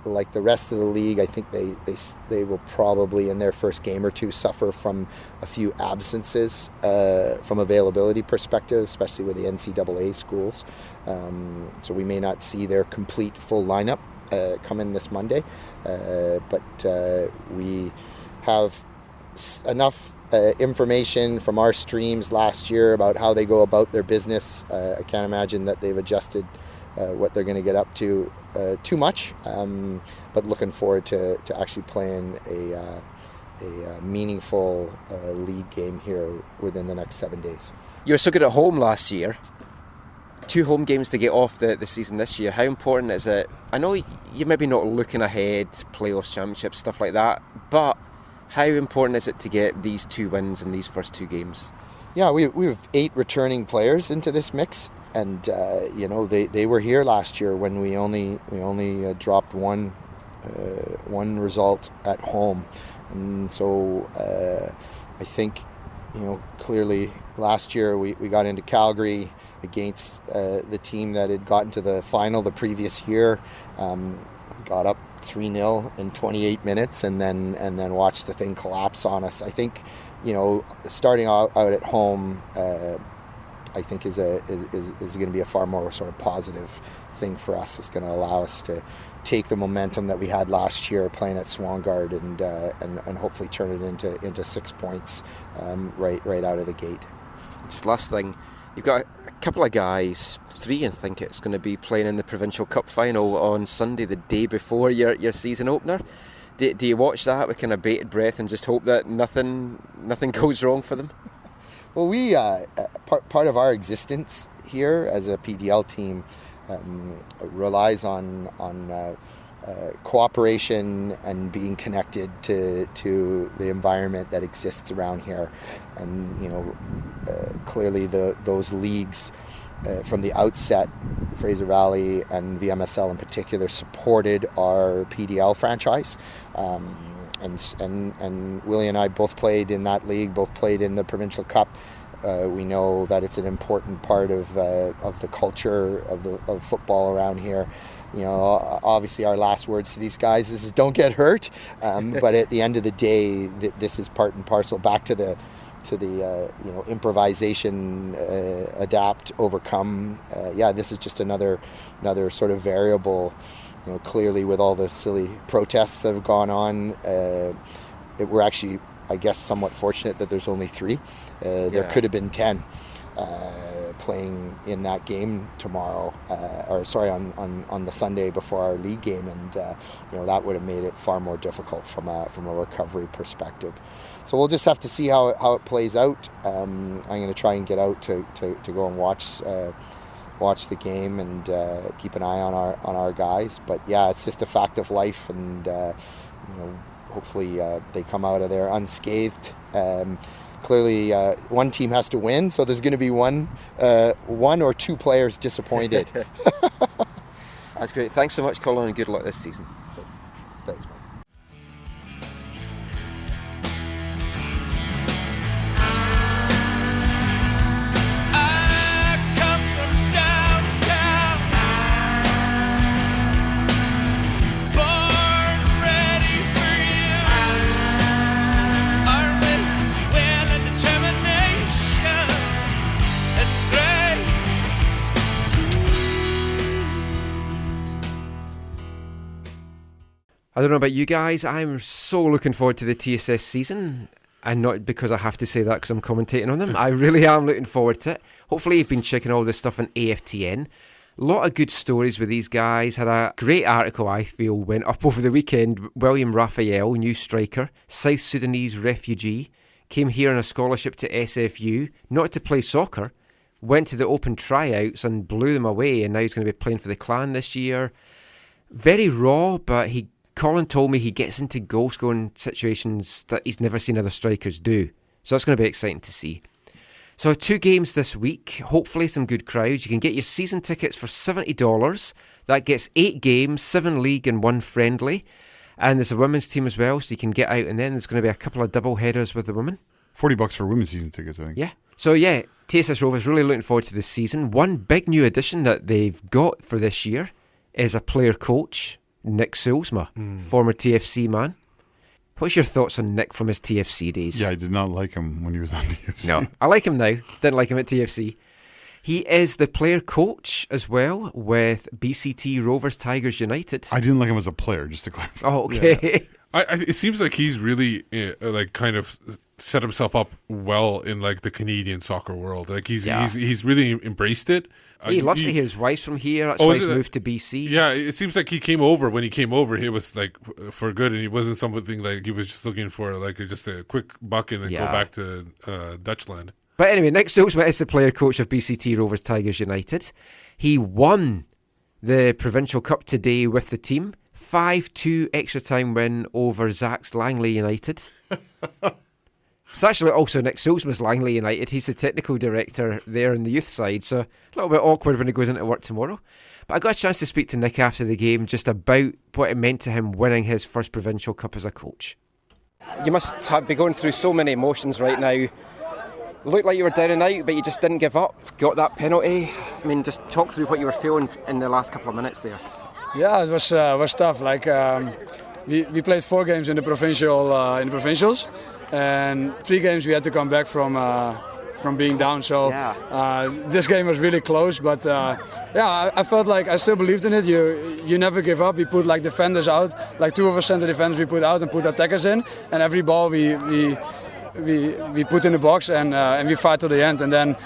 like the rest of the league, I think they will probably in their first game or two suffer from a few absences from availability perspective, especially with the NCAA schools. So we may not see their complete full lineup come in this Monday, but we have enough information from our streams last year about how they go about their business. I can't imagine that they've adjusted what they're going to get up to too much, but looking forward to actually playing a meaningful league game here within the next 7 days. You were so good at home last year. 2 home games to get off the season this year. How important is it? I know you're maybe not looking ahead, playoffs, championships, stuff like that, but how important is it to get these 2 wins in these first 2 games? Yeah, we have 8 returning players into this mix, and they were here last year when we only dropped one result at home, and so I think clearly last year we got into Calgary against the team that had gotten to the final the previous year, got up 3-0 in 28 minutes, and then watched the thing collapse on us. I think starting out at home, I think is going to be a far more sort of positive thing for us. It's going to allow us to take the momentum that we had last year playing at Swangard and hopefully turn it into 6 points right out of the gate. Just last thing, you've got a couple of guys, 3 I think it's going to be playing in the Provincial Cup final on Sunday, the day before your season opener. Do you watch that with kind of bated breath and just hope that nothing goes wrong for them? Well, we part of our existence here as a PDL team relies on cooperation and being connected to the environment that exists around here, and clearly those leagues from the outset, Fraser Valley and VMSL in particular, supported our PDL franchise. And Willie and I both played in that league, both played in the Provincial Cup. We know that it's an important part of the culture of football around here. Obviously our last words to these guys is don't get hurt. But at the end of the day, this is part and parcel back to the improvisation, adapt, overcome. This is just another sort of variable. Clearly with all the silly protests that have gone on, we're actually, I guess, somewhat fortunate that there's only 3. There could have been 10 playing in that game tomorrow, on the Sunday before our league game, and that would have made it far more difficult from a recovery perspective. So we'll just have to see how it plays out. I'm going to try and get out to go and watch the game and keep an eye on our guys. But yeah, it's just a fact of life, and hopefully they come out of there unscathed. Clearly, one team has to win, so there's going to be one or 2 players disappointed. That's great. Thanks so much, Colin, and good luck this season. Thanks, man. I don't know about you guys, I'm so looking forward to the TSS season, and not because I have to say that because I'm commentating on them. I really am looking forward to it. Hopefully you've been checking all this stuff on AFTN. A lot of good stories with these guys. Had a great article, I feel, went up over the weekend. William Raphael, new striker, South Sudanese refugee, came here on a scholarship to SFU, not to play soccer, went to the open tryouts and blew them away, and now he's going to be playing for the Clan this year. Very raw, but Colin told me he gets into goal-scoring situations that he's never seen other strikers do. So that's going to be exciting to see. So 2 games this week, hopefully some good crowds. You can get your season tickets for $70. That gets 8 games, 7 league and 1 friendly. And there's a women's team as well, so you can get out, and then there's going to be a couple of double headers with the women. $40 for women's season tickets, I think. Yeah. So yeah, TSS Rovers really looking forward to this season. One big new addition that they've got for this year is a player coach, Nick Sulsma, former TFC man. What's your thoughts on Nick from his TFC days? Yeah, I did not like him when he was on TFC. No, I like him now. Didn't like him at TFC. He is the player coach as well with BCT Rovers Tigers United. I didn't like him as a player, just to clarify. Oh, okay. It seems like he's really like kind of set himself up well in like the Canadian soccer world. Like he's really embraced it. He loves to hear his wife's from here. That's why he's moved to BC. Yeah, it seems like he came over. When he came over, he was like for good, and he wasn't something like he was just looking for like just a quick buck and then go back to Dutchland. But anyway, Nick Silsma is the player coach of BCT Rovers Tigers United. He won the Provincial Cup today with the team. 5-2 extra time win over Zach's Langley United. It's actually also Nick Silsma's Langley United. He's the technical director there on the youth side, so a little bit awkward when he goes into work tomorrow. But I got a chance to speak to Nick after the game just about what it meant to him winning his first Provincial Cup as a coach. You must be going through so many emotions right now. Looked like you were down and out, but you just didn't give up. Got that penalty. I mean, just talk through what you were feeling in the last couple of minutes there. Yeah, it was tough. Like we played 4 games in the provincials, and 3 games we had to come back from being down. So this game was really close, but I felt like I still believed in it. You never give up. We put like defenders out, like 2 of our center defenders we put out and put attackers in, and every ball we put in the box and we fight to the end. And then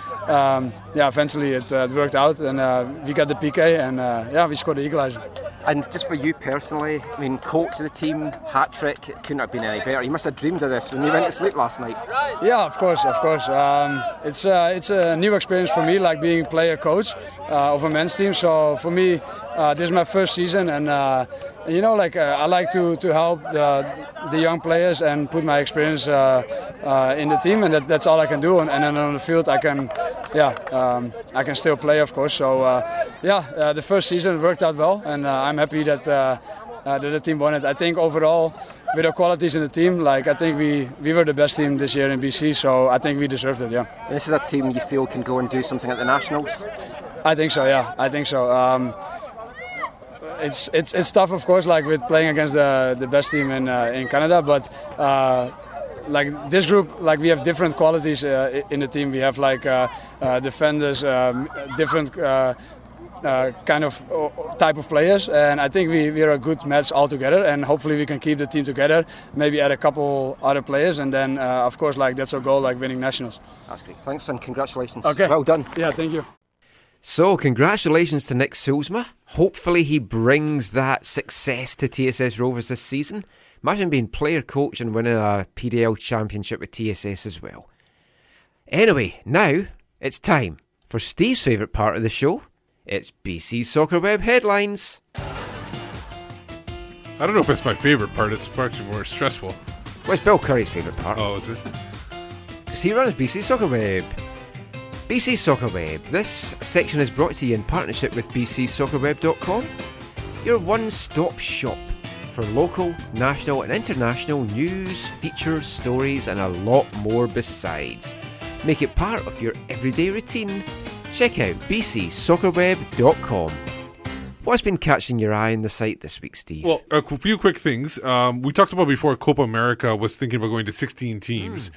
eventually it worked out, and we got the PK and we scored the equalizer. And just for you personally, I mean, coach of the team, hat-trick, it couldn't have been any better. You must have dreamed of this when you went to sleep last night. Yeah, of course. It's a new experience for me, like being player-coach of a men's team. So for me, this is my first season, and I like to help the young players and put my experience in the team, and that's all I can do. And then on the field, I can still play, of course. So the first season worked out well, and I'm happy that the team won it. I think overall, with the qualities in the team, like I think we were the best team this year in BC, so I think we deserved it. Yeah. This is a team you feel can go and do something at the Nationals? I think so. Yeah, I think so. It's tough, of course, like with playing against the best team in Canada, but like this group, like we have different qualities in the team. We have like defenders, different kind of type of players, and I think we are a good match all together, and hopefully we can keep the team together, maybe add a couple other players, and then of course like that's our goal, like winning nationals. That's great. Thanks and congratulations. Okay. Well done. Yeah, thank you. So, congratulations to Nick Silsma. Hopefully he brings that success to TSS Rovers this season. Imagine being player coach and winning a PDL championship with TSS as well. Anyway, now it's time for Steve's favourite part of the show. It's BC Soccer Web Headlines. I don't know if it's my favourite part. It's actually more stressful. Well, it's Bill Curry's favourite part. Oh, is it? Because he runs BC Soccer Web. BC Soccer Web. This section is brought to you in partnership with bcsoccerweb.com, your one-stop shop for local, national and international news, features, stories and a lot more besides. Make it part of your everyday routine. Check out bcsoccerweb.com. What's been catching your eye on the site this week, Steve? Well, a few quick things. We talked about before Copa America was thinking about going to 16 teams.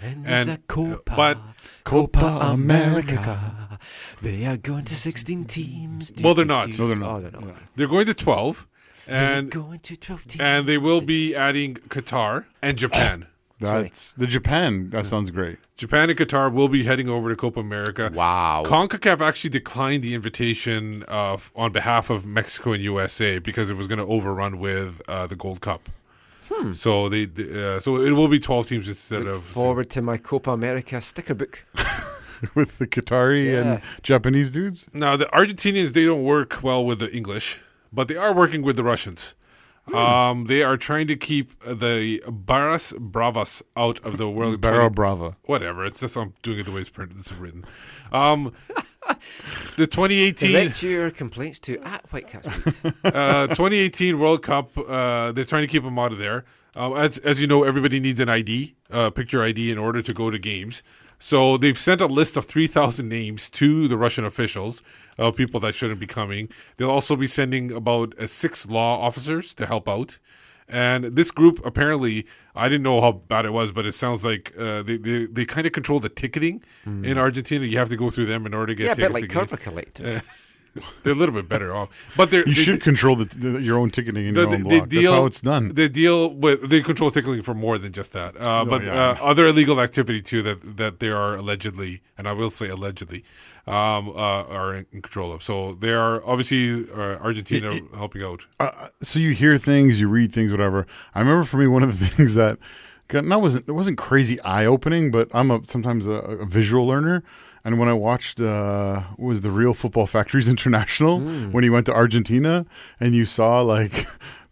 Copa America. They are going to 16 teams. Well, they're not. No, they're not. Oh, they're not. They're going to 12. And they're going to 12 teams. And they will be adding Qatar and Japan. That's the Japan. That sounds great. Japan and Qatar will be heading over to Copa America. Wow. CONCACAF actually declined the invitation on behalf of Mexico and USA because it was going to overrun with the Gold Cup. So so it will be 12 teams instead Look of. forward to my Copa America sticker book. With the Qatari and Japanese dudes? Now, the Argentinians, they don't work well with the English, but they are working with the Russians. They are trying to keep the Barras Bravas out of the World Barra Brava. Whatever. It's just I'm doing it the way it's written. The 2018 Direct your complaints to @Whitecaps. 2018 World Cup. They're trying to keep them out of there. As you know, everybody needs an ID, picture ID, in order to go to games. So they've sent a list of 3,000 names to the Russian officials of people that shouldn't be coming. They'll also be sending about 6 law officers to help out. And this group, apparently, I didn't know how bad it was, but it sounds like they kind of control the ticketing in Argentina. You have to go through them in order to get tickets. Yeah, a bit like Curva Collective. They're a little bit better off, but You should control your own ticketing in your own block. That's how it's done. They control ticketing for more than just that, other illegal activity too that they are allegedly, and I will say allegedly, are in control of. So they are obviously Argentina helping out. So you hear things, you read things, whatever. I remember for me one of the things that it wasn't crazy eye opening, but I'm sometimes a visual learner. And when I watched was the Real Football Factories International when he went to Argentina, and you saw like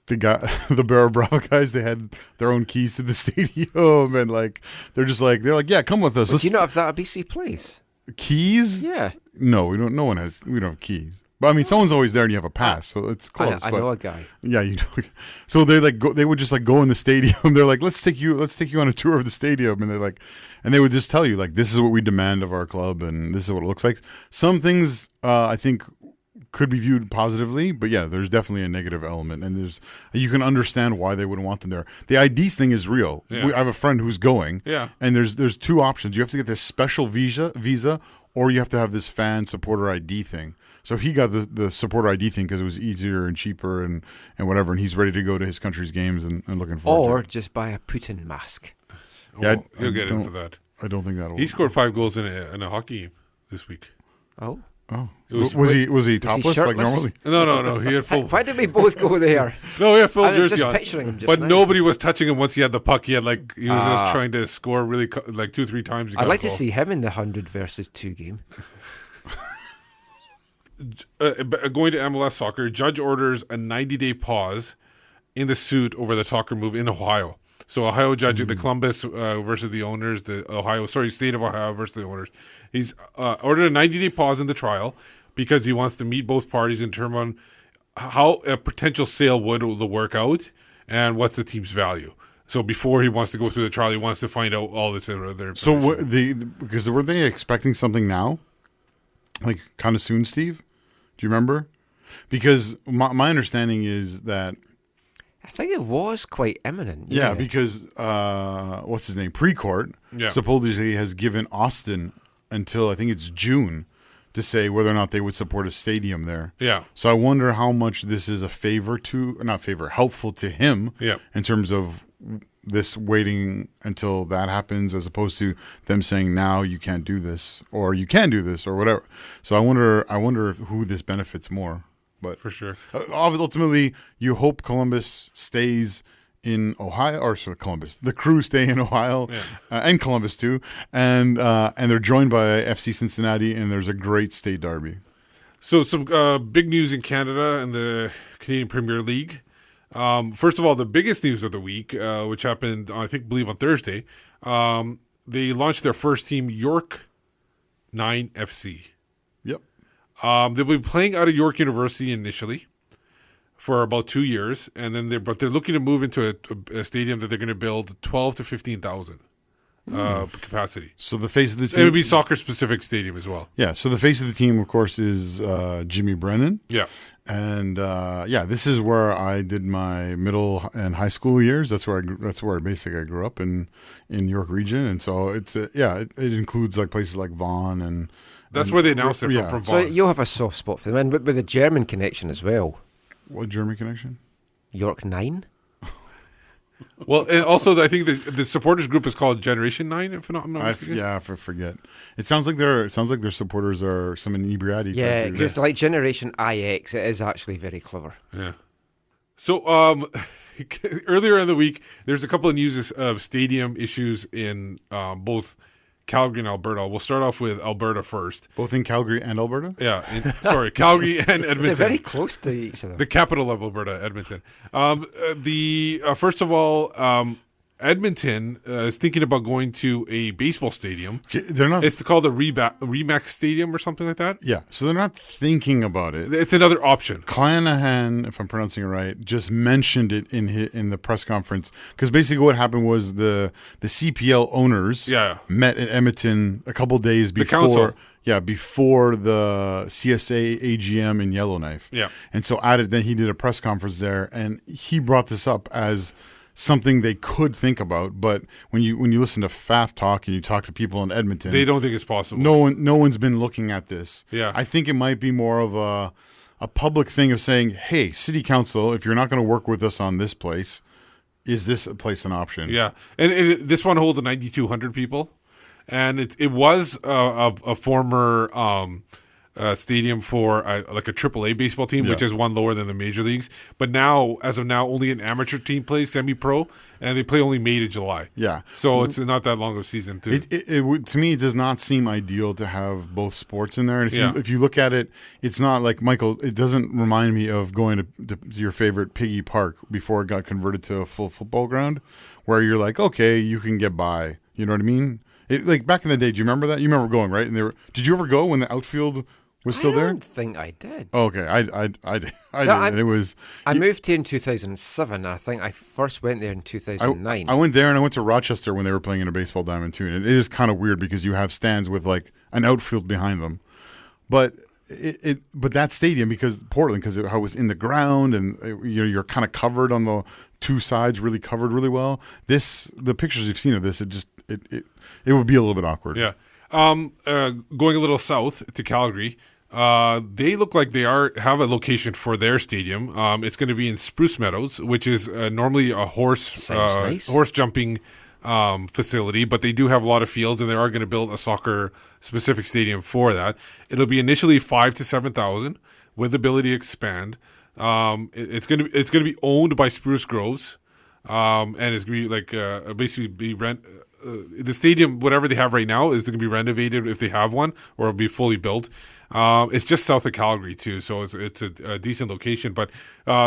the Barra Brava guys, they had their own keys to the stadium, and like they're like, yeah, come with us. Do you not have that at BC Place? Keys? Yeah. No, we don't. We don't have keys. But I mean, someone's always there, and you have a pass, so it's close. I know a guy. Yeah, you know. So they they would just like go in the stadium. They're like, let's take you on a tour of the stadium, and they're like, and they would just tell you like, this is what we demand of our club, and this is what it looks like. Some things I think could be viewed positively, but yeah, there's definitely a negative element, and you can understand why they wouldn't want them there. The ID thing is real. Yeah. I have a friend who's going, and there's two options. You have to get this special visa, or you have to have this fan supporter ID thing. So he got the supporter ID thing because it was easier and cheaper and whatever, and he's ready to go to his country's games and looking forward to it. Or just buy a Putin mask. Yeah, he'll get in for that. I don't think that'll. He scored 5 goals in a hockey game this week. Oh. Was he topless like normally? No. He had full. Why did we both go there? No, he had full jersey just on. Picturing him just but now. nobody was touching him once he had the puck. He was just trying to score really like 2-3 times. He got I'd like a goal. to see him in the 100 versus 2 game. Going to MLS soccer, judge orders a 90-day pause in the suit over the Tucker move in Ohio. So Ohio judge, the Columbus versus the owners, state of Ohio versus the owners. He's ordered a 90-day pause in the trial because he wants to meet both parties and determine how a potential sale would work out and what's the team's value. So before he wants to go through the trial, he wants to find out all this other. So because were they expecting something now, like kind of soon, Steve? Do you remember? Because my understanding is that I think it was quite imminent. Yeah, because what's his name? Precourt supposedly has given Austin until I think it's June to say whether or not they would support a stadium there. Yeah. So I wonder how much this is helpful to him in terms of this waiting until that happens as opposed to them saying now you can't do this or you can do this or whatever. So I wonder who this benefits more. But for sure, ultimately, you hope Columbus stays in Ohio, or sorry, Columbus. The Crew stay in Ohio and Columbus too, and they're joined by FC Cincinnati, and there's a great state derby. So some big news in Canada and the Canadian Premier League. First of all, the biggest news of the week, which happened, I believe on Thursday, they launched their first team, York 9 FC. Yep. They'll be playing out of York University initially for about 2 years, and then they're looking to move into a stadium that they're going to build 12 to 15,000 capacity. So the face of the team, it would be soccer specific stadium as well. Yeah. So the face of the team, of course, is Jimmy Brennan. Yeah. And this is where I did my middle and high school years. That's where basically I grew up in York region, and so it's it includes like places like Vaughan and. That's where they announced it from Vaughan. So you'll have a soft spot for them, and with a German connection as well. What German connection? York 9. Well, and also I think the supporters group is called Generation 9. If I'm not mistaken. I forget. It sounds like their supporters are some inebriati. Yeah, because like Generation IX, it is actually very clever. Yeah. So earlier in the week, there's a couple of news of stadium issues in both Calgary and Alberta. We'll start off with Alberta first. Both in Calgary and Alberta? Yeah. Calgary and Edmonton. They're very close to each other. The capital of Alberta, Edmonton. First of all, Edmonton is thinking about going to a baseball stadium. They're not. It's called a Remax Stadium or something like that. Yeah, so they're not thinking about it. It's another option. Clanahan, if I'm pronouncing it right, just mentioned it in the press conference because basically what happened was the CPL owners met at Edmonton a couple days before. The council. Yeah, before the CSA AGM in Yellowknife. Yeah, and so then he did a press conference there, and he brought this up as something they could think about. But when you listen to FAF talk and you talk to people in Edmonton, They don't think it's possible. No one's been looking at this. Yeah. I think it might be more of a public thing of saying, hey, city council, if you're not going to work with us on this place, is this place an option? Yeah, and this one holds 9,200 people, and it was a former stadium for like a AAA baseball team, which is one lower than the major leagues. But now, as of now, only an amateur team plays semi-pro, and they play only May to July. Yeah. So it's not that long of a season, too. It would, to me, it does not seem ideal to have both sports in there. And Yeah. if you look at it, it's not like, Michael, it doesn't remind me of going to your favorite Piggy Park before it got converted to a full football ground, where you're like, okay, you can get by. You know what I mean? Like back in the day, do you remember that? You remember going, right? And did you ever go when the outfield was still there? I don't think I did. Oh, okay, I did. And it was. I moved here in 2007. I think I first went there in 2009. I went there, and I went to Rochester when they were playing in a baseball diamond too. And it is kind of weird because you have stands with like an outfield behind them, but that stadium, because Portland, because how it was in the ground, and you're kind of covered on the two sides, really covered really well. The pictures you've seen of this, it would be a little bit awkward. Yeah. Going a little south to Calgary. They look like they have a location for their stadium. It's going to be in Spruce Meadows, which is normally a horse jumping facility, but they do have a lot of fields, and they are going to build a soccer specific stadium for that. It'll be initially 5,000 to 7,000 with the ability to expand. It's going to be owned by Spruce Groves, and it's going to be like basically be rent. The stadium, whatever they have right now, is going to be renovated if they have one, or it'll be fully built. It's just south of Calgary too, so it's a decent location. But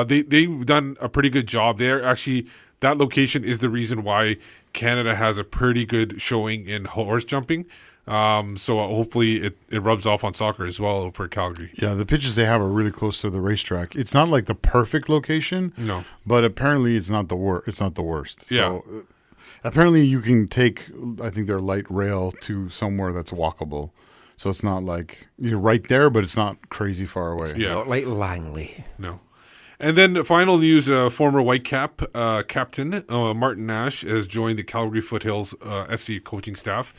they've done a pretty good job there. Actually, that location is the reason why Canada has a pretty good showing in horse jumping. So hopefully it rubs off on soccer as well for Calgary. Yeah, the pitches they have are really close to the racetrack. It's not like the perfect location, no, but apparently it's not the worst. It's not the worst. Yeah. So, apparently you can take, I think, their light rail to somewhere that's walkable. So it's not like you're right there, but it's not crazy far away. Yeah. Not like Langley. No. And then final news, former Whitecap captain Martin Nash has joined the Calgary Foothills FC coaching staff.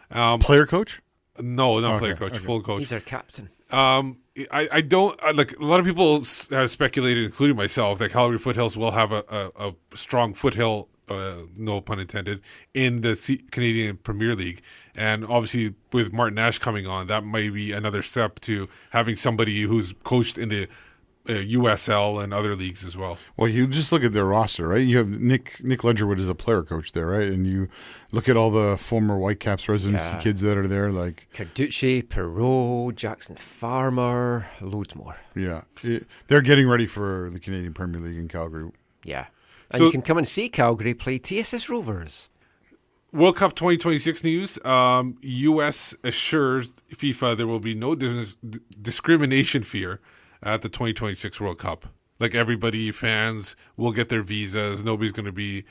Player coach? No, not player coach, full coach. He's our captain. I don't like a lot of people have speculated, including myself, that Calgary Foothills will have a strong foothill, no pun intended, in the Canadian Premier League. And obviously, with Martin Nash coming on, that might be another step to having somebody who's coached in the USL and other leagues as well. Well, you just look at their roster, right? You have Nick Ledgerwood is a player coach there, right? And you look at all the former Whitecaps residency kids that are there, like Carducci, Perreault, Jackson Farmer, loads more. Yeah, they're getting ready for the Canadian Premier League in Calgary. Yeah, and you can come and see Calgary play TSS Rovers. World Cup 2026 news. U.S. assures FIFA there will be no discrimination fear at the 2026 World Cup. Like everybody, fans will get their visas. Nobody's going to be,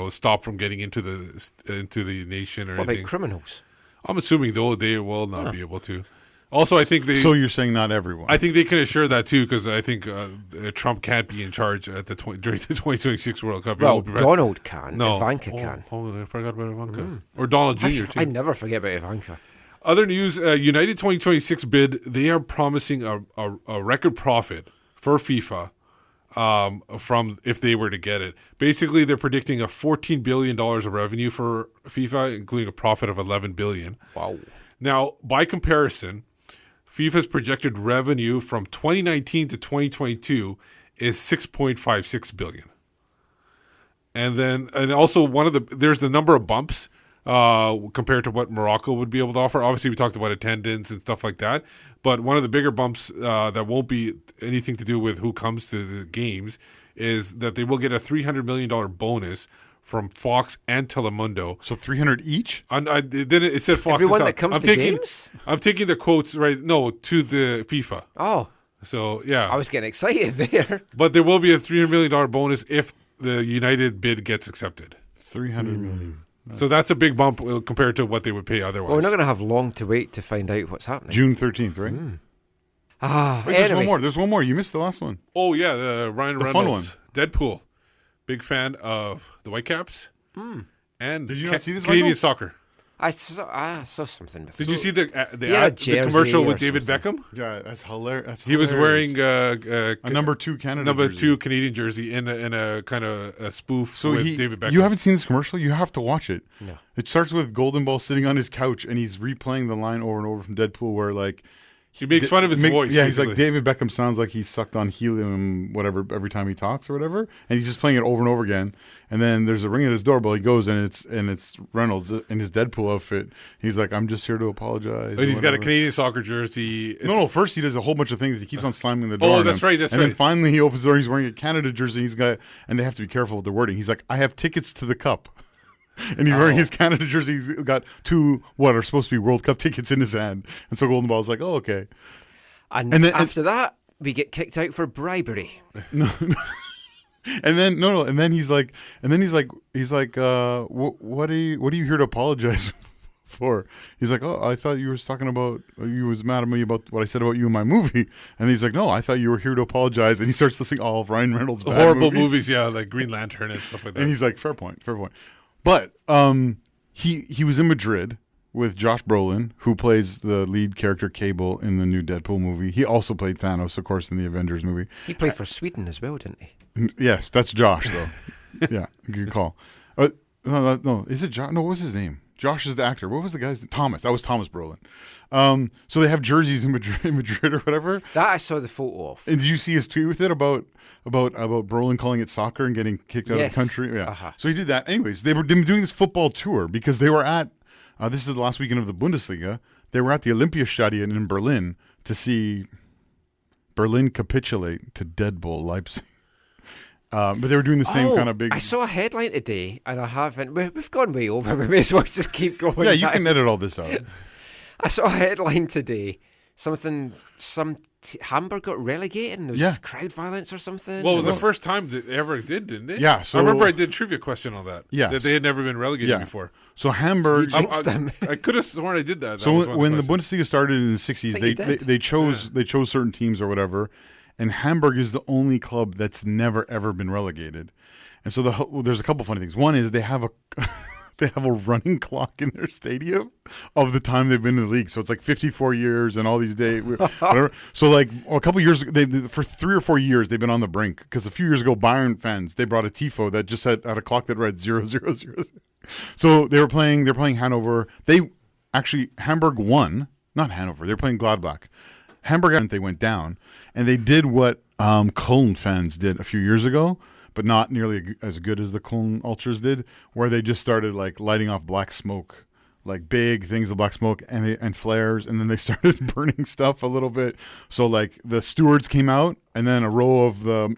stopped from getting into the nation or what anything. About criminals? I'm assuming though they will not be able to. Also, I think they. So you're saying not everyone? I think they can assure that too, because I think Trump can't be in charge at during the 2026 World Cup. Well, Donald can. No, Ivanka can. Oh, I forgot about Ivanka. Or Donald Jr. too. I never forget about Ivanka. Other news: United 2026 bid. They are promising a record profit for FIFA from if they were to get it. Basically, they're predicting a $14 billion of revenue for FIFA, including a profit of $11 billion. Wow! Now, by comparison, FIFA's projected revenue from 2019 to 2022 is $6.56 billion. And also there's the number of bumps compared to what Morocco would be able to offer. Obviously, we talked about attendance and stuff like that, but one of the bigger bumps that won't be anything to do with who comes to the games is that they will get a $300 million bonus from Fox and Telemundo. So 300 each? Then it said Fox. Everyone that comes to games? I'm taking the quotes right. No, to the FIFA. Oh, so yeah. I was getting excited there. But there will be a $300 million bonus if the United bid gets accepted. $300 million. So that's a big bump compared to what they would pay otherwise. Well, we're not going to have long to wait to find out what's happening. June 13th, right? Wait, there's one more. You missed the last one. Oh yeah, the Ryan Reynolds, fun one. Deadpool. Big fan of the Whitecaps. And Did you not see this, Canadian Michael? soccer. I saw something. Did you see the jersey commercial or with David something. Beckham? Yeah, that's hilarious. He was wearing a number 2 Canada jersey. 2 Canadian jersey in a kind of a spoof with David Beckham. You haven't seen this commercial? You have to watch it. No. It starts with Golden Ball sitting on his couch, and he's replaying the line over and over from Deadpool where, like... He makes fun of his voice. Yeah, basically. he's like, David Beckham sounds like he's sucked on helium, whatever, every time he talks or whatever. And he's just playing it over and over again. And then there's a ring at his doorbell. He goes, and it's Reynolds in his Deadpool outfit. He's like, I'm just here to apologize. And he's got a Canadian soccer jersey. No, first he does a whole bunch of things. He keeps on slamming the door. Oh, that's right, and then finally he opens the door. He's wearing a Canada jersey. And they have to be careful with the wording. He's like, I have tickets to the cup. And he's wearing his Canada jersey. He's got 2 what are supposed to be World Cup tickets in his hand. And so Golden Ball's like, oh, okay. And then, after that, we get kicked out for bribery. And then he's like, what are you here to apologize for? He's like, oh, I thought you was talking about, you was mad at me about what I said about you in my movie. And he's like, no, I thought you were here to apologize. And he starts listing all of Ryan Reynolds' bad horrible movies, yeah, like Green Lantern and stuff like that. And he's like, fair point. But he was in Madrid with Josh Brolin, who plays the lead character Cable in the new Deadpool movie. He also played Thanos, of course, in the Avengers movie. He played for Sweden as well, didn't he? Yes, that's Josh, though. Yeah, good call. No, is it Josh? No, what was his name? Josh is the actor. What was the guy's name? Thomas. That was Thomas Brolin. So they have jerseys in Madrid or whatever. That I saw the photo of. And did you see his tweet with it about Brolin calling it soccer and getting kicked out of the country? Yeah. Uh-huh. So he did that. Anyways, they've been doing this football tour because they were at. This is the last weekend of the Bundesliga. They were at the Olympiastadion in Berlin to see Berlin capitulate to Deadpool Leipzig. But they were doing the same kind of big... I saw a headline today, and I haven't... We've gone way over. We may as well just keep going. Yeah, you can edit all this out. I saw a headline today. Hamburg got relegated, and there was crowd violence or something. Well, it was the first time they ever did, didn't it? Yeah. So I remember I did a trivia question on that. Yeah. That they had never been relegated before. So Hamburg... I could have sworn I did that. So when the Bundesliga started in the 60s, they chose certain teams or whatever, and Hamburg is the only club that's never, ever been relegated. And so there's a couple funny things. One is they have a... They have a running clock in their stadium of the time they've been in the league. So it's like 54 years and all these days. Whatever. So like a couple years, for 3 or 4 years, they've been on the brink. Because a few years ago, Bayern fans, they brought a tifo that just had a clock that read 0-0-0. So they're playing Hanover. Hamburg won. Not Hanover. They're playing Gladbach. Hamburg, they went down. And they did what Colin fans did a few years ago, but not nearly as good as the Cologne Ultras did, where they just started like lighting off black smoke, like big things of black smoke and flares, and then they started burning stuff a little bit. So like the stewards came out, and then a row of the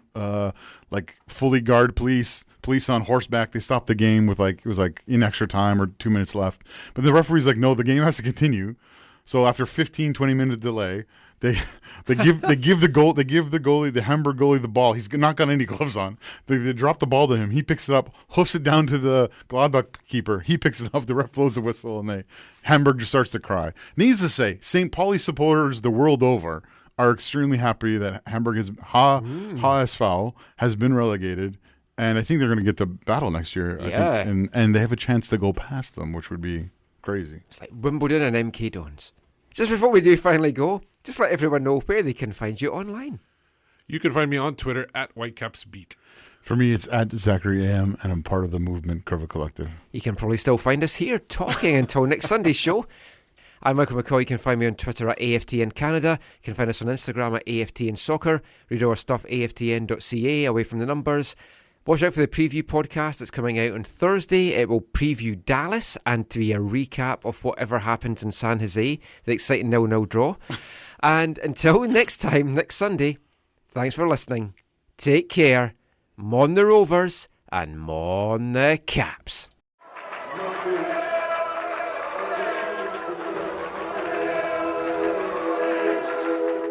like fully guard police on horseback. They stopped the game with it was in extra time or 2 minutes left. But the referee's like, no, the game has to continue. So after 15-20 minute delay, They give the goalie, the Hamburg goalie, the ball. He's not got any gloves on. They drop the ball to him. He picks it up, hoofs it down to the Gladbach keeper. He picks it up. The ref blows the whistle, and Hamburg just starts to cry. Needless to say, St. Pauli supporters the world over are extremely happy that Hamburg HSV has been relegated, and I think they're going to get the battle next year. Yeah. I think, and they have a chance to go past them, which would be crazy. It's like Wimbledon and MK Dons. Just before we do finally go, just let everyone know where they can find you online. You can find me on Twitter at WhitecapsBeat. For me, it's at Zachary AM, and I'm part of the movement Curva Collective. You can probably still find us here talking until next Sunday's show. I'm Michael McCoy. You can find me on Twitter at AFTN Canada. You can find us on Instagram at AFTN Soccer. Read our stuff, aftn.ca, away from the numbers. Watch out for the preview podcast that's coming out on Thursday. It will preview Dallas and to be a recap of whatever happened in San Jose, the exciting 0-0 draw. And until next time, next Sunday, thanks for listening. Take care. Mon the Rovers and Mon the Caps.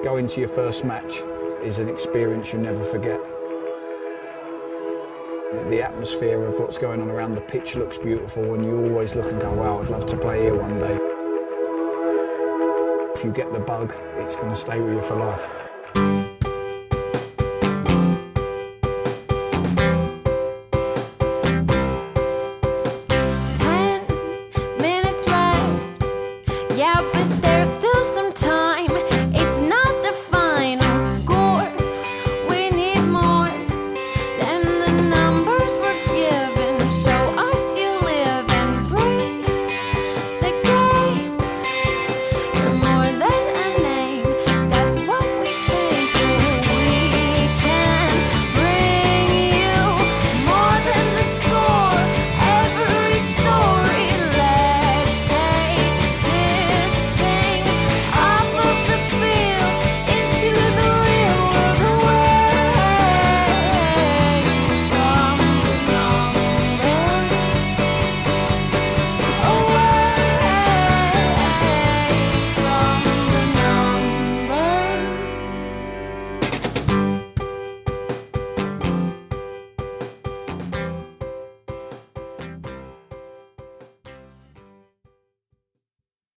Going to your first match is an experience you never forget. The atmosphere of what's going on around the pitch looks beautiful, and you always look and go, wow, I'd love to play here one day. If you get the bug, it's going to stay with you for life.